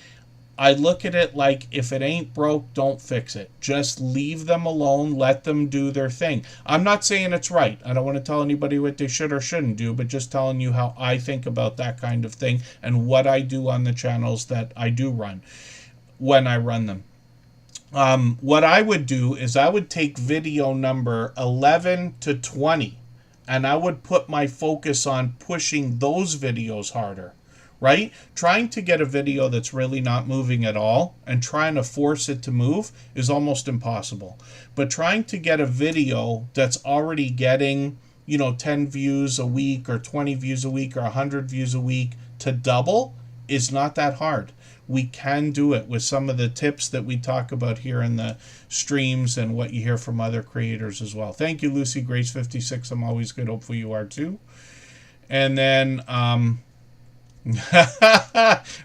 Speaker 1: I look at it like if it ain't broke, don't fix it. Just leave them alone. Let them do their thing. I'm not saying it's right. I don't want to tell anybody what they should or shouldn't do, but just telling you how I think about that kind of thing and what I do on the channels that I do run when I run them. What I would do is I would take video number 11 to 20 and I would put my focus on pushing those videos harder. Right? Trying to get a video that's really not moving at all and trying to force it to move is almost impossible. But trying to get a video that's already getting, 10 views a week or 20 views a week or 100 views a week to double is not that hard. We can do it with some of the tips that we talk about here in the streams and what you hear from other creators as well. Thank you, Lucy Grace 56. I'm always good. Hopefully you are too. And then,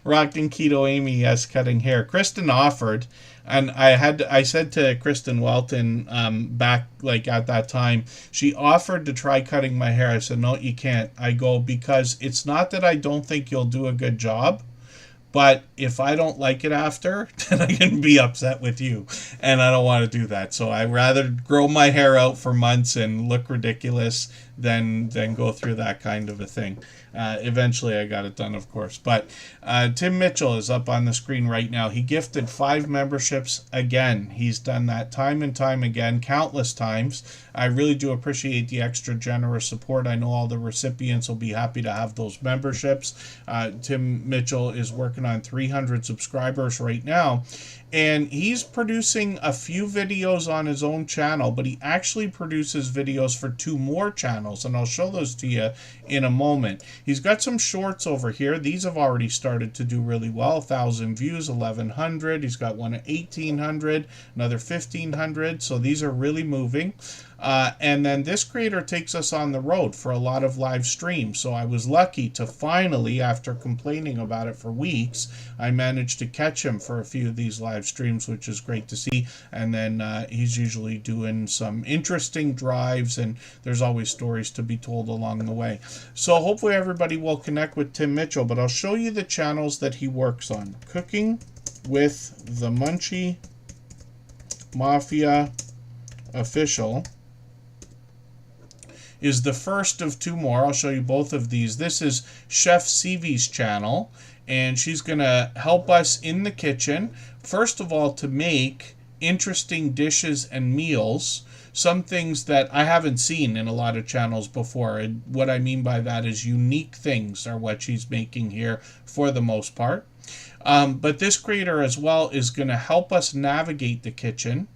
Speaker 1: Rockin' Keto Amy, yes, cutting hair. Kristen offered, and I said to Kristen Welton back like at that time, she offered to try cutting my hair. I said, no, you can't. I go, because it's not that I don't think you'll do a good job, but if I don't like it after, then I can be upset with you. And I don't want to do that. So I'd rather grow my hair out for months and look ridiculous than go through that kind of a thing. Eventually I got it done, of course. But Tim Mitchell is up on the screen right now. He gifted 5 memberships again. He's done that time and time again, countless times. I really do appreciate the extra generous support. I know all the recipients will be happy to have those memberships. Tim Mitchell is working on 300 subscribers right now. And he's producing a few videos on his own channel, but he actually produces videos for 2 more channels, and I'll show those to you in a moment. He's got some shorts over here. These have already started to do really well. 1,000 views, 1,100. He's got one at 1,800, another 1,500. So these are really moving. And then this creator takes us on the road for a lot of live streams. So I was lucky to finally, after complaining about it for weeks, I managed to catch him for a few of these live streams, which is great to see. And then he's usually doing some interesting drives, and there's always stories to be told along the way. So hopefully everybody will connect with Tim Mitchell, but I'll show you the channels that he works on. Cooking with the Munchie Mafia Official is the first of 2 more. I'll show you both of these. This is Chef Sivi's channel, and she's going to help us in the kitchen, first of all, to make interesting dishes and meals, some things that I haven't seen in a lot of channels before. And what I mean by that is unique things are what she's making here for the most part. But this creator as well is going to help us navigate the kitchen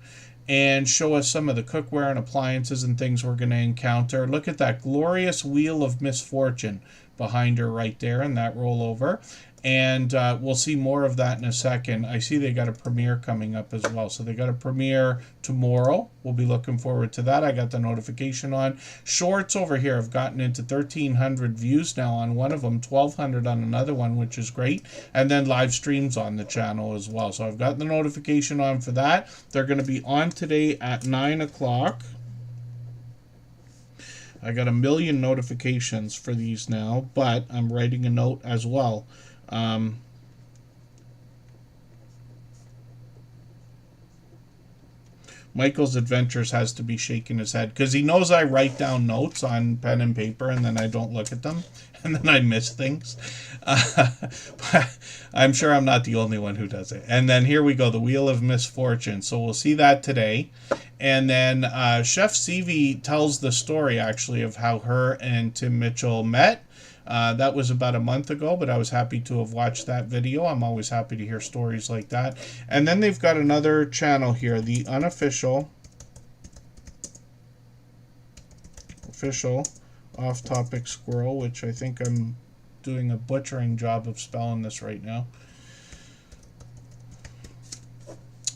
Speaker 1: and show us some of the cookware and appliances and things we're going to encounter. Look at that glorious wheel of misfortune behind her right there and that rollover. And we'll see more of that in a second. I see they got a premiere coming up as well. So they got a premiere tomorrow. We'll be looking forward to that. I got the notification on. Shorts over here have gotten into 1,300 views now on one of them, 1,200 on another one, which is great. And then live streams on the channel as well. So I've got the notification on for that. They're going to be on today at 9 o'clock. I got 1 million notifications for these now, but I'm writing a note as well. Michael's Adventures has to be shaking his head because he knows I write down notes on pen and paper and then I don't look at them and then I miss things. But I'm sure I'm not the only one who does it. And then here we go, the Wheel of Misfortune. So we'll see that today. And then Chef Seavey tells the story, actually, of how her and Tim Mitchell met. That was about a month ago, but I was happy to have watched that video. I'm always happy to hear stories like that. And then they've got another channel here, the unofficial off-topic squirrel, which I think I'm doing a butchering job of spelling this right now.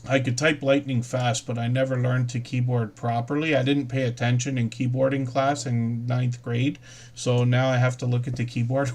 Speaker 1: I could type lightning fast, but I never learned to keyboard properly. I didn't pay attention in keyboarding class in 9th grade, so now I have to look at the keyboard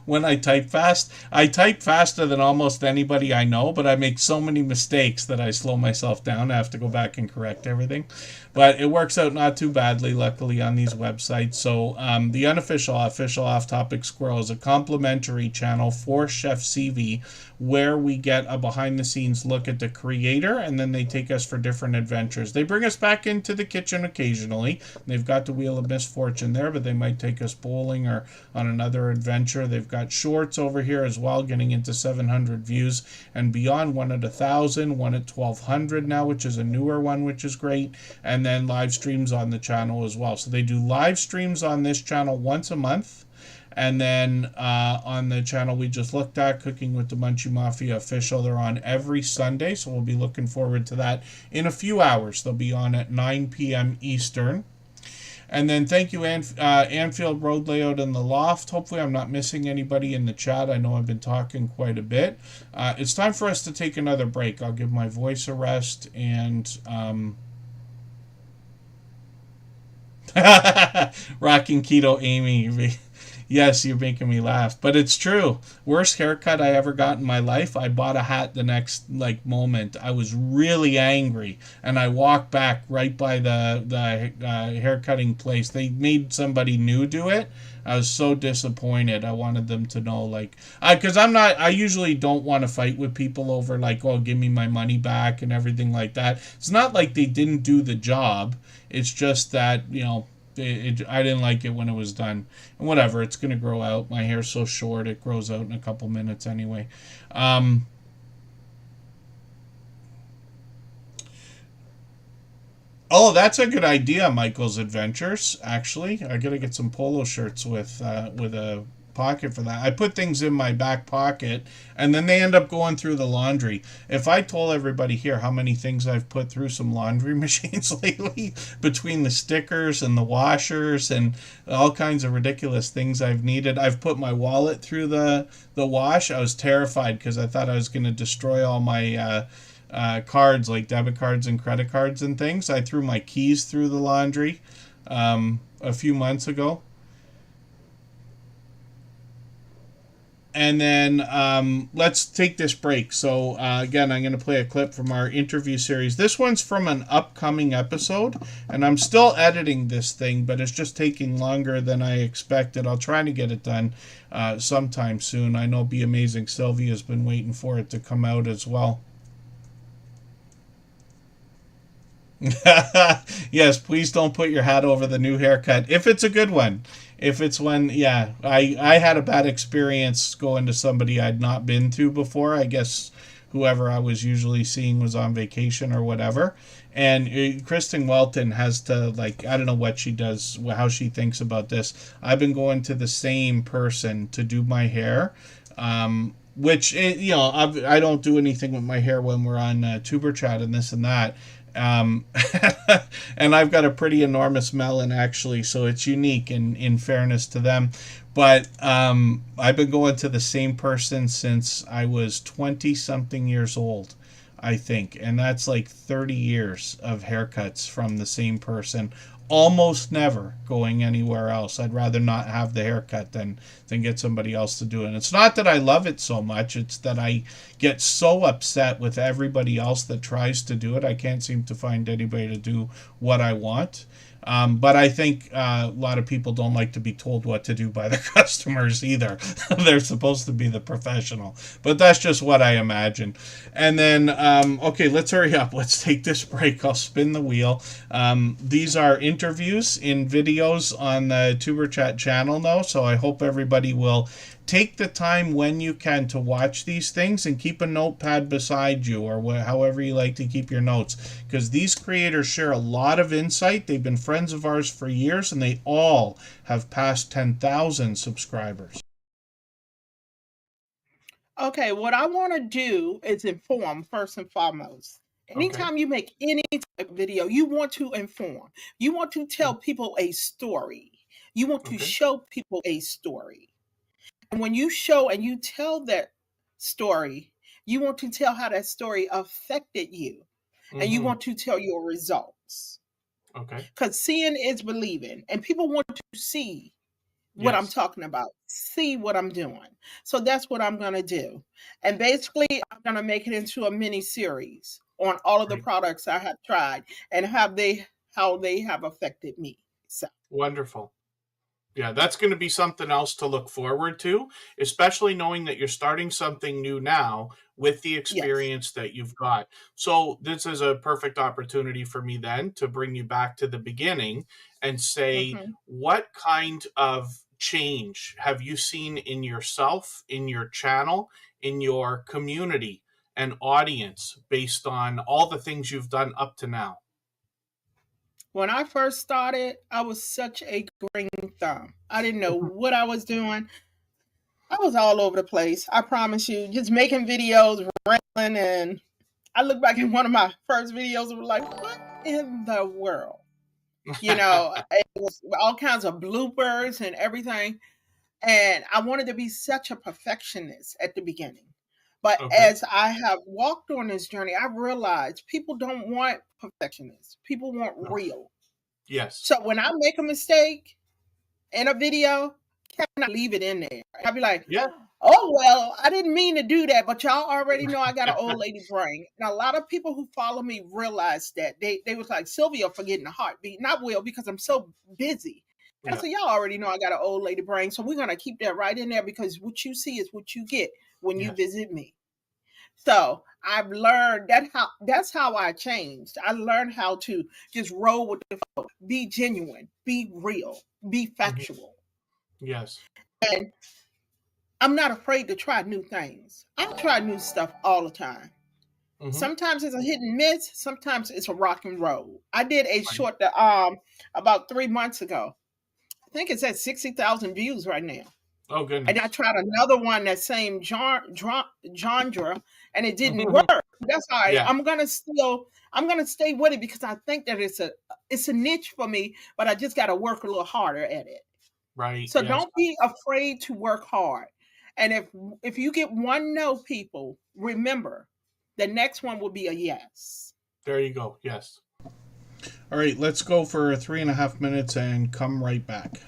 Speaker 1: when I type fast. I type faster than almost anybody I know, but I make so many mistakes that I slow myself down. I have to go back and correct everything. But it works out not too badly, luckily, on these websites. So the official off-topic squirrel is a complimentary channel for Chef CV, where we get a behind-the-scenes look at the creator, and then they take us for different adventures. They bring us back into the kitchen occasionally. They've got the Wheel of Misfortune there, but they might take us bowling or on another adventure. They've got shorts over here as well, getting into 700 views and beyond, one at 1,000, one at 1,200 now, which is a newer one, which is great. And then live streams on the channel as well. So they do live streams on this channel once a month. And then on the channel we just looked at, Cooking with the Munchie Mafia Official, they're on every Sunday. So we'll be looking forward to that in a few hours. They'll be on at 9 p.m. Eastern. And then thank you, Anfield Road Layout in the Loft. Hopefully I'm not missing anybody in the chat. I know I've been talking quite a bit. It's time for us to take another break. I'll give my voice a rest and... Rocking Keto Amy. Yes, you're making me laugh. But it's true. Worst haircut I ever got in my life. I bought a hat the next moment. I was really angry. And I walked back right by the haircutting place. They made somebody new do it. I was so disappointed. I wanted them to know, because I usually don't want to fight with people over, oh, give me my money back and everything like that. It's not like they didn't do the job. It's just that, I didn't like it when it was done. And whatever, it's going to grow out. My hair's so short, it grows out in a couple minutes anyway. Oh, that's a good idea, Michael's Adventures, actually. I got to get some polo shirts with a pocket for that. I put things in my back pocket, and then they end up going through the laundry. If I told everybody here how many things I've put through some laundry machines lately, between the stickers and the washers and all kinds of ridiculous things I've needed. I've put my wallet through the wash. I was terrified because I thought I was going to destroy all my cards, like debit cards and credit cards and things. I threw my keys through the laundry a few months ago. And then let's take this break. So again, I'm going to play a clip from our interview series. This one's from an upcoming episode, and I'm still editing this thing, but it's just taking longer than I expected. I'll try to get it done sometime soon. I know Be Amazing Sylvia's been waiting for it to come out as well. Yes, please don't put your hat over the new haircut if it's a good one. If it's one, yeah, I had a bad experience going to somebody I'd not been to before. I guess whoever I was usually seeing was on vacation or whatever. And Kristen Welton has to, I don't know what she does, how she thinks about this. I've been going to the same person to do my hair, which, I don't do anything with my hair when we're on Superchat and this and that. And I've got a pretty enormous melon, actually, so it's unique in fairness to them. But I've been going to the same person since I was 20-something years old, I think. And that's 30 years of haircuts from the same person. Almost never going anywhere else. I'd rather not have the haircut than get somebody else to do it. And it's not that I love it so much. It's that I get so upset with everybody else that tries to do it. I can't seem to find anybody to do what I want. But I think a lot of people don't like to be told what to do by the customers either. They're supposed to be the professional. But that's just what I imagine. And then, okay, let's hurry up. Let's take this break. I'll spin the wheel. These are interviews in videos on the Tuber Chat channel now. So I hope everybody will take the time when you can to watch these things and keep a notepad beside you, or however you like to keep your notes, because these creators share a lot of insight. They've been friends of ours for years, and they all have passed 10,000 subscribers.
Speaker 5: Okay, what I want to do is inform first and foremost. Anytime you make any type of video, you want to inform. You want to tell people a story. You want to show people a story. And when you show and you tell that story, you want to tell how that story affected you. And you want to tell your results.
Speaker 3: Okay.
Speaker 5: Because seeing is believing. And people want to see what I'm talking about, see what I'm doing. So that's what I'm going to do. And basically, I'm going to make it into a mini series on all of the products I have tried and how they have affected me. So
Speaker 3: wonderful. Yeah, that's going to be something else to look forward to, especially knowing that you're starting something new now with the experience that you've got. So this is a perfect opportunity for me then to bring you back to the beginning and say, what kind of change have you seen in yourself, in your channel, in your community and audience based on all the things you've done up to now?
Speaker 5: When I first started, I was such a green thumb. I didn't know what I was doing. I was all over the place. I promise you, just making videos, rambling, and I look back at one of my first videos and was like, what in the world? You know, it was all kinds of bloopers and everything. And I wanted to be such a perfectionist at the beginning. But as I have walked on this journey, I realized people don't want perfectionists. People want real.
Speaker 3: Yes.
Speaker 5: So when I make a mistake in a video, can I leave it in there? I'll be like, oh, well, I didn't mean to do that, but y'all already know I got an old lady brain. And a lot of people who follow me realize that. They was like, Sylvia forgetting a heartbeat. And I will, because I'm so busy. And so y'all already know I got an old lady brain. So we're going to keep that right in there, because what you see is what you get when you visit me. So I've learned that's how I changed. I learned how to just roll with the flow, be genuine, be real, be factual.
Speaker 3: Yes.
Speaker 5: And I'm not afraid to try new things. I try new stuff all the time. Sometimes it's a hit and miss. Sometimes it's a rock and roll. I did a short about 3 months ago. I think it's at 60,000 views right now.
Speaker 3: Oh, goodness.
Speaker 5: And I tried another one, that same genre, and it didn't work. That's all right. I'm gonna stay with it, because I think that it's a niche for me, but I just gotta work a little harder at it.
Speaker 3: Right.
Speaker 5: So don't be afraid to work hard. And if you get one no, people, remember the next one will be a yes.
Speaker 3: There you go. Yes.
Speaker 1: All right, let's go for 3.5 minutes and come right back.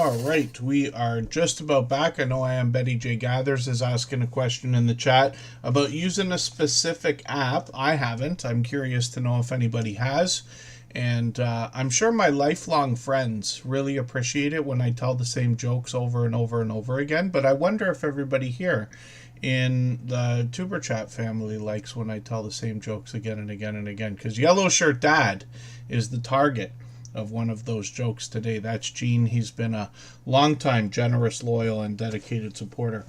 Speaker 1: All right, we are just about back. I know I am. Betty J. Gathers is asking a question in the chat about using a specific app. I haven't. I'm curious to know if anybody has. And I'm sure my lifelong friends really appreciate it when I tell the same jokes over and over and over again. But I wonder if everybody here in the Tuber Chat family likes when I tell the same jokes again and again and again. Because Yellow Shirt Dad is the target of one of those jokes today. That's Gene. He's been a long-time generous, loyal, and dedicated supporter.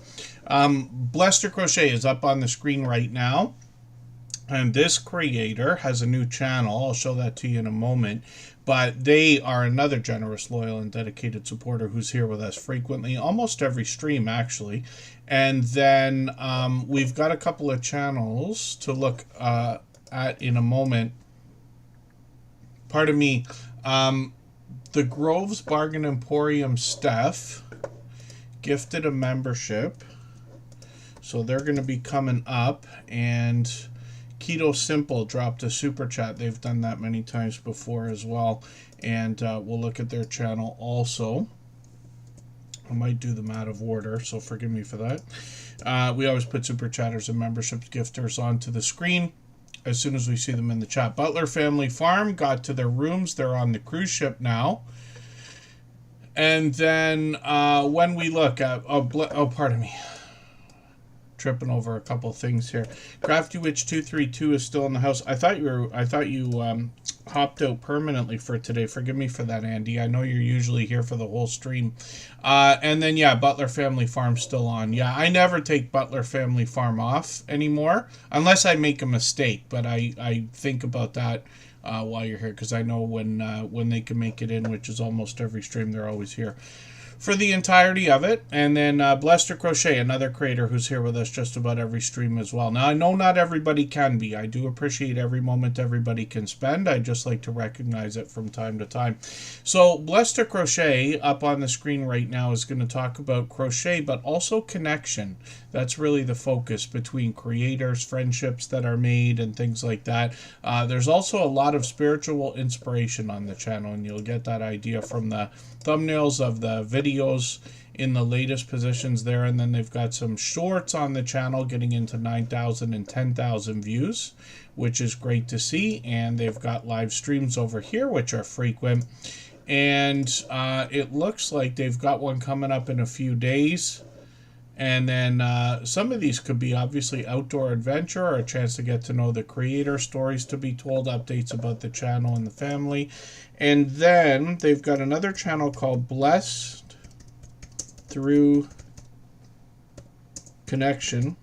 Speaker 1: Blester Crochet is up on the screen right now. And this creator has a new channel. I'll show that to you in a moment. But they are another generous, loyal, and dedicated supporter who's here with us frequently, almost every stream, actually. And then we've got a couple of channels to look at in a moment. Pardon me. The Groves Bargain Emporium Steph gifted a membership. So they're going to be coming up. And Keto Simple dropped a super chat. They've done that many times before as well. And we'll look at their channel also. I might do them out of order, so forgive me for that. We always put super chatters and memberships gifters onto the screen as soon as we see them in the chat. Butler Family Farm got to their rooms. They're on the cruise ship now. And then when we look at... Oh, pardon me. Tripping over a couple things here. Crafty Witch 232 is still in the house. I thought you hopped out permanently for today. Forgive me for that, Andy. I know you're usually here for the whole stream. And then yeah, Butler Family Farm still on. Yeah, I never take Butler Family Farm off anymore unless I make a mistake. But I think about that while you're here because I know when they can make it in, which is almost every stream, they're always here for the entirety of it. And then Blester Crochet, another creator who's here with us just about every stream as well. Now, I know not everybody can be. I do appreciate every moment everybody can spend. I just like to recognize it from time to time. So Blester Crochet up on the screen right now is going to talk about crochet, but also connection. That's really the focus between creators, friendships that are made, and things like that. There's also a lot of spiritual inspiration on the channel, and you'll get that idea from the thumbnails of the videos in the latest positions there. And then they've got some shorts on the channel getting into 9,000 and 10,000 views, which is great to see. And they've got live streams over here, which are frequent. And it looks like they've got one coming up in a few days. And then some of these could be obviously outdoor adventure or a chance to get to know the creator, stories to be told, updates about the channel and the family. And then they've got another channel called Blessed Through Connection.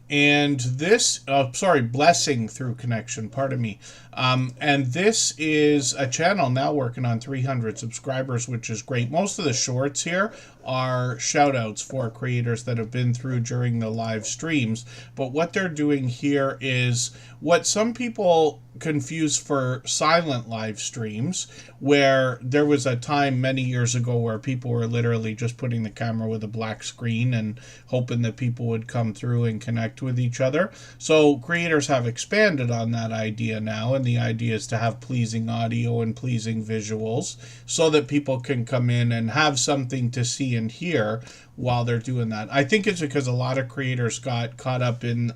Speaker 1: And this, Blessing Through Connection, pardon me. And this is a channel now working on 300 subscribers, which is great. Most of the shorts here are shout outs for creators that have been through during the live streams. But what they're doing here is what some people confuse for silent live streams, where there was a time many years ago where people were literally just putting the camera with a black screen and hoping that people would come through and connect with each other. So creators have expanded on that idea now, and the idea is to have pleasing audio and pleasing visuals so that people can come in and have something to see and hear while they're doing that. I think it's because a lot of creators got caught up in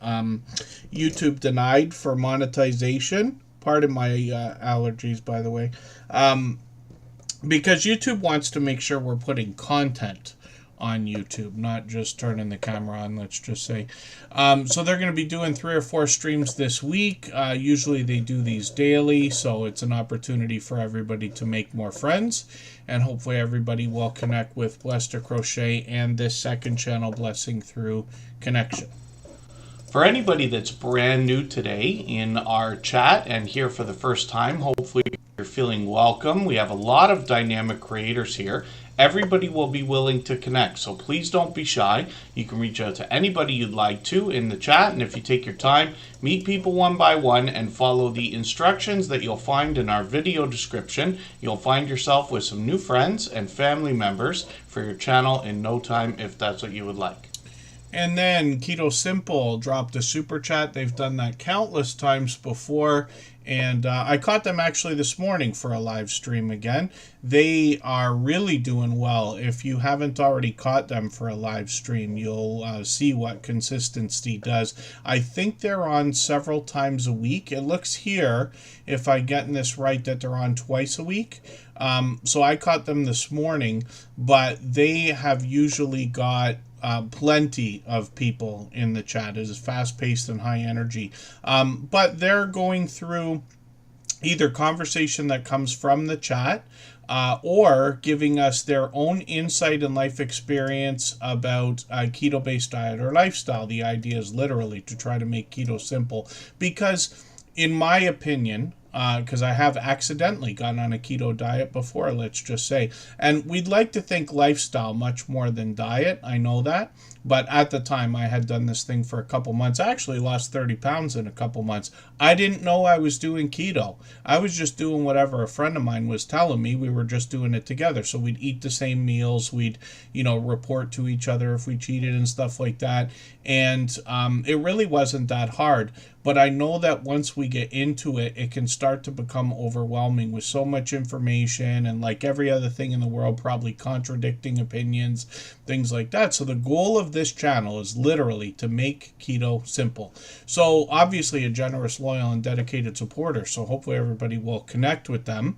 Speaker 1: YouTube denied for monetization. Pardon my allergies, by the way. Because YouTube wants to make sure we're putting content on YouTube, not just turning the camera on, let's just say. So they're going to be doing 3 or 4 streams this week. Usually they do these daily, so it's an opportunity for everybody to make more friends. And hopefully everybody will connect with Blester Crochet and this second channel, Blessing Through Connection.
Speaker 3: For anybody that's brand new today in our chat and here for the first time, hopefully you're feeling welcome. We have a lot of dynamic creators here. Everybody will be willing to connect, so please don't be shy. You can reach out to anybody you'd like to in the chat, and if you take your time, meet people one by one and follow the instructions that you'll find in our video description. You'll find yourself with some new friends and family members for your channel in no time if that's what you would like.
Speaker 1: And then Keto Simple dropped a super chat. They've done that countless times before. And I caught them actually this morning for a live stream again. They are really doing well. If you haven't already caught them for a live stream, you'll see what consistency does. I think they're on several times a week. It looks here, if I'm getting this right, that they're on twice a week. So I caught them this morning, but they have usually got plenty of people in the chat. It is fast-paced and high energy. But they're going through either conversation that comes from the chat or giving us their own insight and life experience about keto-based diet or lifestyle. The idea is literally to try to make keto simple because, in my opinion, because I have accidentally gone on a keto diet before, let's just say. And we'd like to think lifestyle much more than diet. I know that. But at the time, I had done this thing for a couple months. I actually lost 30 pounds in a couple months. I didn't know I was doing keto. I was just doing whatever a friend of mine was telling me. We were just doing it together. So we'd eat the same meals. We'd, report to each other if we cheated and stuff like that. And it really wasn't that hard. But I know that once we get into it, it can start to become overwhelming with so much information and, like every other thing in the world, probably contradicting opinions, things like that. So the goal of this channel is literally to make keto simple. So obviously a generous, loyal, and dedicated supporter. So hopefully everybody will connect with them.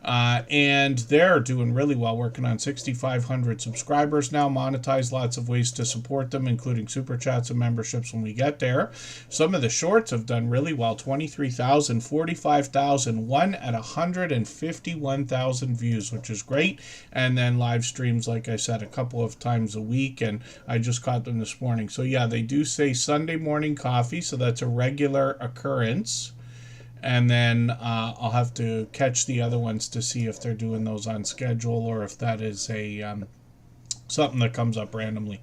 Speaker 1: And they're doing really well, working on 6,500 subscribers now, monetized, lots of ways to support them, including super chats and memberships when we get there. Some of the shorts have done really well, 23,000, 45,000, one at 151,000 views, which is great. And then live streams, like I said, a couple of times a week, and I just caught them this morning. So yeah, they do say Sunday morning coffee, so that's a regular occurrence. And then I'll have to catch the other ones to see if they're doing those on schedule or if that is a something that comes up randomly.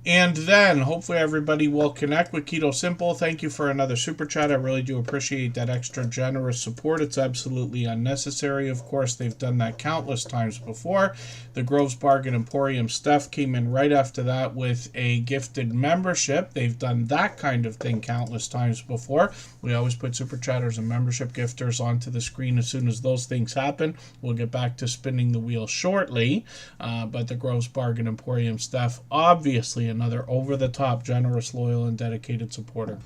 Speaker 1: And then hopefully everybody will connect with Keto Simple. Thank you for another super chat. I really do appreciate that extra generous support. It's absolutely unnecessary. Of course, they've done that countless times before. The Grove's Bargain Emporium Steph came in right after that with a gifted membership. They've done that kind of thing countless times before. We always put super chatters and membership gifters onto the screen as soon as those things happen. We'll get back to spinning the wheel shortly. But the Grove's Bargain Emporium Steph, obviously another over-the-top, generous, loyal, and dedicated supporter.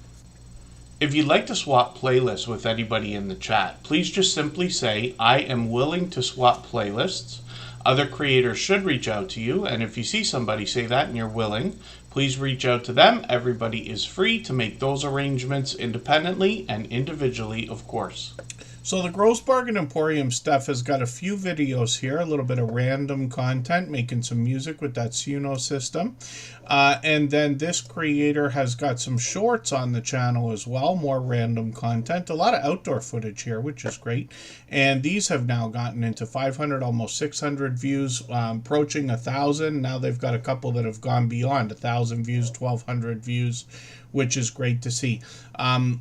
Speaker 3: If you'd like to swap playlists with anybody in the chat, please just simply say, I am willing to swap playlists. Other creators should reach out to you, and if you see somebody say that and you're willing, please reach out to them. Everybody is free to make those arrangements independently and individually, of course.
Speaker 1: So the Grove's Bargain Emporium Steph has got a few videos here, a little bit of random content, making some music with that Suno system. And then this creator has got some shorts on the channel as well, more random content, a lot of outdoor footage here, which is great. And these have now gotten into 500, almost 600 views, approaching 1,000. Now they've got a couple that have gone beyond 1,000 views, 1,200 views, which is great to see.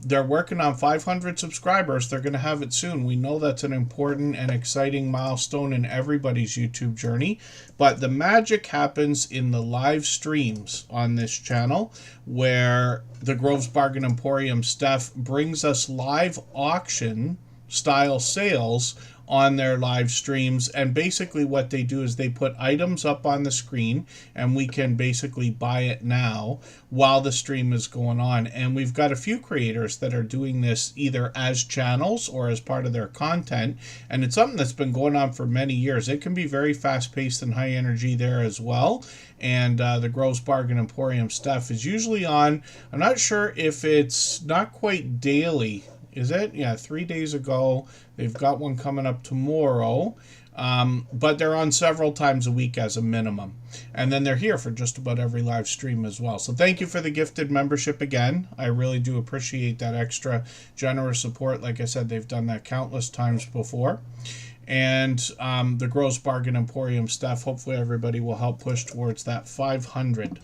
Speaker 1: They're working on 500 subscribers. They're going to have it soon. We know that's an important and exciting milestone in everybody's YouTube journey. But the magic happens in the live streams on this channel, where the Grove's Bargain Emporium Steph brings us live auction style sales on their live streams. And basically what they do is they put items up on the screen and we can basically buy it now while the stream is going on. And we've got a few creators that are doing this either as channels or as part of their content, and it's something that's been going on for many years. It can be very fast-paced and high energy there as well. And the Grove's Bargain Emporium stuff is usually on, I'm not sure if it's not quite daily. Is it? Yeah, 3 days ago. They've got one coming up tomorrow. But they're on several times a week as a minimum. And then they're here for just about every live stream as well. So thank you for the gifted membership again. I really do appreciate that extra generous support. Like I said, they've done that countless times before. And the Grove's Bargain Emporium stuff, hopefully everybody will help push towards that 500.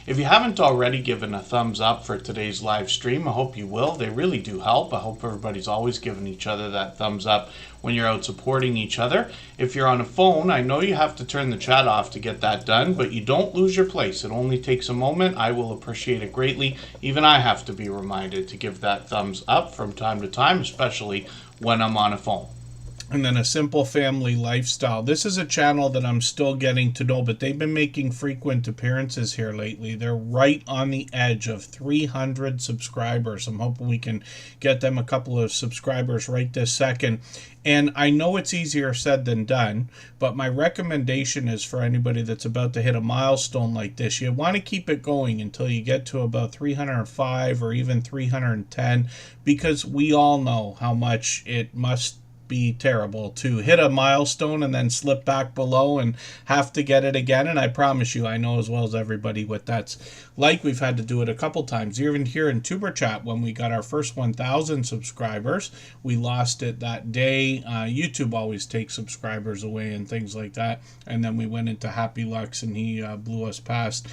Speaker 3: If you haven't already given a thumbs up for today's live stream, I hope you will. They really do help. I hope everybody's always giving each other that thumbs up when you're out supporting each other. If you're on a phone, I know you have to turn the chat off to get that done, but you don't lose your place. It only takes a moment. I will appreciate it greatly. Even I have to be reminded to give that thumbs up from time to time, especially when I'm on a phone.
Speaker 1: And then A Simple Family Lifestyle. This is a channel that I'm still getting to know, but they've been making frequent appearances here lately. They're right on the edge of 300 subscribers. I'm hoping we can get them a couple of subscribers right this second. And I know it's easier said than done, but my recommendation is for anybody that's about to hit a milestone like this, you want to keep it going until you get to about 305 or even 310, because we all know how much it must be terrible to hit a milestone and then slip back below and have to get it again. And I promise you, I know as well as everybody what that's like. We've had to do it a couple times. Even here in Superchat, when we got our first 1,000 subscribers, we lost it that day. YouTube always takes subscribers away and things like that. And then we went into Happy Lux and he blew us past.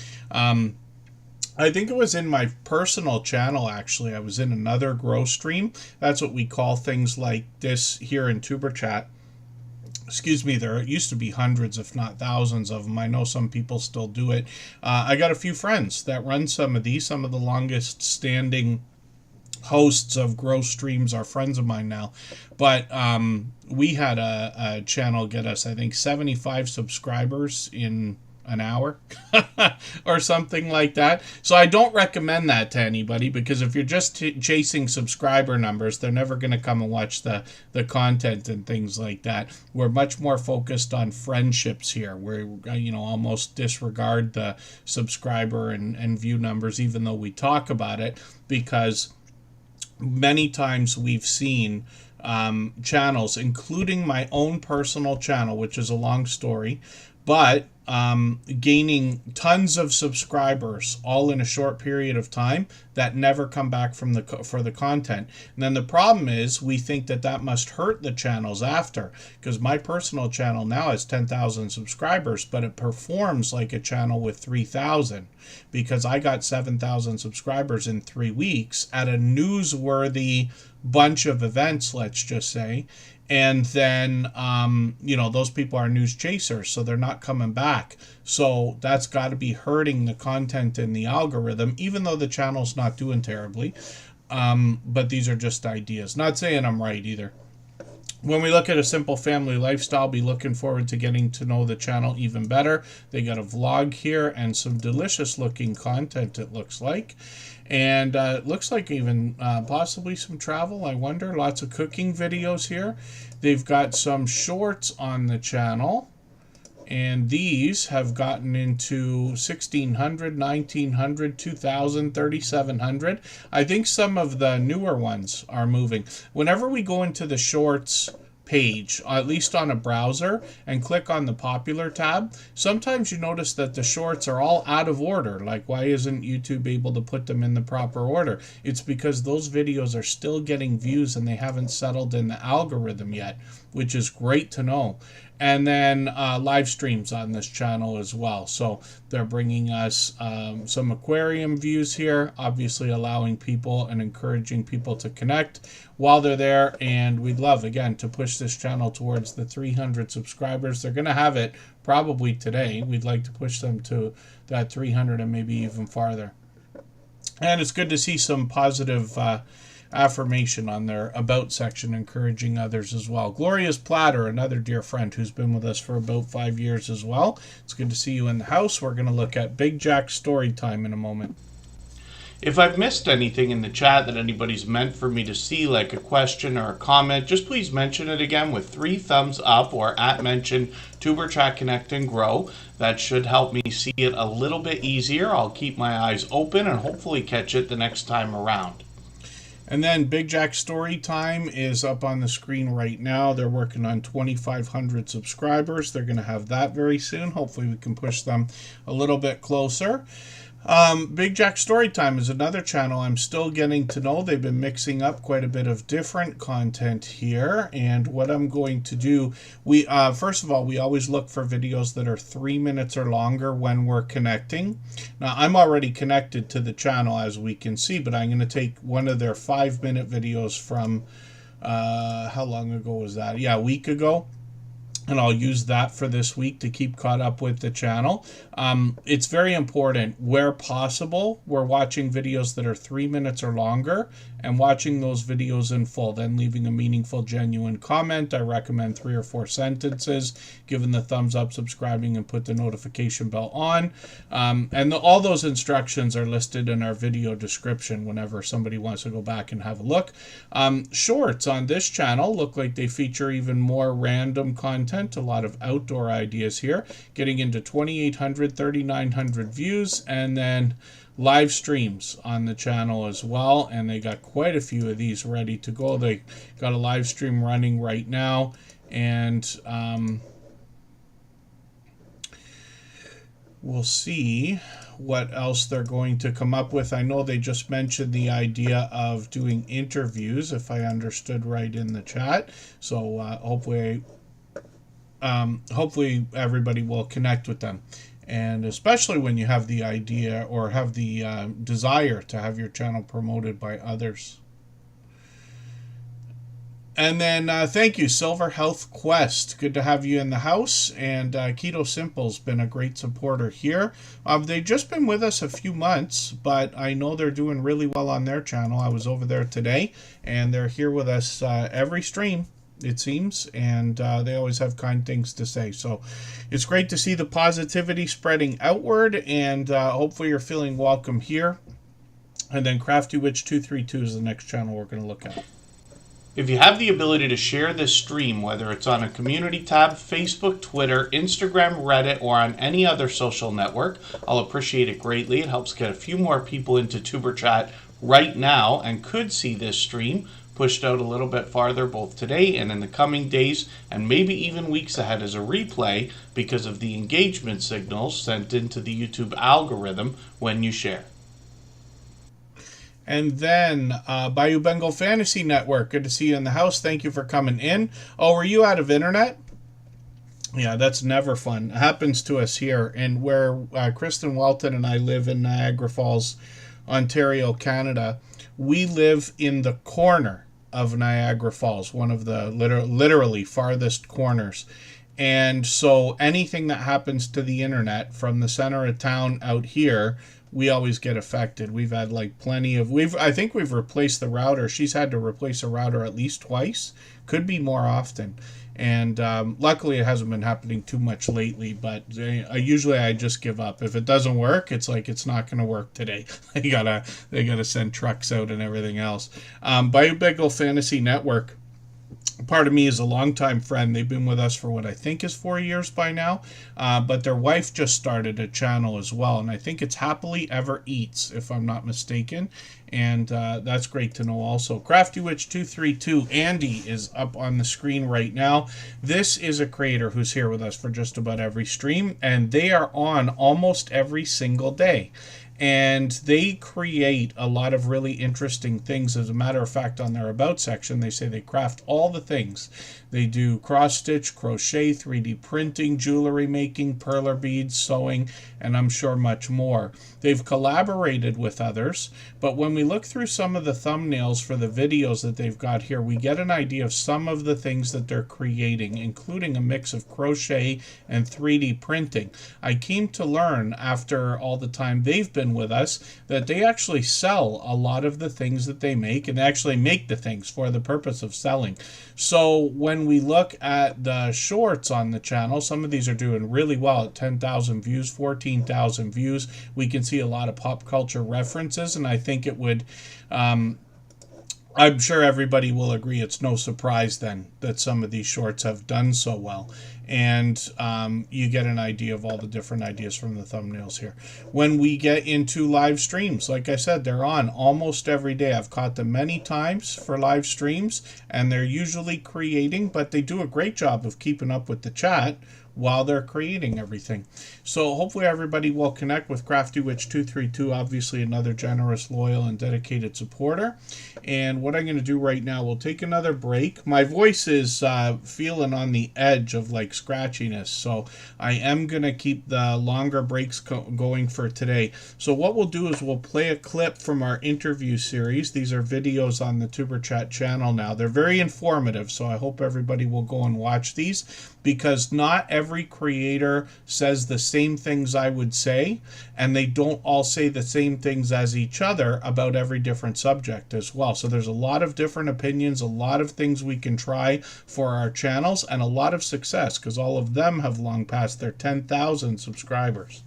Speaker 1: I think it was in my personal channel, actually. I was in another grow stream. That's what we call things like this here in Superchat. Excuse me, there used to be hundreds, if not thousands of them. I know some people still do it. I got a few friends that run some of these. Some of the longest standing hosts of grow streams are friends of mine now. But we had a channel get us, I think, 75 subscribers in an hour or something like that. So I don't recommend that to anybody, because if you're just chasing subscriber numbers, they're never going to come and watch the content and things like that. We're much more focused on friendships here, where, you know, almost disregard the subscriber and view numbers, even though we talk about it, because many times we've seen channels, including my own personal channel, which is a long story, but gaining tons of subscribers all in a short period of time that never come back for the content. And then the problem is we think that must hurt the channels after, because my personal channel now has 10,000 subscribers, but it performs like a channel with 3,000, because I got 7,000 subscribers in 3 weeks at a newsworthy bunch of events, let's just say. And then, you know, those people are news chasers, so they're not coming back. So that's got to be hurting the content in the algorithm, even though the channel's not doing terribly. But these are just ideas. Not saying I'm right either. When we look at A Simple Family Lifestyle, be looking forward to getting to know the channel even better. They got a vlog here and some delicious looking content, it looks like. And it looks like even possibly some travel, I wonder. Lots of cooking videos here. They've got some shorts on the channel. And these have gotten into 1,600, 1,900, 2,000, 3,700. I think some of the newer ones are moving. Whenever we go into the shorts page, at least on a browser, and click on the popular tab, sometimes you notice that the shorts are all out of order. Like, why isn't YouTube able to put them in the proper order? It's because those videos are still getting views and they haven't settled in the algorithm yet, which is great to know. And then live streams on this channel as well. So they're bringing us some aquarium views here, obviously allowing people and encouraging people to connect while they're there. And we'd love, again, to push this channel towards the 300 subscribers. They're going to have it probably today. We'd like to push them to that 300 and maybe even farther. And it's good to see some positive affirmation on their about section, encouraging others as well. Gloria's Platter, another dear friend who's been with us for about 5 years as well. It's good to see you in the house. We're going to look at Big Jack's story time in a moment.
Speaker 3: If I've missed anything in the chat that anybody's meant for me to see, like a question or a comment, just please mention it again with 3 thumbs up or @mention Tuberchat Connect and Grow. That should help me see it a little bit easier. I'll keep my eyes open and hopefully catch it the next time around.
Speaker 1: And then Big Jack's story time is up on the screen right now. They're working on 2,500 subscribers. They're going to have that very soon. Hopefully we can push them a little bit closer. Big Jack Storytime is another channel I'm still getting to know. They've been mixing up quite a bit of different content here, and what I'm going to do, we first of all, we always look for videos that are 3 minutes or longer when we're connecting. Now, I'm already connected to the channel, as we can see, but I'm going to take one of their 5-minute videos from, how long ago was that? Yeah, a week ago. And I'll use that for this week to keep caught up with the channel. It's very important, where possible, we're watching videos that are 3 minutes or longer and watching those videos in full, then leaving a meaningful, genuine comment. I recommend 3 or 4 sentences, giving the thumbs up, subscribing, and put the notification bell on. All those instructions are listed in our video description whenever somebody wants to go back and have a look. Shorts on this channel look like they feature even more random content. A lot of outdoor ideas here, getting into 2,800, 3,900 views, and then live streams on the channel as well. And they got quite a few of these ready to go. They got a live stream running right now, and we'll see what else they're going to come up with. I know they just mentioned the idea of doing interviews, if I understood right in the chat. So hopefully everybody will connect with them, and especially when you have the idea or have the desire to have your channel promoted by others. And then thank you, Silver Health Quest. Good to have you in the house. And Keto Simple's been a great supporter here. They've just been with us a few months, but I know they're doing really well on their channel. I was over there today, and they're here with us every stream, it seems, and they always have kind things to say. So it's great to see the positivity spreading outward, and hopefully you're feeling welcome here. And then Crafty Witch 232 is the next channel we're going to look at.
Speaker 3: If you have the ability to share this stream, whether it's on a community tab, Facebook, Twitter, Instagram, Reddit, or on any other social network, I'll appreciate it greatly. It helps get a few more people into Tuber Chat right now and could see this stream pushed out a little bit farther both today and in the coming days, and maybe even weeks ahead as a replay because of the engagement signals sent into the YouTube algorithm when you share.
Speaker 1: And then Bayou Bengal Fantasy Network, good to see you in the house. Thank you for coming in. Oh, were you out of internet? Yeah, that's never fun. It happens to us here. And where Kristen Welton and I live in Niagara Falls, Ontario, Canada, we live in the corner of Niagara Falls, one of the literally farthest corners. And so anything that happens to the internet from the center of town out here, we always get affected. We've had like plenty of, I think we've replaced the router. She's had to replace a router at least twice, could be more often. And luckily it hasn't been happening too much lately, but usually I just give up. If it doesn't work, it's like it's not going to work today. They gotta send trucks out and everything else. Bayou Bengal Fantasy Network, part of me is a longtime friend. They've been with us for what I think is 4 years by now. But their wife just started a channel as well. And I think it's Happily Ever Eats, if I'm not mistaken. And that's great to know also. Crafty Witch 232, Andy is up on the screen right now. This is a creator who's here with us for just about every stream. And they are on almost every single day. And they create a lot of really interesting things. As a matter of fact, on their About section, they say they craft all the things. They do cross-stitch, crochet, 3D printing, jewelry making, perler beads, sewing, and I'm sure much more. They've collaborated with others, but when we look through some of the thumbnails for the videos that they've got here, we get an idea of some of the things that they're creating, including a mix of crochet and 3D printing. I came to learn after all the time they've been with us that they actually sell a lot of the things that they make, and they actually make the things for the purpose of selling. So when we look at the shorts on the channel, some of these are doing really well at 10,000 views, 14,000 views. We can see a lot of pop culture references, and I think it would I'm sure everybody will agree it's no surprise then that some of these shorts have done so well. And you get an idea of all the different ideas from the thumbnails here. When we get into live streams, like I said, they're on almost every day. I've caught them many times for live streams, and they're usually creating, but they do a great job of keeping up with the chat, while they're creating everything. So hopefully everybody will connect with Crafty Witch 232, obviously another generous, loyal, and dedicated supporter. And what I'm going to do right now, we'll take another break. My voice is feeling on the edge of like scratchiness, so I am going to keep the longer breaks going for today. So what we'll do is we'll play a clip from our interview series. These are videos on the Superchat channel now. They're very informative, so I hope everybody will go and watch these, because not every creator says the same things I would say, and they don't all say the same things as each other about every different subject as well. So there's a lot of different opinions, a lot of things we can try for our channels, and a lot of success, because all of them have long passed their 10,000 subscribers.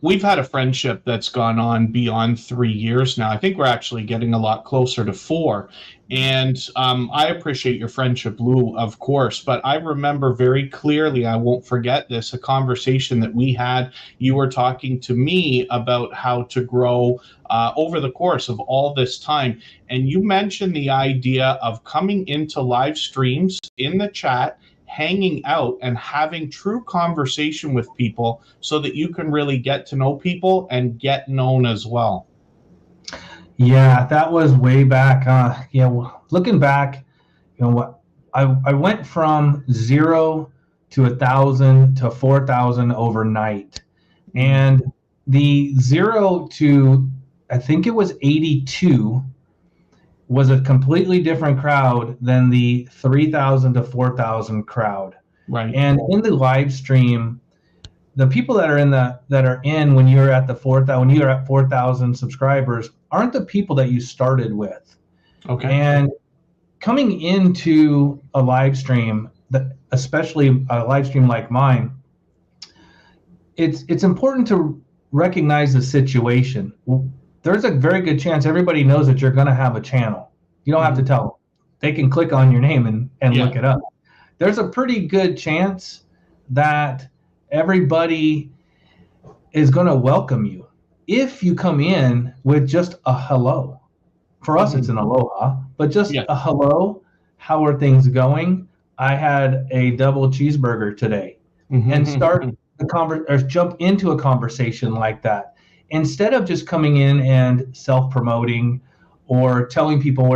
Speaker 3: We've had a friendship that's gone on beyond 3 years now. I think we're actually getting a lot closer to 4. And I appreciate your friendship, Lou, of course. But I remember very clearly, I won't forget this, a conversation that we had. You were talking to me about how to grow over the course of all this time. And you mentioned the idea of coming into live streams in the chat, hanging out and having true conversation with people so that you can really get to know people and get known as well.
Speaker 6: Yeah, that was way back. Looking back, what I went from 0 to 1,000 to 4,000 overnight, and the 0 to, I think it was 82, was a completely different crowd than the 3,000 to 4,000 crowd.
Speaker 3: Right.
Speaker 6: And in the live stream, the people that are in when you're at 4,000 subscribers aren't the people that you started with.
Speaker 3: Okay.
Speaker 6: And coming into a live stream, especially a live stream like mine, it's important to recognize the situation. There's a very good chance everybody knows that you're going to have a channel. You don't have to tell them. They can click on your name and look it up. There's a pretty good chance that everybody is going to welcome you if you come in with just a hello. For us, it's an aloha, but just a hello. How are things going? I had a double cheeseburger today, and start or jump into a conversation like that. Instead of just coming in and self-promoting or telling people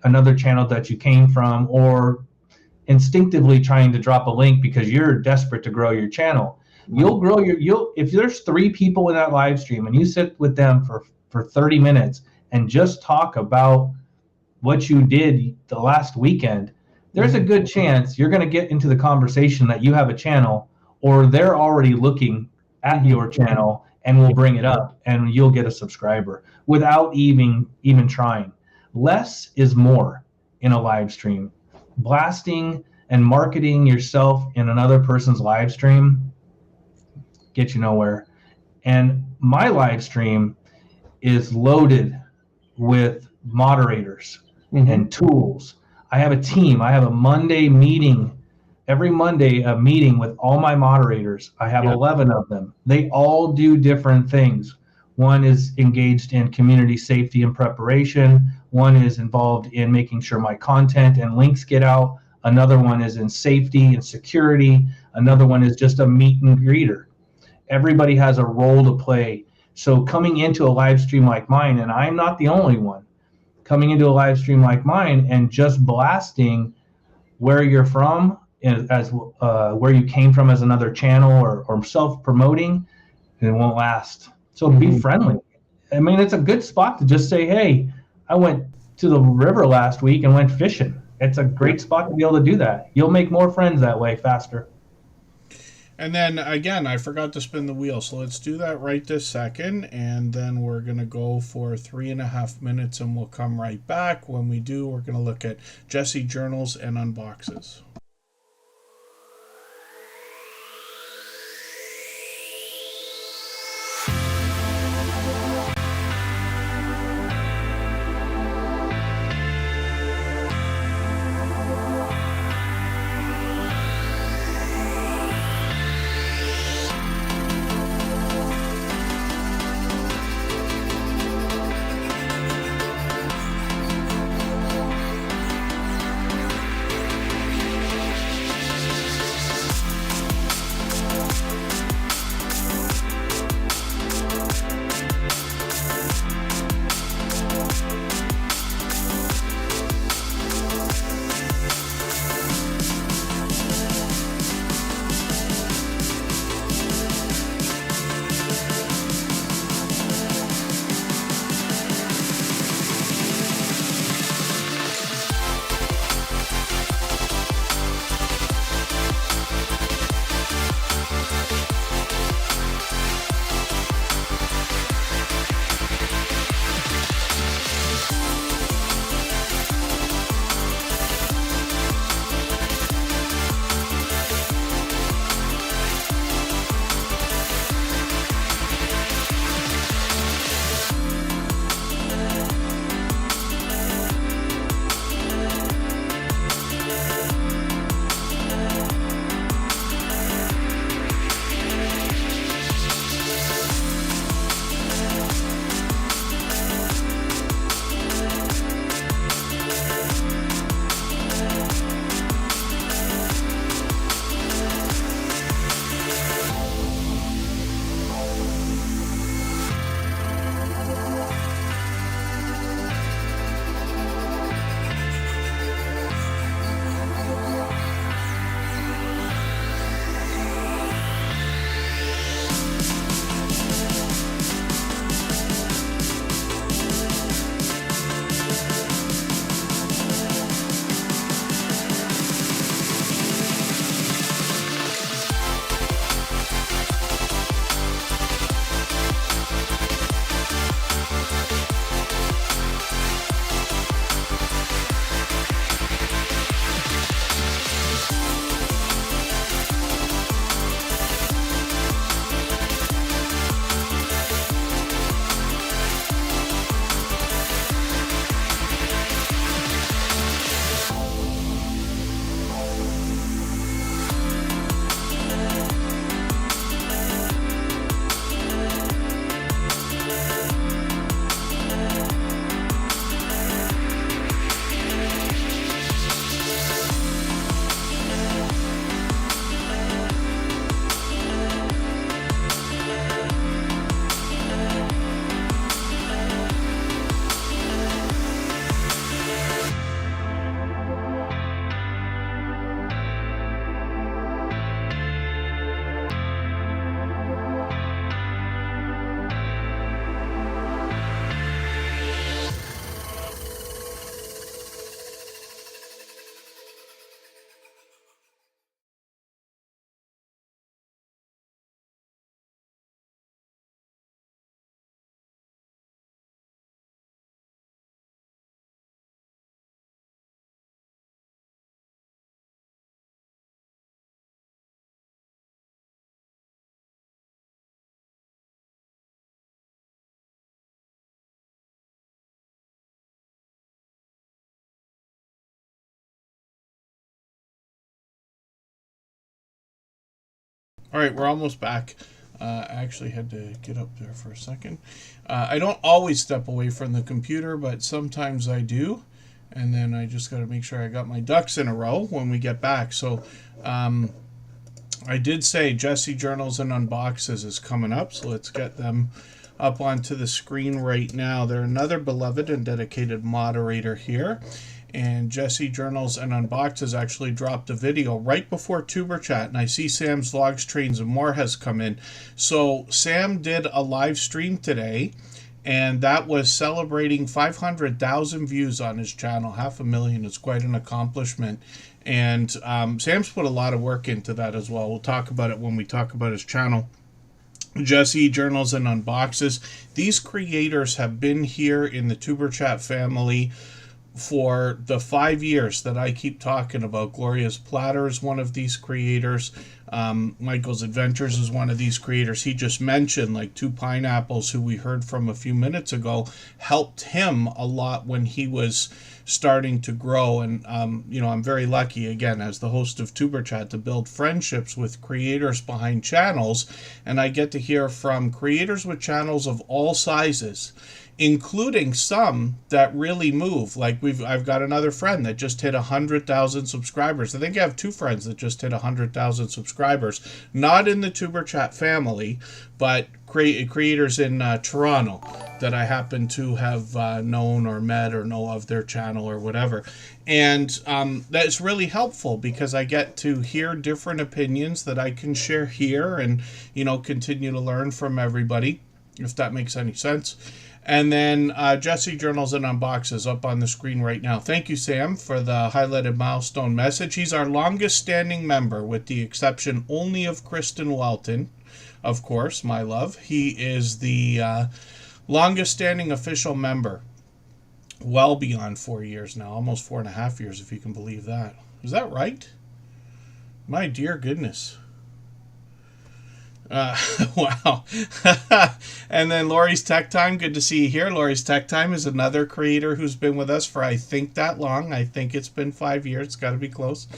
Speaker 6: another channel that you came from, or instinctively trying to drop a link because you're desperate to grow your channel. You'll grow if there's 3 people in that live stream and you sit with them for 30 minutes and just talk about what you did the last weekend, there's a good chance you're going to get into the conversation that you have a channel, or they're already looking at your channel and will bring it up, and you'll get a subscriber without even trying. Less is more in a live stream. Blasting and marketing yourself in another person's live stream get you nowhere. And my live stream is loaded with moderators and tools. I have a team. I have a Monday meeting. Every Monday, a meeting with all my moderators. I have 11 of them. They all do different things. One is engaged in community safety and preparation. One is involved in making sure my content and links get out. Another one is in safety and security. Another one is just a meet and greeter. Everybody has a role to play. So coming into a live stream like mine, and I'm not the only one, coming into a live stream like mine and just blasting where you're from, as where you came from as another channel, or self-promoting, it won't last. So be friendly. I mean, it's a good spot to just say, hey, I went to the river last week and went fishing. It's a great spot to be able to do that. You'll make more friends that way faster.
Speaker 1: And then, again, I forgot to spin the wheel, so let's do that right this second, and then we're going to go for 3.5 minutes, and we'll come right back. When we do, we're going to look at Jesse journals and unboxes. All right, we're almost back. I actually had to get up there for a second. I don't always step away from the computer, but sometimes I do. And then I just got to make sure I got my ducks in a row when we get back. So I did say Jesse Journals and Unboxes is coming up, so let's get them up onto the screen right now. They're another beloved and dedicated moderator here. And Jesse Journals and Unboxes actually dropped a video right before Tuber Chat, and I see Sam's Vlogs, Trains, and More has come in. So Sam did a live stream today, and that was celebrating 500,000 views on his channel. 500,000 is quite an accomplishment. And Sam's put a lot of work into that as well. We'll talk about it when we talk about his channel. Jesse Journals and Unboxes. These creators have been here in the Tuber Chat family for the 5 years that I keep talking about. Gloria's Platter is one of these creators. Michael's Adventures is one of these creators. He just mentioned, like, Two Pineapples, who we heard from a few minutes ago, helped him a lot when he was starting to grow. And I'm very lucky, again, as the host of Tuber Chat, to build friendships with creators behind channels, and I get to hear from creators with channels of all sizes, including some that really move. Like I've got another friend that just hit 100,000 subscribers. I think I have two friends that just hit 100,000 subscribers, not in the Tuber Chat family, but creators in Toronto that I happen to have known or met or know of their channel or whatever. And that's really helpful because I get to hear different opinions that I can share here and, continue to learn from everybody, if that makes any sense. And then Jesse Journals and Unboxes up on the screen right now. Thank you, Sam, for the highlighted milestone message. He's our longest standing member, with the exception only of Kristen Welton, of course, my love. He is the longest standing official member, well beyond 4 years now, almost 4.5 years, if you can believe that. Is that right? My dear goodness. Wow. And then Lori's Tech Time, good to see you here. Lori's Tech Time is another creator who's been with us for, I think, that long. I think it's been 5 years. It's got to be close.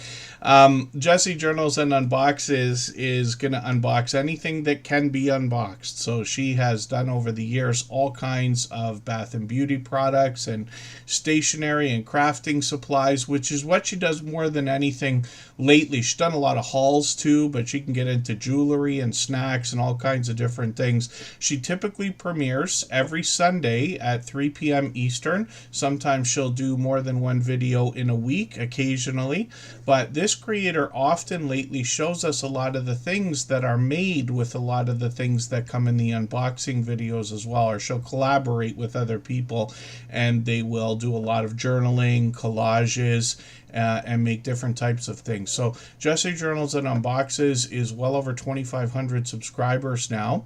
Speaker 1: Jesse Journals and Unboxes is going to unbox anything that can be unboxed. So she has done over the years all kinds of bath and beauty products and stationery and crafting supplies, which is what she does more than anything lately. She's done a lot of hauls too, but she can get into jewelry and snacks and all kinds of different things. She typically premieres every Sunday at 3 p.m. Eastern. Sometimes she'll do more than one video in a week, occasionally. But this creator often lately shows us a lot of the things that are made with a lot of the things that come in the unboxing videos as well. Or she'll collaborate with other people and they will do a lot of journaling, collages, and make different types of things. So Jesse Journals and Unboxes is well over 2,500 subscribers now.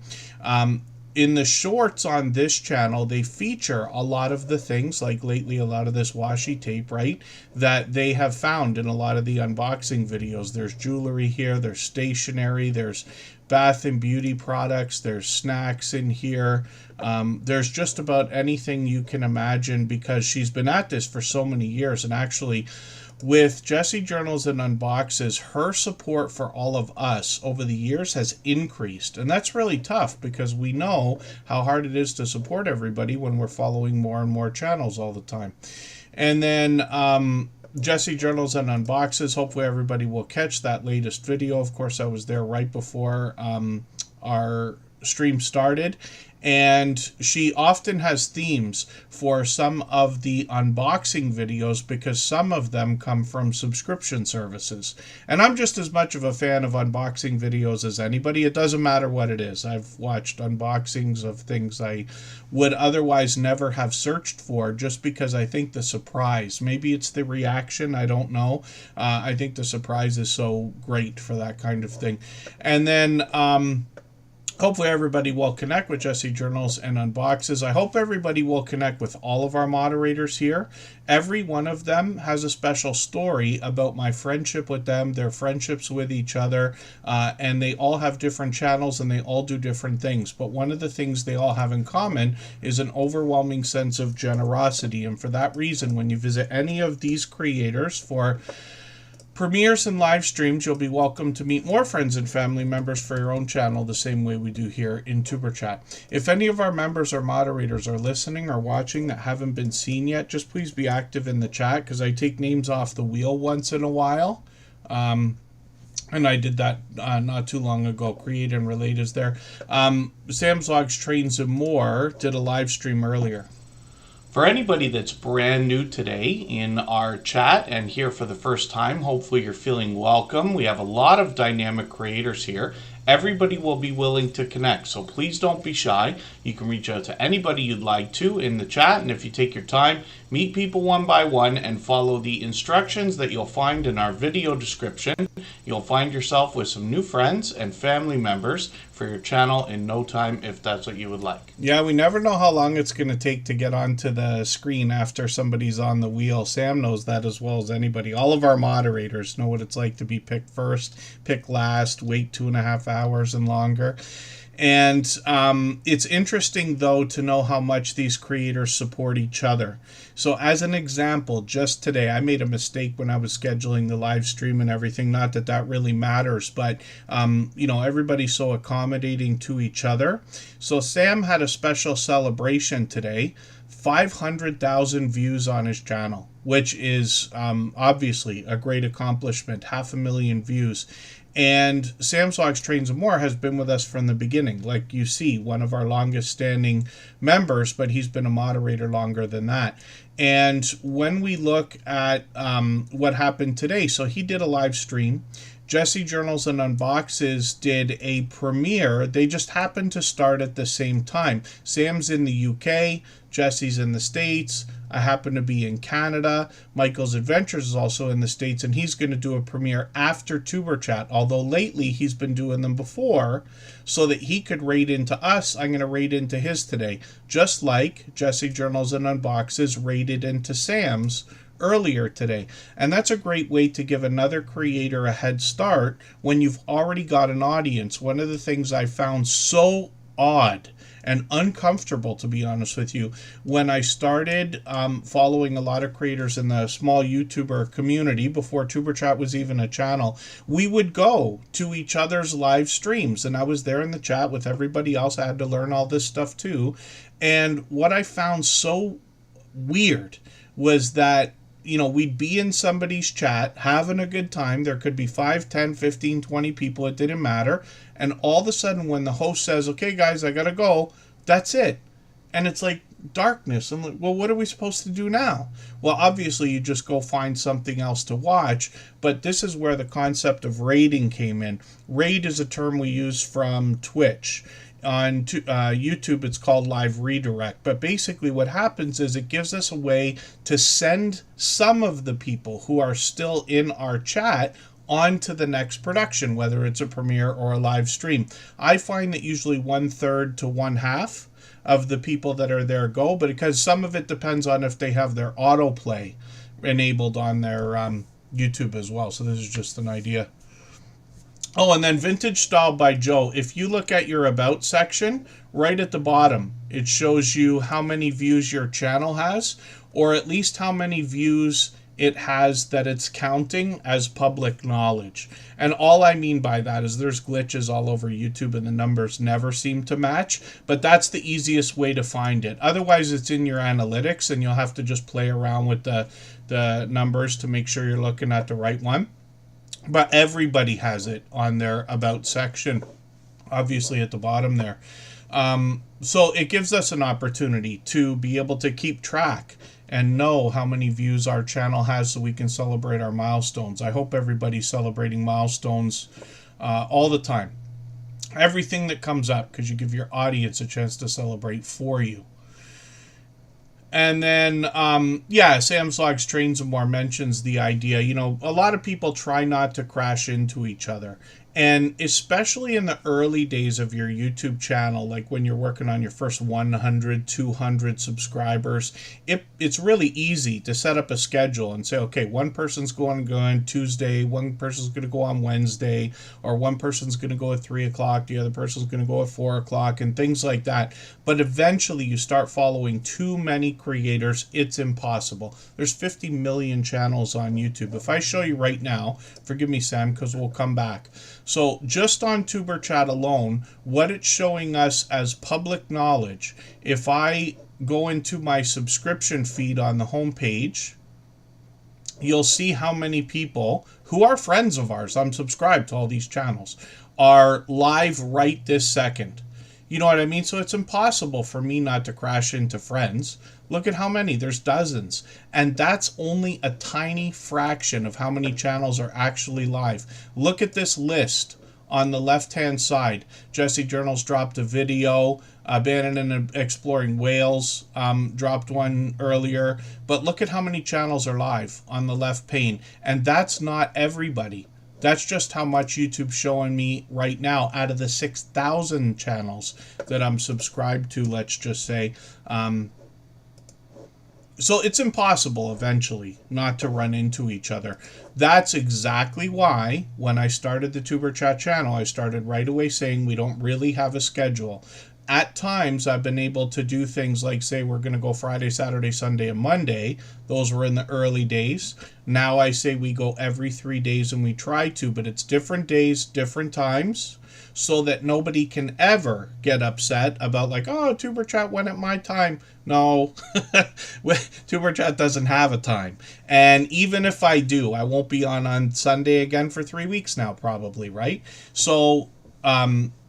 Speaker 1: In the shorts on this channel, they feature a lot of the things, like lately a lot of this washi tape, right, that they have found in a lot of the unboxing videos. There's jewelry here, there's stationery, there's bath and beauty products, there's snacks in here. There's just about anything you can imagine because she's been at this for so many years. And actually, with Jesse Journals and Unboxes, her support for all of us over the years has increased. And that's really tough because we know how hard it is to support everybody when we're following more and more channels all the time. And then Jesse Journals and Unboxes, hopefully everybody will catch that latest video. Of course, I was there right before our stream started. And she often has themes for some of the unboxing videos because some of them come from subscription services. And I'm just as much of a fan of unboxing videos as anybody. It doesn't matter what it is. I've watched unboxings of things I would otherwise never have searched for just because I think the surprise, maybe it's the reaction, I don't know. I think the surprise is so great for that kind of thing. And then hopefully everybody will connect with Jesse Journals and Unboxes. I hope everybody will connect with all of our moderators here. Every one of them has a special story about my friendship with them, their friendships with each other, and they all have different channels and they all do different things. But one of the things they all have in common is an overwhelming sense of generosity. And for that reason, when you visit any of these creators for premieres and live streams, you'll be welcome to meet more friends and family members for your own channel the same way we do here in Superchat. If any of our members or moderators are listening or watching that haven't been seen yet, just please be active in the chat because I take names off the wheel once in a while. And I did that not too long ago. Create and Relate is there. Sam's Logs Trains and More did a live stream earlier.
Speaker 3: For anybody that's brand new today in our chat and here for the first time, hopefully you're feeling welcome. We have a lot of dynamic creators here. Everybody will be willing to connect, so please don't be shy. You can reach out to anybody you'd like to in the chat, and if you take your time, meet people one by one and follow the instructions that you'll find in our video description. You'll find yourself with some new friends and family members for your channel in no time if that's what you would like.
Speaker 1: Yeah, we never know how long it's going to take to get onto the screen after somebody's on the wheel. Sam knows that as well as anybody. All of our moderators know what it's like to be picked first, pick last, wait 2.5 hours and longer. And it's interesting, though, to know how much these creators support each other. So as an example, just today, I made a mistake when I was scheduling the live stream and everything. Not that that really matters, but, everybody's so accommodating to each other. So Sam had a special celebration today, 500,000 views on his channel, which is obviously a great accomplishment, 500,000 views. And Sam's Logs Trains and More has been with us from the beginning. Like you see, one of our longest standing members, but he's been a moderator longer than that. And when we look at what happened today, so he did a live stream. Jesse Journals and Unboxes did a premiere. They just happened to start at the same time. Sam's in the UK, Jesse's in the States. I happen to be in Canada. Michael's Adventures is also in the States, and he's going to do a premiere after Tuberchat, although lately he's been doing them before so that he could raid into us. I'm going to raid into his today, just like Jesse Journals and Unboxes raided into Sam's earlier today. And that's a great way to give another creator a head start when you've already got an audience. One of the things I found so odd and uncomfortable, to be honest with you, when I started following a lot of creators in the small YouTuber community before Tuberchat was even a channel, we would go to each other's live streams, and I was there in the chat with everybody else. I had to learn all this stuff too. And what I found so weird was that we'd be in somebody's chat having a good time. There could be 5, 10, 15, 20 people. It didn't matter. And all of a sudden when the host says, okay, guys, I got to go, that's it. And it's like darkness. I'm like, well, what are we supposed to do now? Well, obviously you just go find something else to watch. But this is where the concept of raiding came in. Raid is a term we use from Twitch. On YouTube, it's called live redirect. But basically what happens is it gives us a way to send some of the people who are still in our chat on to the next production, whether it's a premiere or a live stream. I find that usually 1/3 to 1/2 of the people that are there go, but because some of it depends on if they have their autoplay enabled on their YouTube as well. So this is just an idea. Oh, and then Vintage Style by Joe. If you look at your About section, right at the bottom, it shows you how many views your channel has, or at least how many views it has that it's counting as public knowledge. And all I mean by that is there's glitches all over YouTube and the numbers never seem to match, but that's the easiest way to find it. Otherwise, it's in your analytics, and you'll have to just play around with the numbers to make sure you're looking at the right one. But everybody has it on their About section, obviously at the bottom there. So it gives us an opportunity to be able to keep track and know how many views our channel has so we can celebrate our milestones. I hope everybody's celebrating milestones all the time. Everything that comes up, because you give your audience a chance to celebrate for you. And then, Sam's Logs Trains and More mentions the idea, a lot of people try not to crash into each other. And especially in the early days of your YouTube channel, like when you're working on your first 100, 200 subscribers, it's really easy to set up a schedule and say, okay, one person's going to go on Tuesday, one person's going to go on Wednesday, or one person's going to go at 3 o'clock, the other person's going to go at 4 o'clock, and things like that. But eventually you start following too many creators, it's impossible. There's 50 million channels on YouTube. If I show you right now, forgive me, Sam, because we'll come back. So just on Superchat alone, what it's showing us as public knowledge, if I go into my subscription feed on the homepage, you'll see how many people who are friends of ours, I'm subscribed to all these channels, are live right this second. You know what I mean? So it's impossible for me not to crash into friends. Look at how many. There's dozens. And that's only a tiny fraction of how many channels are actually live. Look at this list on the left-hand side. Jesse Journals dropped a video. Bannon and Exploring Whales dropped one earlier. But look at how many channels are live on the left pane. And that's not everybody. That's just how much YouTube's showing me right now out of the 6,000 channels that I'm subscribed to, let's just say. So it's impossible eventually not to run into each other. That's exactly why when I started the Tuber Chat channel, I started right away saying we don't really have a schedule. At times, I've been able to do things like say we're going to go Friday, Saturday, Sunday, and Monday. Those were in the early days. Now I say we go every 3 days, and we try to, but it's different days, different times, so that nobody can ever get upset about like, oh, Tuber Chat went at my time. No, Tuber Chat doesn't have a time. And even if I do, I won't be on Sunday again for 3 weeks now, probably, right? So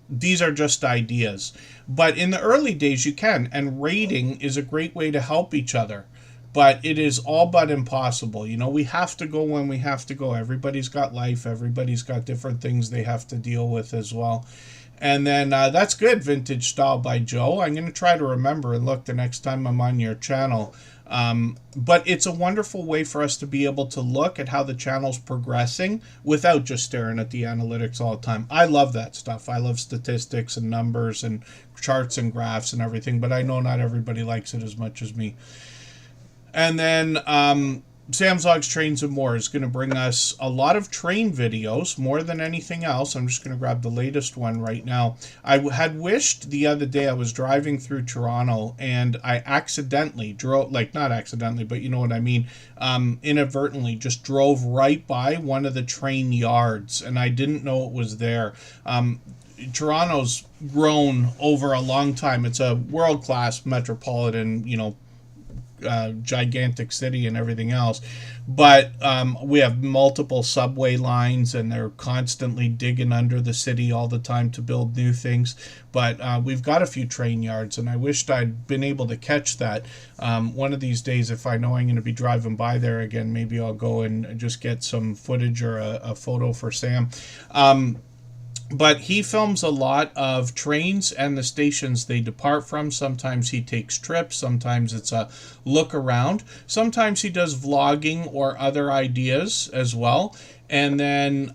Speaker 1: these are just ideas. But in the early days, you can. And rating is a great way to help each other. But it is all but impossible. You know, we have to go when we have to go. Everybody's got life. Everybody's got different things they have to deal with as well. And then that's good, Vintage Style by Joe. I'm going to try to remember and look the next time I'm on your channel. But it's a wonderful way for us to be able to look at how the channel's progressing without just staring at the analytics all the time. I love that stuff. I love statistics and numbers and charts and graphs and everything, but I know not everybody likes it as much as me. And then Sam's Vlogs, Trains, and More is going to bring us a lot of train videos, more than anything else. I'm just going to grab the latest one right now. I had wished the other day I was driving through Toronto and I accidentally drove, like not accidentally, but you know what I mean, inadvertently just drove right by one of the train yards and I didn't know it was there. Toronto's grown over a long time. It's a world-class metropolitan, you know, gigantic city and everything else, but we have multiple subway lines and they're constantly digging under the city all the time to build new things, but we've got a few train yards and I wished I'd been able to catch that. One of these days, if I know I'm going to be driving by there again, maybe I'll go and just get some footage or a photo for Sam. But he films a lot of trains and the stations they depart from. Sometimes he takes trips. Sometimes it's a look around. Sometimes he does vlogging or other ideas as well. And then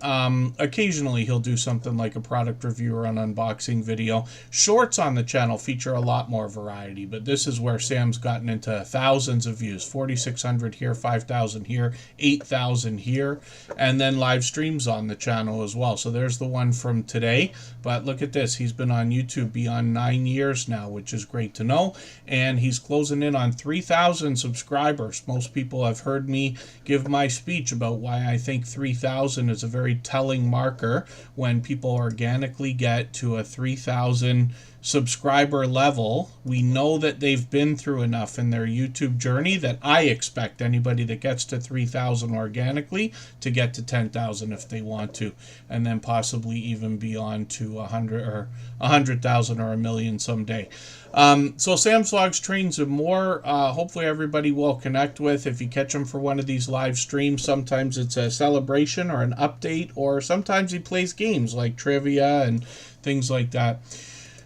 Speaker 1: occasionally he'll do something like a product review or an unboxing video. Shorts on the channel feature a lot more variety, but this is where Sam's gotten into thousands of views. 4,600 here, 5,000 here, 8,000 here, and then live streams on the channel as well. So there's the one from today, but look at this. He's been on YouTube beyond 9 years now, which is great to know, and he's closing in on 3,000 subscribers. Most people have heard me give my speech about why I think 3,000 is a very telling marker. When people organically get to a 3,000 subscriber level, we know that they've been through enough in their YouTube journey that I expect anybody that gets to 3,000 organically to get to 10,000 if they want to, and then possibly even beyond to 100 or 100,000 or 1 million someday. So Sam's Vlogs, Trains, and More, hopefully everybody will connect with. If you catch him for one of these live streams, sometimes it's a celebration or an update, or sometimes he plays games like trivia and things like that.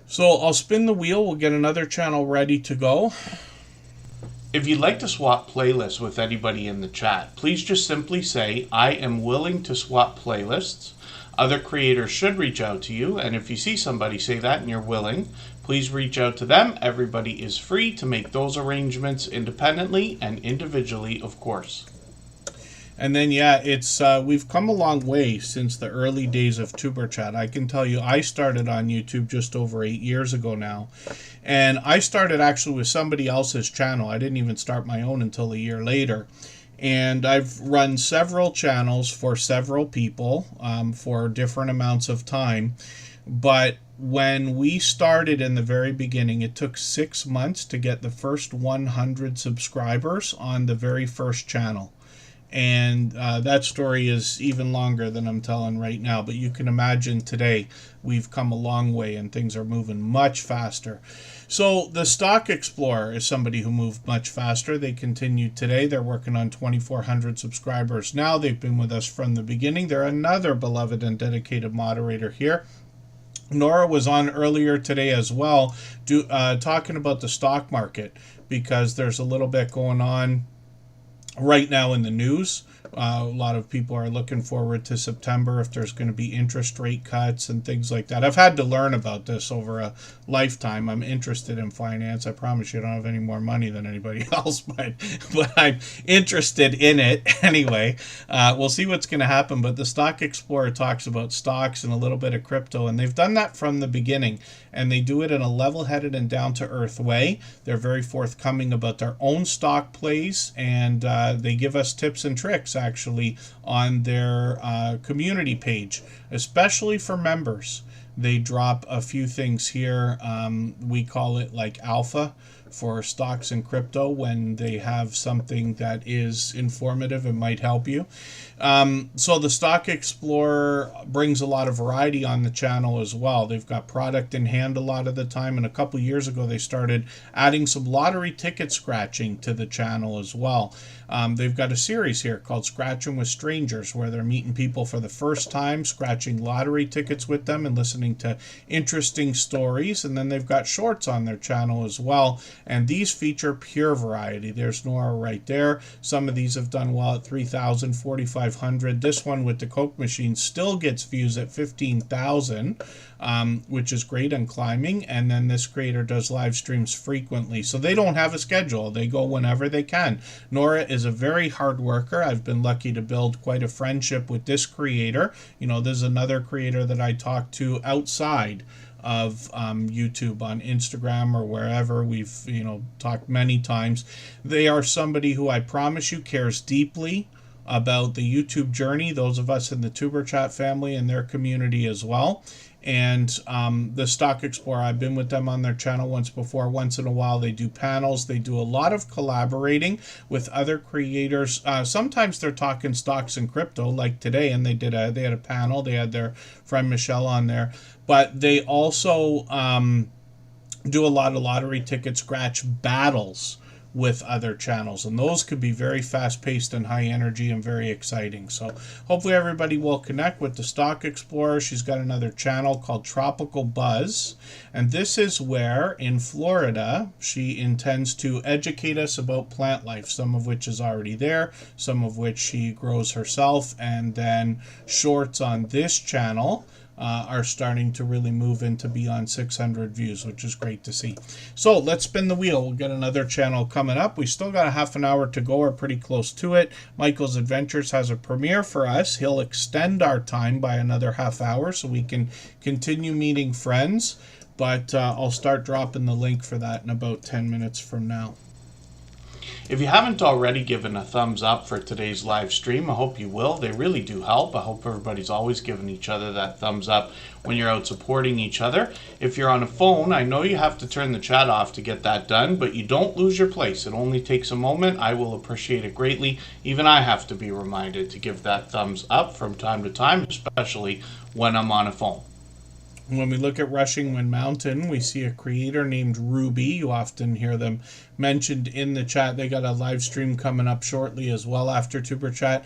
Speaker 1: So I'll spin the wheel. We'll get another channel ready to go.
Speaker 3: If you'd like to swap playlists with anybody in the chat, please just simply say, I am willing to swap playlists. Other creators should reach out to you, and if you see somebody say that and you're willing, please reach out to them. Everybody is free to make those arrangements independently and individually, of course.
Speaker 1: And then, yeah, it's we've come a long way since the early days of Tuber Chat. I can tell you, I started on YouTube just over 8 years ago now. And I started actually with somebody else's channel. I didn't even start my own until a year later. And I've run several channels for several people for different amounts of time. But when we started in the very beginning, it took 6 months to get the first 100 subscribers on the very first channel. And that story is even longer than I'm telling right now. But you can imagine today we've come a long way and things are moving much faster. So the Stock Explorer is somebody who moved much faster. They continued today. They're working on 2,400 subscribers now. They've been with us from the beginning. They're another beloved and dedicated moderator here. Nora was on earlier today as well, talking about the stock market, because there's a little bit going on right now in the news. A lot of people are looking forward to September, if there's going to be interest rate cuts and things like that. I've had to learn about this over a lifetime. I'm interested in finance. I promise you I don't have any more money than anybody else, but I'm interested in it anyway. We'll see what's going to happen, but the Stock Explorer talks about stocks and a little bit of crypto, and they've done that from the beginning, and they do it in a level-headed and down-to-earth way. They're very forthcoming about their own stock plays, and they give us tips and tricks actually on their community page, especially for members. They drop a few things here. We call it like alpha for stocks and crypto, when they have something that is informative and might help you. So the Stock Explorer brings a lot of variety on the channel as well. They've got product in hand a lot of the time, and a couple years ago they started adding some lottery ticket scratching to the channel as well. They've got a series here called Scratching with Strangers, where they're meeting people for the first time, scratching lottery tickets with them and listening to interesting stories. And then they've got shorts on their channel as well, and these feature pure variety. There's Nora right there. Some of these have done well at 3,000, 4,500. This one with the Coke machine still gets views at 15,000, which is great and climbing. And then this creator does live streams frequently, so they don't have a schedule. They go whenever they can. Nora is a very hard worker. I've been lucky to build quite a friendship with this creator. You know, there's another creator that I talk to outside of YouTube, on Instagram or wherever. We've talked many times. They are somebody who I promise you cares deeply about the YouTube journey, those of us in the Tuber Chat family and their community as well. And the Stock Explorer, I've been with them on their channel once before. Once in a while they do panels. They do a lot of collaborating with other creators. Sometimes they're talking stocks and crypto, like today, and they had a panel. They had their friend Michelle on there. But they also do a lot of lottery ticket scratch battles with other channels, and those could be very fast-paced and high energy and very exciting. So hopefully everybody will connect with the Stock Explorer. She's got another channel called Tropical Buzz, and this is where in Florida she intends to educate us about plant life, some of which is already there, some of which she grows herself. And then shorts on this channel are starting to really move into beyond 600 views, which is great to see. So let's spin the wheel. We'll get another channel coming up. We still got a half an hour to go, or pretty close to it. Michael's Adventures has a premiere for us. He'll extend our time by another half hour so we can continue meeting friends, but I'll start dropping the link for that in about 10 minutes from now.
Speaker 3: If you haven't already given a thumbs up for today's live stream, I hope you will. They really do help. I hope everybody's always giving each other that thumbs up when you're out supporting each other. If you're on a phone, I know you have to turn the chat off to get that done, but you don't lose your place. It only takes a moment. I will appreciate it greatly. Even I have to be reminded to give that thumbs up from time to time, especially when I'm on a phone.
Speaker 1: When we look at Rushing Wind Mountain, we see a creator named Ruby. You often hear them mentioned in the chat, they got a live stream coming up shortly as well after Tuber Chat,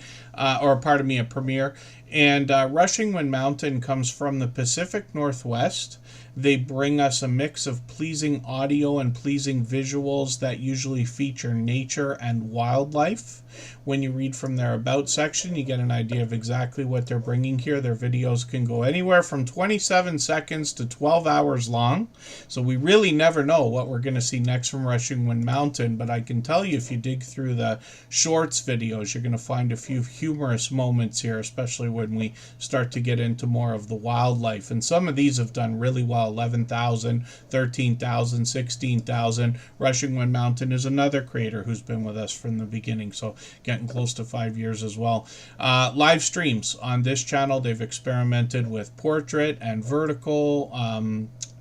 Speaker 1: or pardon me, a premiere. And Rushing Wind Mountain comes from the Pacific Northwest. They bring us a mix of pleasing audio and pleasing visuals that usually feature nature and wildlife. When you read from their About section, you get an idea of exactly what they're bringing here. Their videos can go anywhere from 27 seconds to 12 hours long. So we really never know what we're going to see next from Rushing Wind Mountain, but I can tell you if you dig through the shorts videos, you're going to find a few humorous moments here, especially when we start to get into more of the wildlife. And some of these have done really well. 11,000, 13,000, 16,000. Rushing Wind Mountain is another creator who's been with us from the beginning, so getting close to 5 years as well. Live streams on this channel, they've experimented with portrait and vertical,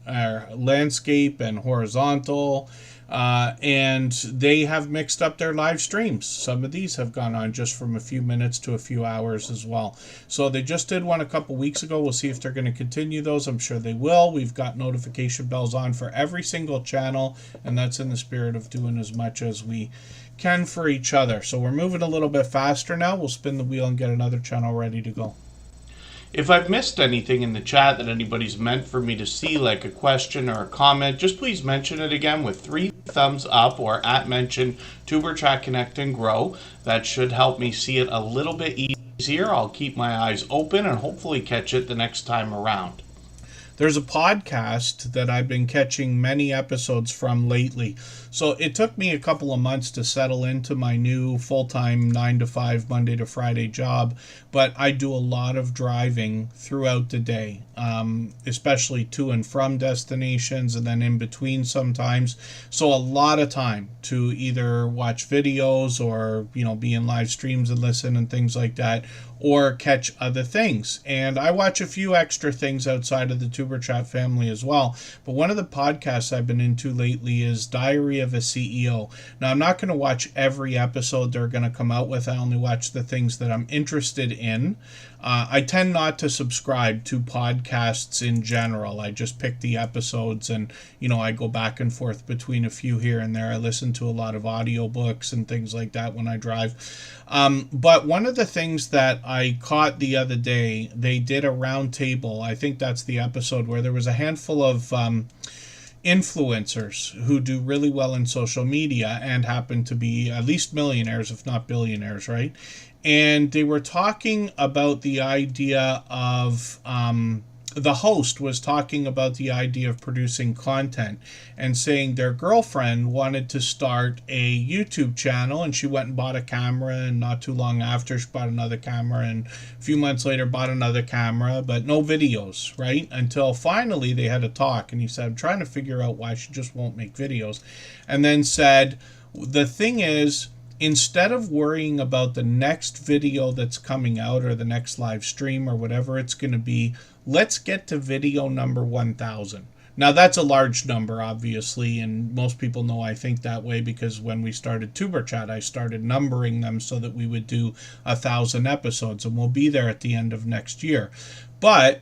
Speaker 1: landscape and horizontal. And they have mixed up their live streams. Some of these have gone on just from a few minutes to a few hours as well. So they just did one a couple weeks ago. We'll see if they're going to continue those. I'm sure they will. We've got notification bells on for every single channel, and that's in the spirit of doing as much as we can for each other. So we're moving a little bit faster now. We'll spin the wheel and get another channel ready to go.
Speaker 3: If I've missed anything in the chat that anybody's meant for me to see, like a question or a comment, just please mention it again with 3 thumbs up or @mention Tuber Chat Connect and Grow. That should help me see it a little bit easier. I'll keep my eyes open and hopefully catch it the next time around.
Speaker 1: There's a podcast that I've been catching many episodes from lately. So it took me a couple of months to settle into my new full-time 9 to 5 Monday to Friday job, but I do a lot of driving throughout the day, especially to and from destinations and then in between sometimes. So a lot of time to either watch videos or, be in live streams and listen and things like that, or catch other things. And I watch a few extra things outside of the Tuber Chat family as well. But one of the podcasts I've been into lately is Diary of a CEO. Now, I'm not going to watch every episode they're going to come out with. I only watch the things that I'm interested in. I tend not to subscribe to podcasts in general. I just pick the episodes and, I go back and forth between a few here and there. I listen to a lot of audiobooks and things like that when I drive. But one of the things that I caught the other day, they did a round table. I think that's the episode where there was a handful of influencers who do really well in social media and happen to be at least millionaires, if not billionaires, right? And they were talking about the idea of, the host was talking about the idea of producing content and saying their girlfriend wanted to start a YouTube channel, and she went and bought a camera, and not too long after she bought another camera, and a few months later bought another camera, but no videos, right? Until finally they had a talk, and he said, I'm trying to figure out why she just won't make videos. And then said, the thing is, instead of worrying about the next video that's coming out or the next live stream or whatever it's going to be, let's get to video number 1,000. Now, that's a large number, obviously, and most people know I think that way because when we started Tuber Chat, I started numbering them so that we would do 1,000 episodes, and we'll be there at the end of next year. But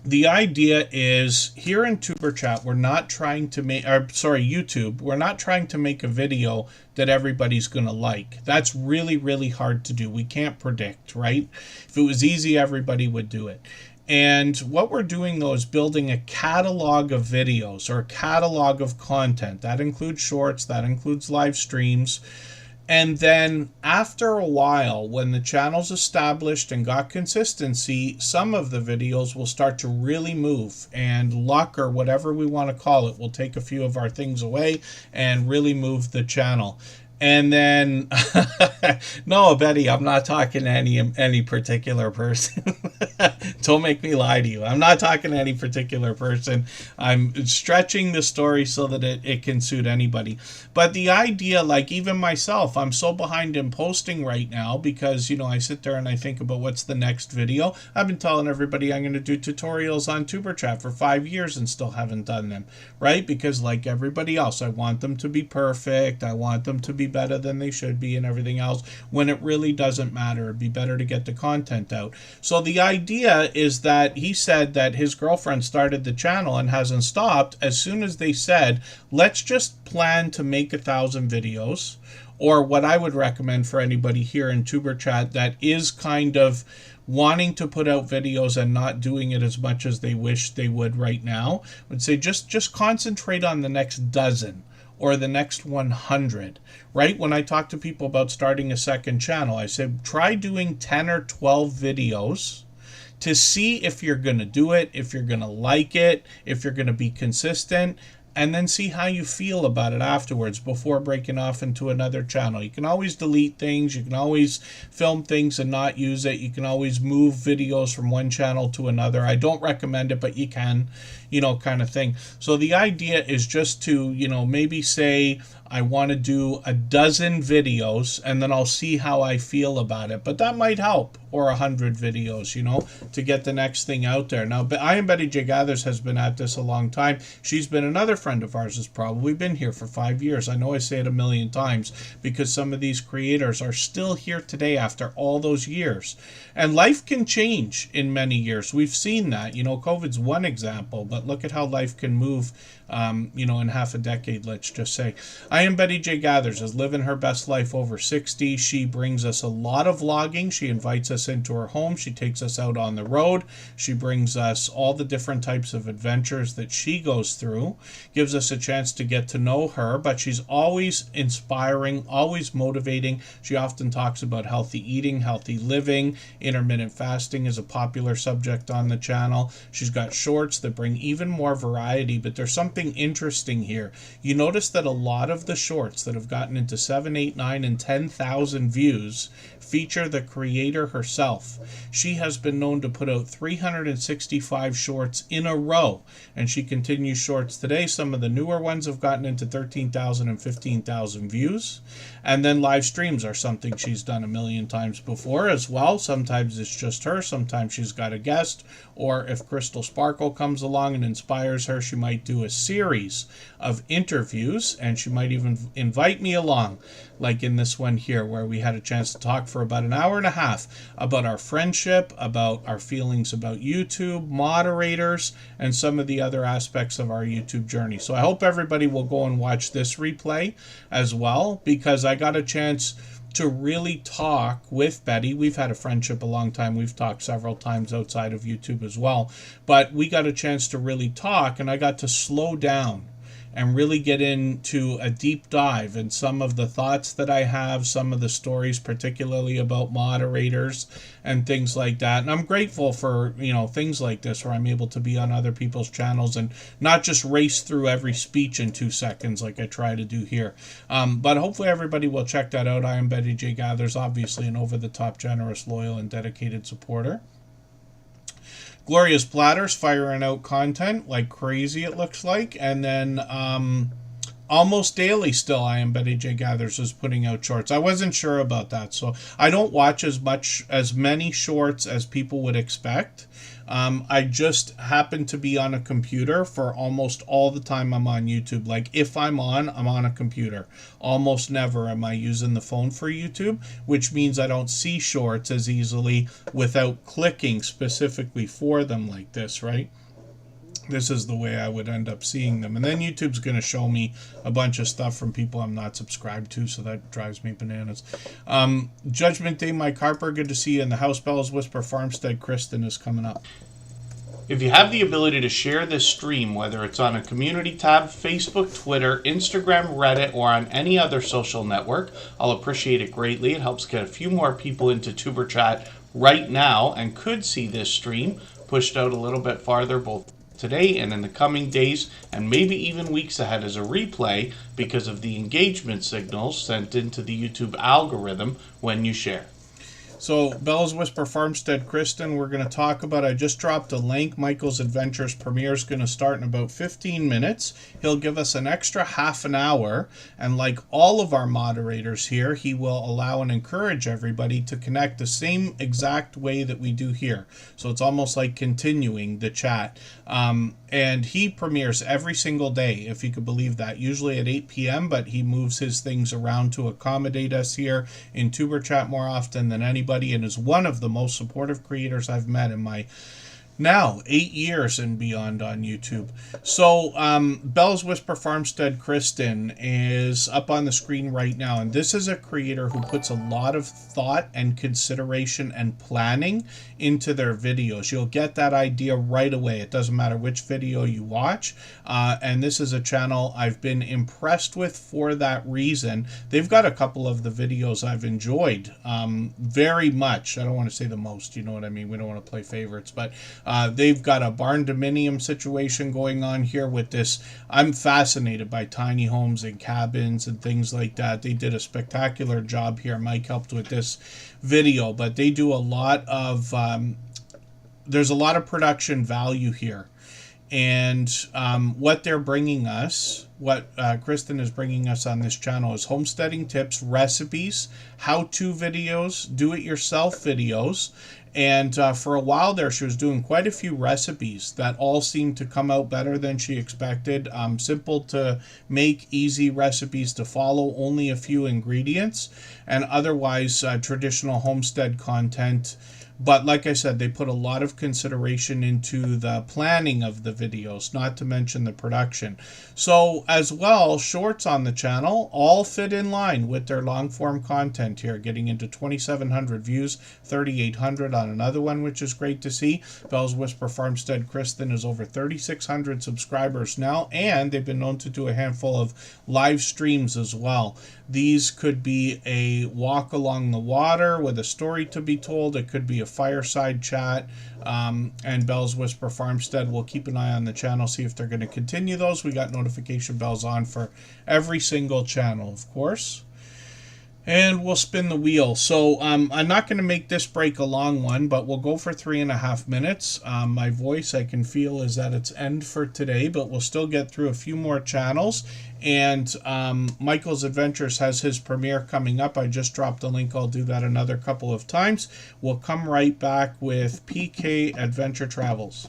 Speaker 1: the idea is here in Tuber Chat, we're not trying to make, YouTube, we're not trying to make a video that everybody's going to like. That's really, really hard to do. We can't predict, right? If it was easy, everybody would do it. And what we're doing, though, is building a catalog of videos or a catalog of content. That includes shorts, that includes live streams. And then after a while, when the channel's established and got consistency, some of the videos will start to really move, and luck or whatever we want to call it will take a few of our things away and really move the channel. And then, no, Betty, I'm not talking to any particular person. Don't make me lie to you. I'm not talking to any particular person. I'm stretching the story so that it can suit anybody. But the idea, like even myself, I'm so behind in posting right now because, I sit there and I think about what's the next video. I've been telling everybody I'm going to do tutorials on Tuber Chat for 5 years and still haven't done them, right? Because like everybody else, I want them to be perfect. I want them to be be better than they should be and everything else, when it really doesn't matter. It'd be better to get the content out. So the idea is that he said that his girlfriend started the channel and hasn't stopped as soon as they said, let's just plan to make 1,000 videos. Or what I would recommend for anybody here in Tuber Chat that is kind of wanting to put out videos and not doing it as much as they wish they would right now, would say just concentrate on the next dozen or the next 100, right? When I talk to people about starting a second channel, I say try doing 10 or 12 videos to see if you're going to do it, if you're going to like it, if you're going to be consistent, and then see how you feel about it afterwards before breaking off into another channel. You can always delete things. You can always film things and not use it. You can always move videos from one channel to another. I don't recommend it, but you can, kind of thing. So the idea is just to, maybe say, I want to do 12 videos and then I'll see how I feel about it. But that might help. Or 100 videos, to get the next thing out there. Now, I Am Betty J. Gathers has been at this a long time. She's been another friend of ours, has probably been here for 5 years. I know I say it a million times because some of these creators are still here today after all those years. And life can change in many years. We've seen that. COVID's one example, but look at how life can move, in half a decade, let's just say. I Am Betty J. Gathers is living her best life over 60. She brings us a lot of vlogging. She invites us into her home. She takes us out on the road. She brings us all the different types of adventures that she goes through, gives us a chance to get to know her, but she's always inspiring, always motivating. She often talks about healthy eating, healthy living. Intermittent fasting is a popular subject on the channel. She's got shorts that bring even more variety, but there's something interesting here. You notice that a lot of the shorts that have gotten into 7, 8, 9, and 10,000 views feature the creator herself. She has been known to put out 365 shorts in a row, and she continues shorts today. Some of the newer ones have gotten into 13,000 and 15,000 views. And then live streams are something she's done a million times before as well. Sometimes it's just her, sometimes she's got a guest, or if Crystal Sparkle comes along and inspires her, she might do a series of interviews, and she might even invite me along, like in this one here, where we had a chance to talk for about an hour and a half about our friendship, about our feelings about YouTube, moderators, and some of the other aspects of our YouTube journey. So I hope everybody will go and watch this replay as well, because I got a chance to really talk with Betty. We've had a friendship a long time. We've talked several times outside of YouTube as well. But we got a chance to really talk, and I got to slow down and really get into a deep dive in some of the thoughts that I have, some of the stories, particularly about moderators and things like that. And I'm grateful for, things like this where I'm able to be on other people's channels and not just race through every speech in 2 seconds like I try to do here. But hopefully everybody will check that out. I Am Betty J. Gathers, obviously an over-the-top, generous, loyal, and dedicated supporter. Gloria's Platters firing out content like crazy, it looks like. And then almost daily still, I Am Betty J. Gathers is putting out shorts. I wasn't sure about that, so I don't watch as many shorts as people would expect. I just happen to be on a computer for almost all the time I'm on YouTube. Like if I'm on a computer. Almost never am I using the phone for YouTube, which means I don't see shorts as easily without clicking specifically for them like this, right? This is the way I would end up seeing them. And then YouTube's going to show me a bunch of stuff from people I'm not subscribed to, so that drives me bananas. Judgment Day, Mike Harper, good to see you in the house. Bells Whisper Farmstead, Kristen is coming up.
Speaker 3: If you have the ability to share this stream, whether it's on a community tab, Facebook, Twitter, Instagram, Reddit, or on any other social network, I'll appreciate it greatly. It helps get a few more people into Tuber Chat right now and could see this stream pushed out a little bit farther, both today and in the coming days and maybe even weeks ahead as a replay because of the engagement signals sent into the YouTube algorithm when you share.
Speaker 1: So, Bella's Whisper Farmstead, Kristen, we're going to talk about, I just dropped a link. Michael's Adventures premiere is going to start in about 15 minutes. He'll give us an extra half an hour. And like all of our moderators here, he will allow and encourage everybody to connect the same exact way that we do here. So it's almost like continuing the chat. And he premieres every single day, if you could believe that, usually at 8 p.m., but he moves his things around to accommodate us here in Superchat more often than anybody, and is one of the most supportive creators I've met in my now 8 years and beyond on YouTube. So Bella's Whisper Farmstead, Kristen, is up on the screen right now, and this is a creator who puts a lot of thought and consideration and planning into their videos. You'll get that idea right away. It doesn't matter which video you watch, and this is a channel I've been impressed with for that reason. They've got a couple of the videos I've enjoyed very much. I don't want to say the most, you know what I mean? We don't want to play favorites, but they've got a barn dominium situation going on here with this. I'm fascinated by tiny homes and cabins and things like that. They did a spectacular job here. Mike helped with this video, but they do a lot of, there's a lot of production value here. And what they're bringing us, what Kristen is bringing us on this channel is homesteading tips, recipes, how-to videos, do-it-yourself videos. And for a while there, she was doing quite a few recipes that all seemed to come out better than she expected. Simple to make, easy recipes to follow, only a few ingredients, and otherwise traditional homestead content. But like I said, they put a lot of consideration into the planning of the videos, not to mention the production. So as well, shorts on the channel all fit in line with their long form content here, getting into 2,700 views, 3,800 on another one, which is great to see. Bella's Whisper Farmstead, Kristen, is over 3,600 subscribers now, and they've been known to do a handful of live streams as well. These could be a walk along the water with a story to be told. It could be a fireside chat. And Bella's Whisper Farmstead, will keep an eye on the channel, see if they're going to continue those. We got notification bells on for every single channel, of course. And we'll spin the wheel. So I'm not going to make this break a long one, but we'll go for 3.5 minutes. My voice, I can feel, is at its end for today, but we'll still get through a few more channels. And Michael's Adventures has his premiere coming up. I just dropped a link. I'll do that another couple of times. We'll come right back with PK Adventure Travels.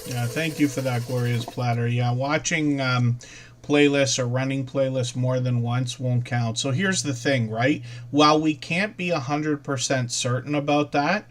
Speaker 1: Yeah, thank you for that, Gloria's Platter. Yeah, watching playlists or running playlists more than once won't count. So here's the thing, right? While we can't be 100% certain about that,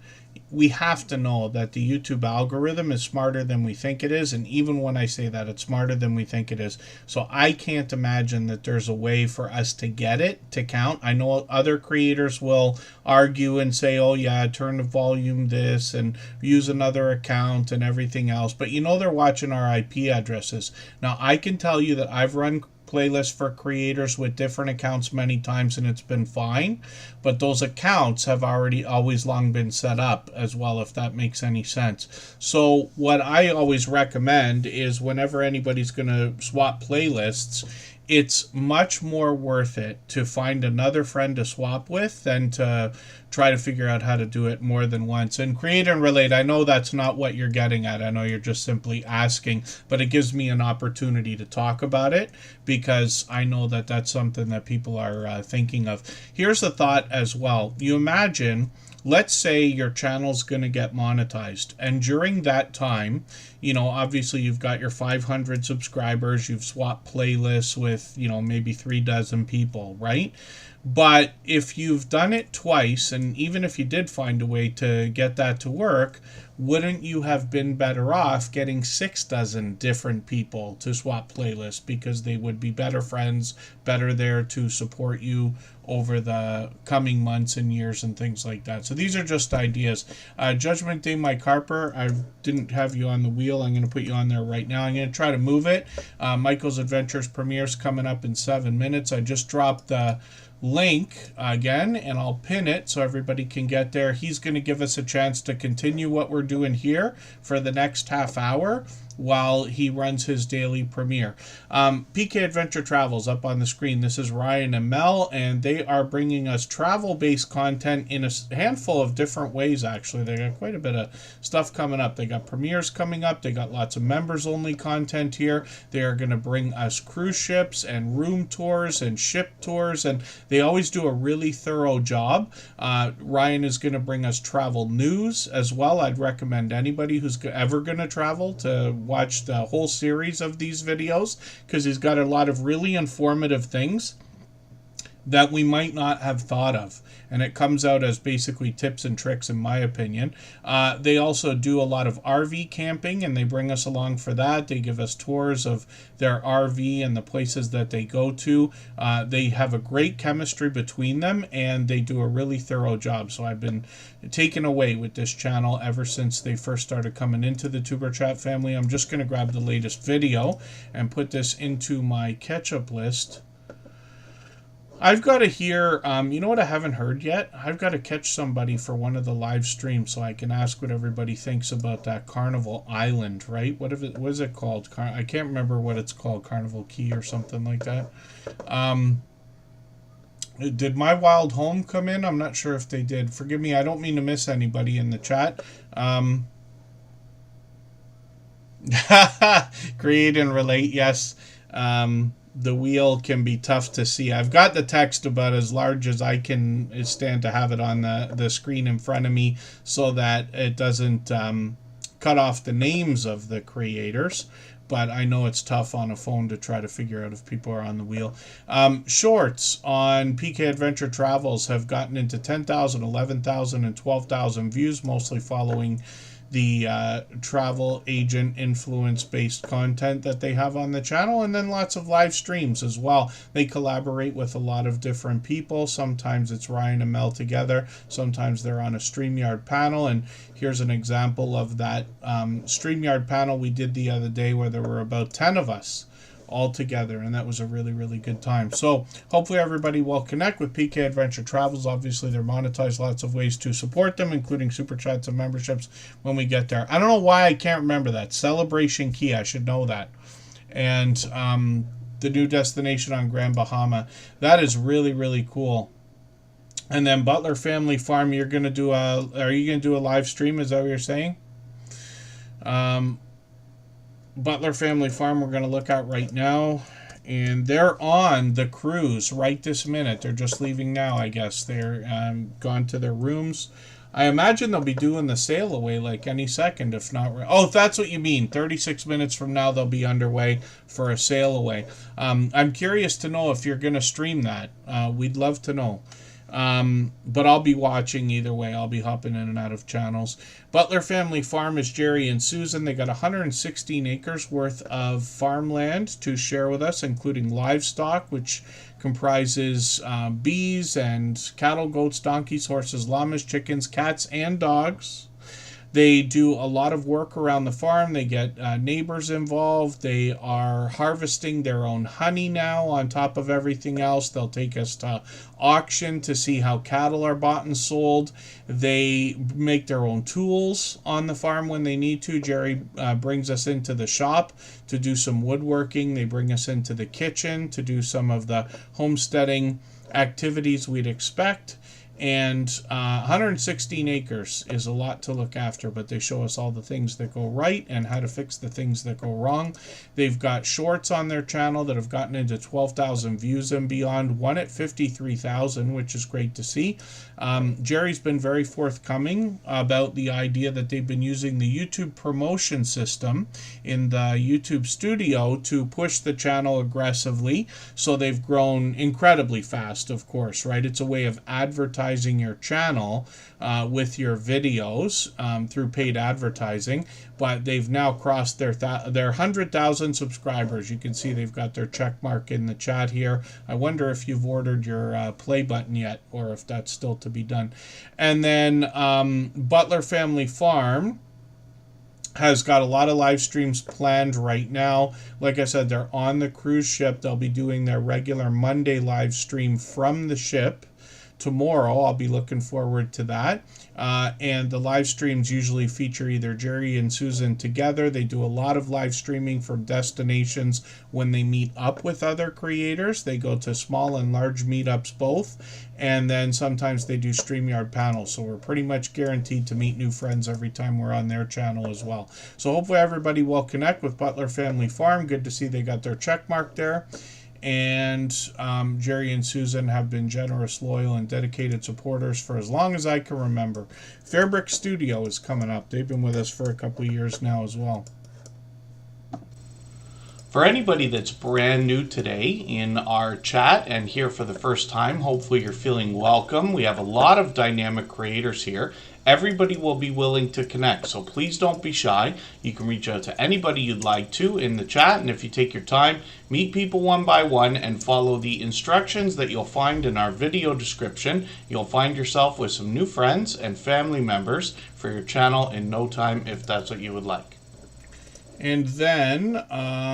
Speaker 1: we have to know that the YouTube algorithm is smarter than we think it is. And even when I say that, it's smarter than we think it is. So I can't imagine that there's a way for us to get it to count. I know other creators will argue and say, oh yeah, turn the volume this and use another account and everything else. But they're watching our IP addresses. Now I can tell you that I've run playlists for creators with different accounts many times and it's been fine, but those accounts have always long been set up as well, if that makes any sense. So what I always recommend is whenever anybody's going to swap playlists, it's much more worth it to find another friend to swap with than to try to figure out how to do it more than once. And create and relate, I know that's not what you're getting at. I know you're just simply asking, but it gives me an opportunity to talk about it because I know that that's something that people are thinking of. Here's the thought as well. You imagine, let's say your channel's going to get monetized, and during that time, obviously you've got your 500 subscribers, you've swapped playlists with, maybe 36 people, right? But if you've done it twice, and even if you did find a way to get that to work, wouldn't you have been better off getting 6 different people to swap playlists because they would be better friends, better there to support you over the coming months and years and things like that. So these are just ideas. Judgment Day, Mike Harper, I didn't have you on the wheel. I'm going to put you on there right now. I'm going to try to move it. Michael's Adventures premieres coming up in 7 minutes. I just dropped the link again and I'll pin it so everybody can get there. He's going to give us a chance to continue what we're doing here for the next half hour while he runs his daily premiere. PK Adventure Travels up on the screen. This is Ryan and Mel, and they are bringing us travel-based content in a handful of different ways, actually. They got quite a bit of stuff coming up. They got premieres coming up. They got lots of members-only content here. They are going to bring us cruise ships and room tours and ship tours, and they always do a really thorough job. Ryan is going to bring us travel news as well. I'd recommend anybody who's ever going to travel to watch the whole series of these videos because he's got a lot of really informative things that we might not have thought of, and it comes out as basically tips and tricks in my opinion. They also do a lot of RV camping, and they bring us along for that. They give us tours of their RV and the places that they go to. They have a great chemistry between them, and they do a really thorough job. So I've been taken away with this channel ever since they first started coming into the Superchat family. I'm just going to grab the latest video and put this into my catch-up list. I've got to hear, you know what I haven't heard yet? I've got to catch somebody for one of the live streams so I can ask what everybody thinks about that Carnival Island, right? What is it called? I can't remember what it's called, Carnival Key or something like that. Did My Wild Home come in? I'm not sure if they did. Forgive me, I don't mean to miss anybody in the chat. Create and relate, yes. The wheel can be tough to see. I've got the text about as large as I can stand to have it on the screen in front of me so that it doesn't cut off the names of the creators. But I know it's tough on a phone to try to figure out if people are on the wheel. Shorts on PK Adventure Travels have gotten into 10,000, 11,000, and 12,000 views, mostly following the travel agent influence-based content that they have on the channel, and then lots of live streams as well. They collaborate with a lot of different people. Sometimes it's Ryan and Mel together. Sometimes they're on a StreamYard panel, and here's an example of that StreamYard panel we did the other day where there were about 10 of us all together, and that was a really, really good time. So hopefully everybody will connect with PK Adventure Travels. Obviously they're monetized, lots of ways to support them, including super chats and memberships when we get there. I don't know why I can't remember that. Celebration Key, I should know that. And the new destination on Grand Bahama, that is really, really cool. And then Butler Family Farm, are you going to do a live stream? Is that what you're saying? Butler Family Farm we're going to look at right now, and they're on the cruise right this minute. They're just leaving now, I guess. They're gone to their rooms. I imagine they'll be doing the sail away like any second, if not. Oh, if that's what you mean. 36 minutes from now, they'll be underway for a sail away. I'm curious to know if you're going to stream that. We'd love to know. But I'll be watching either way. I'll be hopping in and out of channels. Butler Family Farm is Jerry and Susan. They got 116 acres worth of farmland to share with us, including livestock, which comprises bees and cattle, goats, donkeys, horses, llamas, chickens, cats, and dogs. They do a lot of work around the farm. They get neighbors involved. They are harvesting their own honey now on top of everything else. They'll take us to auction to see how cattle are bought and sold. They make their own tools on the farm when they need to. Jerry brings us into the shop to do some woodworking. They bring us into the kitchen to do some of the homesteading activities we'd expect. And 116 acres is a lot to look after, but they show us all the things that go right and how to fix the things that go wrong. They've got shorts on their channel that have gotten into 12,000 views and beyond, one at 53,000, which is great to see. Jerry's been very forthcoming about the idea that they've been using the YouTube promotion system in the YouTube studio to push the channel aggressively. So they've grown incredibly fast, of course, right? It's a way of advertising your channel with your videos through paid advertising, but they've now crossed their 100,000 subscribers. You can see they've got their check mark in the chat here. I wonder if you've ordered your play button yet, or if that's still to be done. And then Butler Family Farm has got a lot of live streams planned right now. Like I said, they're on the cruise ship. They'll be doing their regular Monday live stream from the ship tomorrow. I'll be looking forward to that. And the live streams usually feature either Jerry and Susan together. They do a lot of live streaming from destinations when they meet up with other creators. They go to small and large meetups both. And then sometimes they do StreamYard panels. So we're pretty much guaranteed to meet new friends every time we're on their channel as well. So hopefully everybody will connect with Butler Family Farm. Good to see they got their check mark there. And Jerry and Susan have been generous, loyal, and dedicated supporters for as long as I can remember. Fairbrick Studio is coming up. They've been with us for a couple of years now as well.
Speaker 3: For anybody that's brand new today in our chat and here for the first time, hopefully you're feeling welcome. We have a lot of dynamic creators here. Everybody will be willing to connect, so please don't be shy. You can reach out to anybody you'd like to in the chat, and if you take your time, meet people one by one and follow the instructions that you'll find in our video description. You'll find yourself with some new friends and family members for your channel in no time, if that's what you would like.
Speaker 1: And then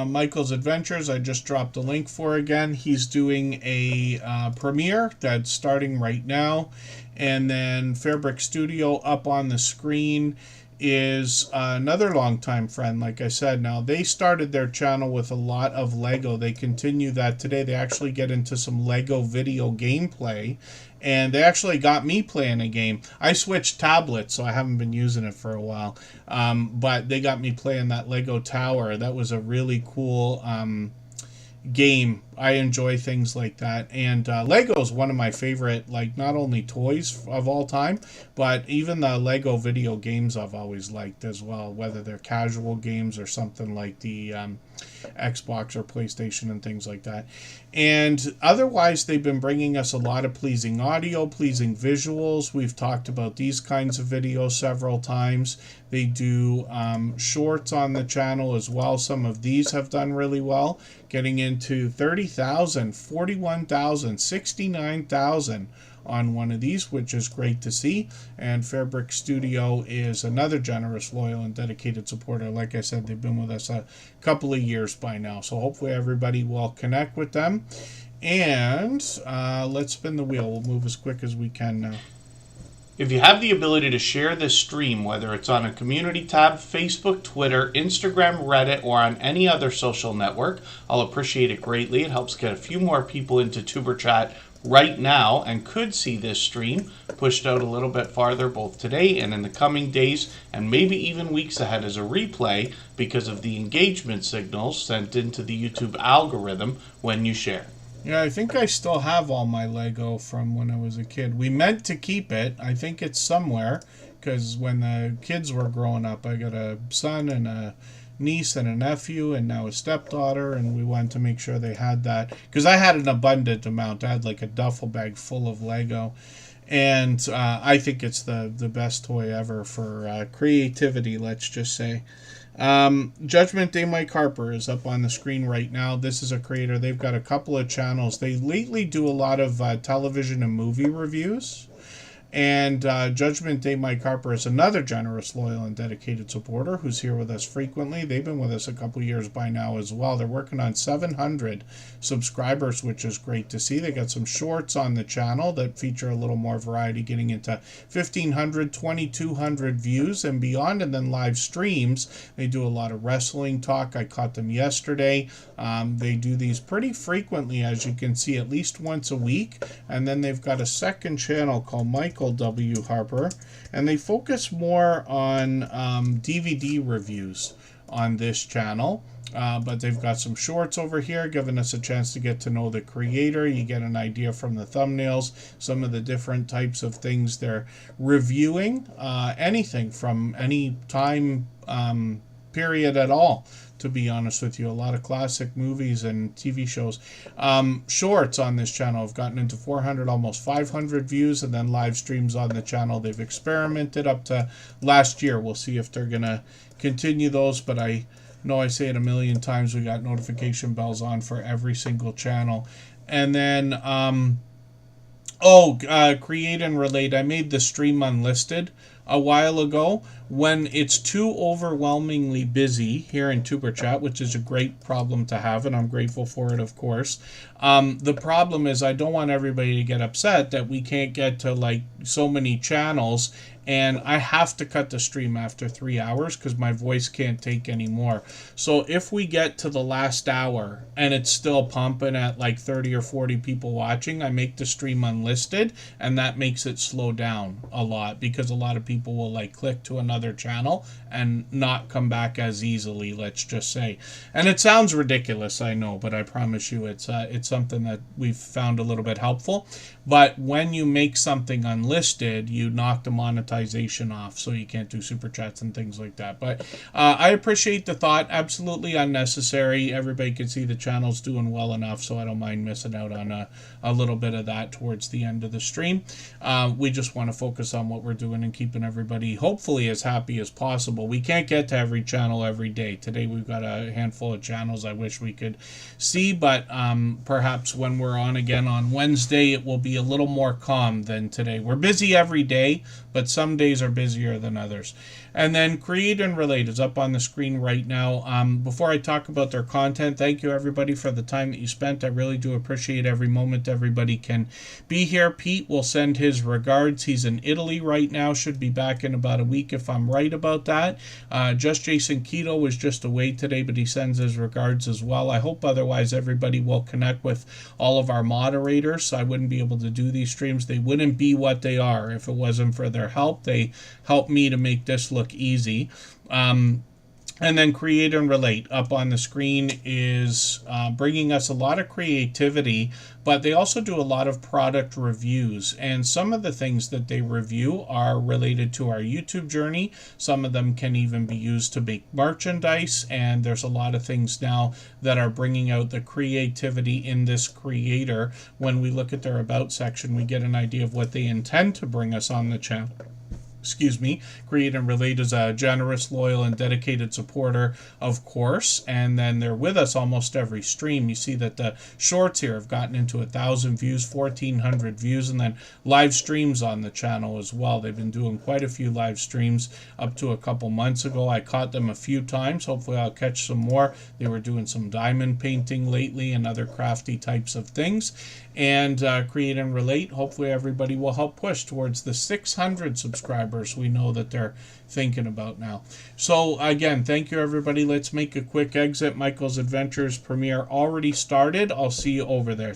Speaker 1: Michael's Adventures, I just dropped a link for again. He's doing a premiere that's starting right now. And then Fairbrick Studio up on the screen is another longtime friend, like I said. Now, they started their channel with a lot of Lego. They continue that today. They actually get into some Lego video gameplay. And they actually got me playing a game. I switched tablets, so I haven't been using it for a while. But they got me playing that Lego Tower. That was a really cool game. I enjoy things like that. And Lego is one of my favorite, like, not only toys of all time, but even the Lego video games I've always liked as well, whether they're casual games or something like the Xbox or PlayStation and things like that. And otherwise, they've been bringing us a lot of pleasing audio, pleasing visuals. We've talked about these kinds of videos several times. They do shorts on the channel as well. Some of these have done really well, getting into 30,000, 41,000, 69,000 on one of these, which is great to see. And Fairbrick Studio is another generous, loyal, and dedicated supporter. Like I said, they've been with us a couple of years by now, so hopefully everybody will connect with them. And let's spin the wheel. We'll move as quick as we can now.
Speaker 3: If you have the ability to share this stream, whether it's on a community tab, Facebook, Twitter, Instagram, Reddit, or on any other social network, I'll appreciate it greatly. It helps get a few more people into Tuber Chat right now and could see this stream pushed out a little bit farther both today and in the coming days and maybe even weeks ahead as a replay because of the engagement signals sent into the YouTube algorithm when you share.
Speaker 1: Yeah, I think I still have all my Lego from when I was a kid. We meant to keep it. I think it's somewhere because when the kids were growing up, I got a son and a niece and a nephew and now a stepdaughter, and we wanted to make sure they had that because I had an abundant amount. I had like a duffel bag full of Lego. And I think it's the best toy ever for creativity, let's just say. Judgment Day Mike Harper is up on the screen right now. This is a creator. They've got a couple of channels. They lately do a lot of television and movie reviews. And Judgment Day Mike Harper is another generous, loyal, and dedicated supporter who's here with us frequently. They've been with us a couple years by now as well. They're working on 700 subscribers, which is great to see. They got some shorts on the channel that feature a little more variety, getting into 1,500, 2,200 views and beyond. And then live streams. They do a lot of wrestling talk. I caught them yesterday. They do these pretty frequently, as you can see, at least once a week. And then they've got a second channel called Michael W. Harper, and they focus more on DVD reviews on this channel. But they've got some shorts over here, giving us a chance to get to know the creator. You get an idea from the thumbnails, some of the different types of things they're reviewing, anything from any time period at all. To be honest with you, a lot of classic movies and TV shows. Shorts on this channel have gotten into 400, almost 500 views, and then live streams on the channel. They've experimented up to last year. We'll see if they're going to continue those, but I know I say it a million times. We got notification bells on for every single channel. And then, create and relate. I made the stream unlisted a while ago when it's too overwhelmingly busy here in Tuber Chat, which is a great problem to have, and I'm grateful for it, of course. The problem is I don't want everybody to get upset that we can't get to like so many channels, and I have to cut the stream after 3 hours because my voice can't take any more. So if we get to the last hour and it's still pumping at like 30 or 40 people watching, I make the stream unlisted, and that makes it slow down a lot because a lot of people will like click to another channel and not come back as easily, let's just say. And it sounds ridiculous, I know, but I promise you it's something that we've found a little bit helpful. But when you make something unlisted, you knock the monetization off, so you can't do super chats and things like that. But I appreciate the thought. Absolutely unnecessary. Everybody can see the channel's doing well enough, so I don't mind missing out on a little bit of that towards the end of the stream. We just want to focus on what we're doing and keeping everybody hopefully as happy as possible. We can't get to every channel every day. Today we've got a handful of channels I wish we could see, but perhaps when we're on again on Wednesday, it will be a little more calm than today. We're busy every day, but some days are busier than others. And then Create and Relate is up on the screen right now. Before I talk about their content, thank you everybody for the time that you spent. I really do appreciate every moment everybody can be here. Pete will send his regards. He's in Italy right now. Should be back in about a week if I'm right about that. Just Jason Keto was just away today, but he sends his regards as well. I hope otherwise everybody will connect with all of our moderators. I wouldn't be able to do these streams. They wouldn't be what they are if it wasn't for their help. They help me to make this look easy. And then Create and Relate up on the screen is bringing us a lot of creativity, but they also do a lot of product reviews. And some of the things that they review are related to our YouTube journey. Some of them can even be used to make merchandise. And there's a lot of things now that are bringing out the creativity in this creator. When we look at their About section, we get an idea of what they intend to bring us on the channel. Create and Relate is a generous, loyal, and dedicated supporter, of course, and then they're with us almost every stream. You see that the shorts here have gotten into 1,000 views, 1,400 views, and then live streams on the channel as well. They've been doing quite a few live streams up to a couple months ago. I caught them a few times. Hopefully I'll catch some more. They were doing some diamond painting lately and other crafty types of things. And Create and Relate, hopefully everybody will help push towards the 600 subscribers we know that they're thinking about now. So again, thank you everybody. Let's make a quick exit. Michael's Adventures premiere already started. I'll see you over there.